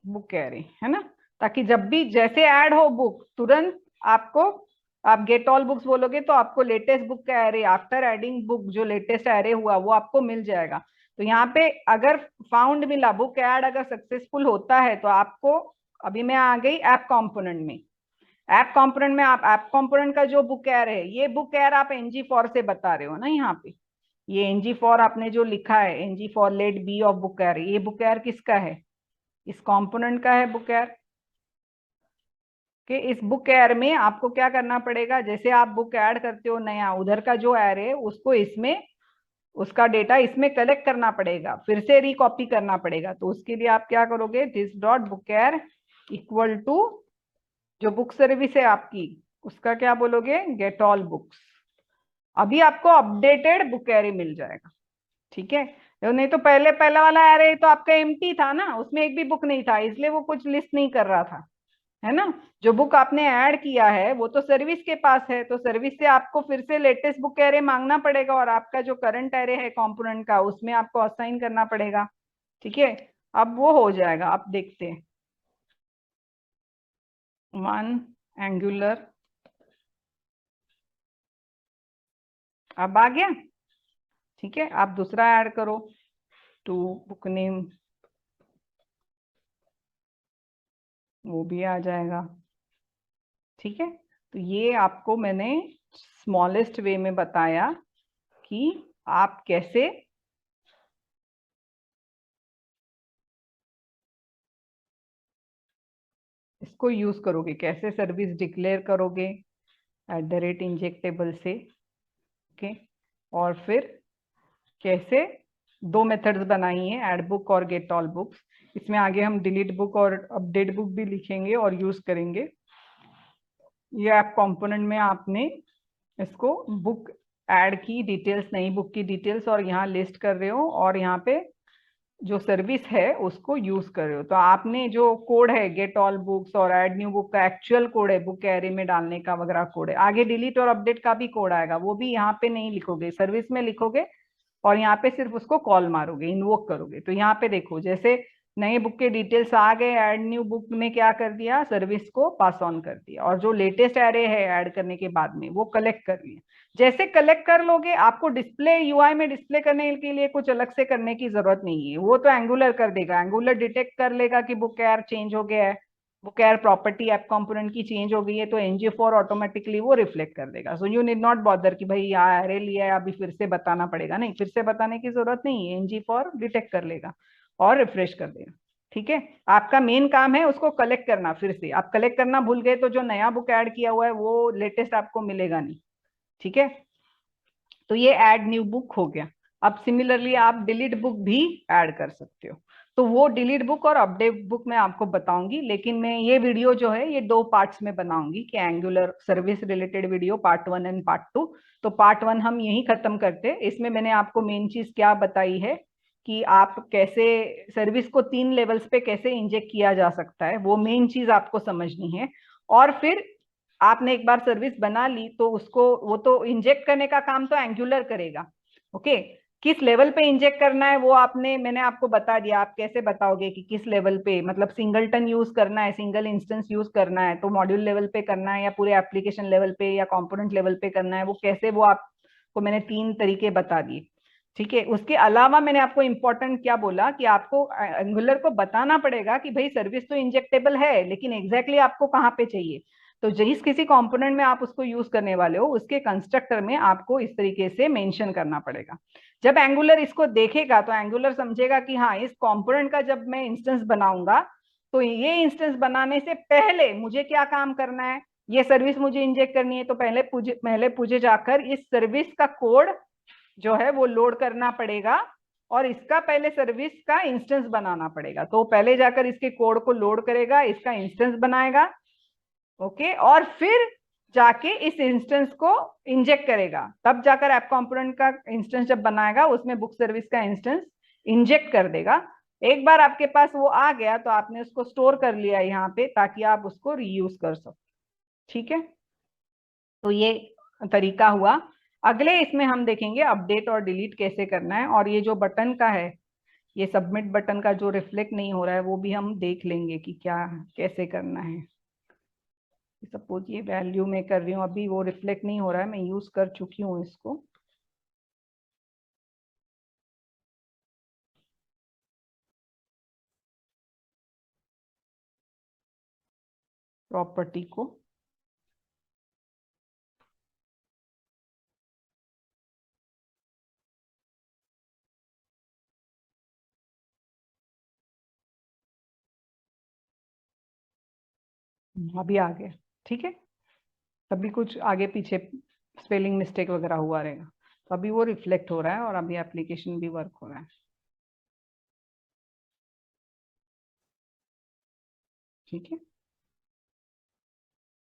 बुक एरे, है ना। ताकि जब भी जैसे ऐड हो बुक, तुरंत आपको, आप गेट ऑल बुक्स बोलोगे तो आपको लेटेस्ट बुक का एरे, आफ्टर एडिंग बुक जो लेटेस्ट एरे हुआ वो आपको मिल जाएगा। तो यहाँ पे अगर फाउंड मिला, बुक ऐड अगर सक्सेसफुल होता है तो आपको, अभी मैं आ गई ऐप कंपोनेंट में। ऐप कंपोनेंट में आप ऐप कंपोनेंट का जो बुक एर है, ये बुक एर आप एनजी फॉर से बता रहे हो ना यहाँ पे। ये एनजी फॉर आपने जो लिखा है, NG for let B of book uh, ये बुक एर किसका है, इस कंपोनेंट का है बुक एर। कि इस बुक एर में आपको क्या करना पड़ेगा, जैसे आप बुक ऐड करते हो नया, उधर का जो एर है उसको इसमें, उसका डेटा इसमें कलेक्ट करना पड़ेगा, फिर से रिकॉपी करना पड़ेगा। तो उसके लिए आप क्या करोगे, दिस डॉट बुक एर इक्वल टू जो बुक सर्विस है आपकी, उसका क्या बोलोगे, गेट ऑल बुक्स। अभी आपको अपडेटेड बुक एरे मिल जाएगा। ठीक है, तो नहीं तो पहले पहला वाला एरे तो आपका एम्प्टी था ना, उसमें एक भी बुक नहीं था, इसलिए वो कुछ लिस्ट नहीं कर रहा था, है ना। जो बुक आपने ऐड किया है वो तो सर्विस के पास है, तो सर्विस से आपको फिर से लेटेस्ट बुक एरे मांगना पड़ेगा, और आपका जो करंट एरे है कंपोनेंट का उसमें आपको असाइन करना पड़ेगा। ठीक है, अब वो हो जाएगा, आप देखते हैं, वन एंगुलर, अब आ गया। ठीक है, आप दूसरा ऐड करो, टू बुक नेम, वो भी आ जाएगा। ठीक है, तो ये आपको मैंने स्मॉलेस्ट वे में बताया कि आप कैसे इसको यूज करोगे, कैसे सर्विस डिक्लेयर करोगे @इंजेक्टेबल से। ओके, और फिर कैसे दो मेथड्स बनाई हैं, ऐड बुक और गेट ऑल बुक्स। इसमें आगे हम डिलीट बुक और अपडेट बुक भी लिखेंगे और यूज करेंगे। ये ऐप कंपोनेंट में आपने इसको बुक ऐड की डिटेल्स, नई बुक की डिटेल्स, और यहाँ लिस्ट कर रहे हो, और यहाँ पे जो सर्विस है उसको यूज कर रहे हो। तो आपने जो कोड है गेट ऑल बुक्स और ऐड न्यू बुक का एक्चुअल कोड है, बुक एरे में डालने का वगैरह कोड है, आगे डिलीट और अपडेट का भी कोड आएगा, वो भी यहाँ पे नहीं लिखोगे, सर्विस में लिखोगे, और यहाँ पे सिर्फ उसको कॉल मारोगे, इन्वोक करोगे। तो यहाँ पे देखो, जैसे नए बुक के डिटेल्स आ गए, ऐड न्यू बुक ने क्या कर दिया, सर्विस को पास ऑन कर दिया, और जो लेटेस्ट एरे है ऐड करने के बाद में वो कलेक्ट कर लिया। जैसे कलेक्ट कर लोगे, आपको डिस्प्ले यूआई में डिस्प्ले करने के लिए कुछ अलग से करने की जरूरत नहीं है, वो तो एंगुलर कर देगा। एंगुलर डिटेक्ट कर लेगा कि बुक एयर चेंज हो गया है, book air property app component की चेंज हो गई है, तो ng4 ऑटोमेटिकली वो रिफ्लेक्ट कर देगा। So you need not bother कि भाई यहाँ एरे लिया है अभी फिर से बताना पड़ेगा, नहीं, फिर से बताने की जरूरत नहीं है, ng4 डिटेक्ट कर लेगा और रिफ्रेश कर देगा। ठीक है, आपका मेन काम है उसको कलेक्ट करना। फिर से आप कलेक्ट करना भूल गए तो जो नया बुक ऐड किया हुआ है वो लेटेस्ट आपको मिलेगा नहीं। ठीक है, तो ये ऐड न्यू बुक हो गया। अब सिमिलरली आप डिलीट बुक भी ऐड कर सकते हो। तो वो डिलीट बुक और अपडेट बुक मैं आपको बताऊंगी, लेकिन मैं ये वीडियो जो है ये 2 पार्ट्स में बनाऊंगी कि angular service related video part 1 and part 2। तो पार्ट 1 हम यही खत्म करते हैं। इसमें मैंने आपको मेन चीज क्या बताई है कि आप कैसे सर्विस को 3 लेवल्स पे कैसे इंजेक्ट किया जा सकता है, वो मेन चीज आपको समझनी है। और फिर आपने एक बार सर्विस बना ली तो उसको, वो तो इंजेक्ट करने का काम तो एंगुलर करेगा। ओके, किस लेवल पे इंजेक्ट करना है वो मैंने आपको बता दिया। आप कैसे बताओगे कि किस लेवल पे, मतलब सिंगलटन यूज करना है, सिंगल इंस्टेंस यूज करना है तो मॉड्यूल लेवल पे करना है, या पूरे एप्लीकेशन लेवल पे या कंपोनेंट लेवल पे करना है, वो कैसे, वो आपको मैंने 3 तरीके बता दिए। ठीक है, उसके अलावा मैंने आपको इंपॉर्टेंट क्या बोला कि आपको एंगुलर को बताना पड़ेगा कि भाई सर्विस तो इंजेक्टेबल है, लेकिन एग्जैक्टली आपको कहाँ पे चाहिए। तो जिस किसी कंपोनेंट में आप उसको यूज करने वाले हो उसके कंस्ट्रक्टर में आपको इस तरीके से मेंशन करना पड़ेगा। जब एंगुलर इसको देखेगा तो एंगुलर समझेगा कि हाँ, इस कंपोनेंट का जब मैं इंस्टेंस बनाऊंगा तो ये इंस्टेंस बनाने से पहले मुझे क्या काम करना है, ये सर्विस मुझे इंजेक्ट करनी है, तो पहले पूछे जाकर इस सर्विस का कोड जो है वो लोड करना पड़ेगा, और इसका पहले सर्विस का इंस्टेंस बनाना पड़ेगा। तो पहले जाकर इसके कोड को लोड करेगा, इसका इंस्टेंस बनाएगा। ओके, और फिर जाके इस इंस्टेंस को इंजेक्ट करेगा, तब जाकर ऐप कंपोनेंट का इंस्टेंस जब बनाएगा उसमें बुक सर्विस का इंस्टेंस इंजेक्ट कर देगा। एक बार आपके पास वो आ गया तो आपने उसको स्टोर कर लिया यहाँ पे ताकि आप उसको रीयूज कर सको। ठीक है, तो ये तरीका हुआ। अगले इसमें हम देखेंगे अपडेट और डिलीट कैसे करना है, और ये जो बटन का है, ये सबमिट बटन का जो रिफ्लेक्ट नहीं हो रहा है वो भी हम देख लेंगे कि क्या कैसे करना है। सपोज ये वैल्यू में कर रही हूँ, अभी वो रिफ्लेक्ट नहीं हो रहा है, मैं यूज कर चुकी हूँ इसको। प्रॉपर्टी को अभी आ गया। ठीक है, तभी कुछ आगे पीछे स्पेलिंग मिस्टेक वगैरह हुआ रहेगा, तो अभी वो रिफ्लेक्ट हो रहा है और अभी एप्लीकेशन भी वर्क हो रहा है। ठीक है,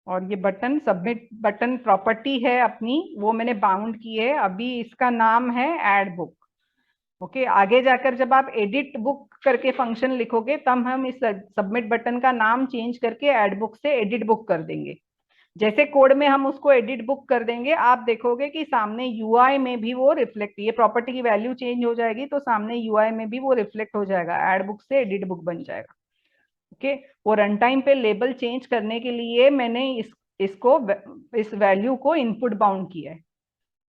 और ये बटन सबमिट बटन प्रॉपर्टी है अपनी, वो मैंने बाउंड की है, अभी इसका नाम है ऐड बुक। ओके, आगे जाकर जब आप एडिट बुक करके फंक्शन लिखोगे तब हम इस सबमिट बटन का नाम चेंज करके ऐड बुक से एडिट बुक कर देंगे। जैसे कोड में हम उसको एडिट बुक कर देंगे, आप देखोगे कि सामने यूआई में भी वो रिफ्लेक्ट, ये प्रॉपर्टी की वैल्यू चेंज हो जाएगी तो सामने यूआई में भी वो रिफ्लेक्ट हो जाएगा, ऐड बुक से एडिट बुक बन जाएगा। ओके, वो रन टाइम पे लेबल चेंज करने के लिए मैंने इसको इस वैल्यू को इनपुट बाउंड किया है,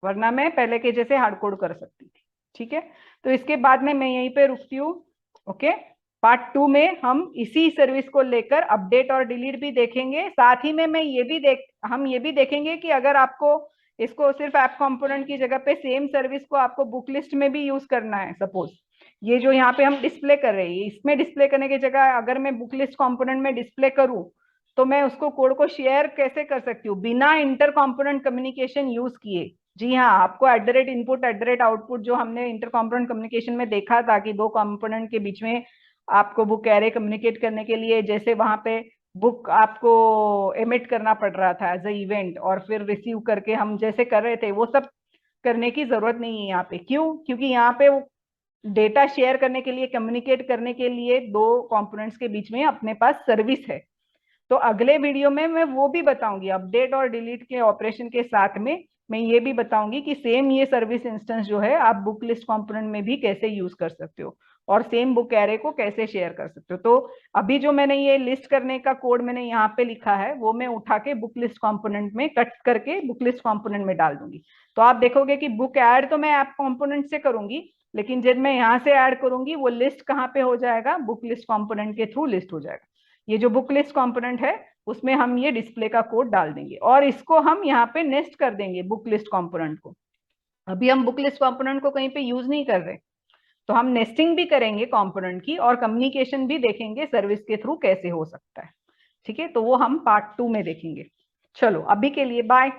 वरना मैं पहले के जैसे हार्ड कोड कर सकती थी। ठीक है, तो इसके बाद में मैं यहीं पे रुकती हूँ। ओके, पार्ट 2 में हम इसी सर्विस को लेकर अपडेट और डिलीट भी देखेंगे। साथ ही में हम ये भी देखेंगे कि अगर आपको इसको सिर्फ ऐप कंपोनेंट की जगह पे सेम सर्विस को आपको बुक लिस्ट में भी यूज करना है, सपोज ये जो यहाँ पे हम डिस्प्ले कर रहे हैं इसमें डिस्प्ले करने की जगह अगर मैं बुक लिस्ट कंपोनेंट में डिस्प्ले करूँ तो मैं उसको कोड को शेयर कैसे कर सकती हूँ बिना इंटर कंपोनेंट कम्युनिकेशन यूज किए। जी हाँ, आपको @input @output जो हमने इंटर कंपोनेंट कम्युनिकेशन में देखा था कि 2 कंपोनेंट के बीच में आपको बुक एरे कम्युनिकेट करने के लिए जैसे वहां पे बुक आपको एमिट करना पड़ रहा था एज ए इवेंट, और फिर रिसीव करके हम जैसे कर रहे थे, वो सब करने की जरूरत नहीं है यहाँ पे। क्यों? क्योंकि यहाँ पे वो डेटा शेयर करने के लिए, कम्युनिकेट करने के लिए 2 कंपोनेंट्स के बीच में अपने पास सर्विस है। तो अगले वीडियो में मैं वो भी बताऊंगी, अपडेट और डिलीट के ऑपरेशन के साथ में मैं ये भी बताऊंगी कि सेम ये सर्विस इंस्टेंस जो है आप बुक लिस्ट कंपोनेंट में भी कैसे यूज कर सकते हो। और सेम बुक एरे को कैसे शेयर कर सकते हो। तो अभी जो मैंने ये लिस्ट करने का कोड मैंने यहाँ पे लिखा है वो मैं उठा के बुक लिस्ट कॉम्पोनेंट में कट करके बुक लिस्ट कॉम्पोनेंट में डाल दूंगी। तो आप देखोगे कि बुक ऐड तो मैं ऐप कॉम्पोनेंट से करूंगी, लेकिन जब मैं यहाँ से ऐड करूंगी वो लिस्ट कहाँ पे हो जाएगा, बुक लिस्ट कॉम्पोनेंट के थ्रू लिस्ट हो जाएगा। ये जो बुक लिस्ट कॉम्पोनेंट है उसमें हम ये डिस्प्ले का कोड डाल देंगे और इसको हम यहाँ पे नेस्ट कर देंगे बुक लिस्ट कॉम्पोनेंट को। अभी हम बुक लिस्ट कॉम्पोनेंट को कहीं पे यूज नहीं कर रहे, तो हम नेस्टिंग भी करेंगे कंपोनेंट की और कम्युनिकेशन भी देखेंगे सर्विस के थ्रू कैसे हो सकता है। ठीक है, तो वो हम पार्ट 2 में देखेंगे। चलो अभी के लिए बाय।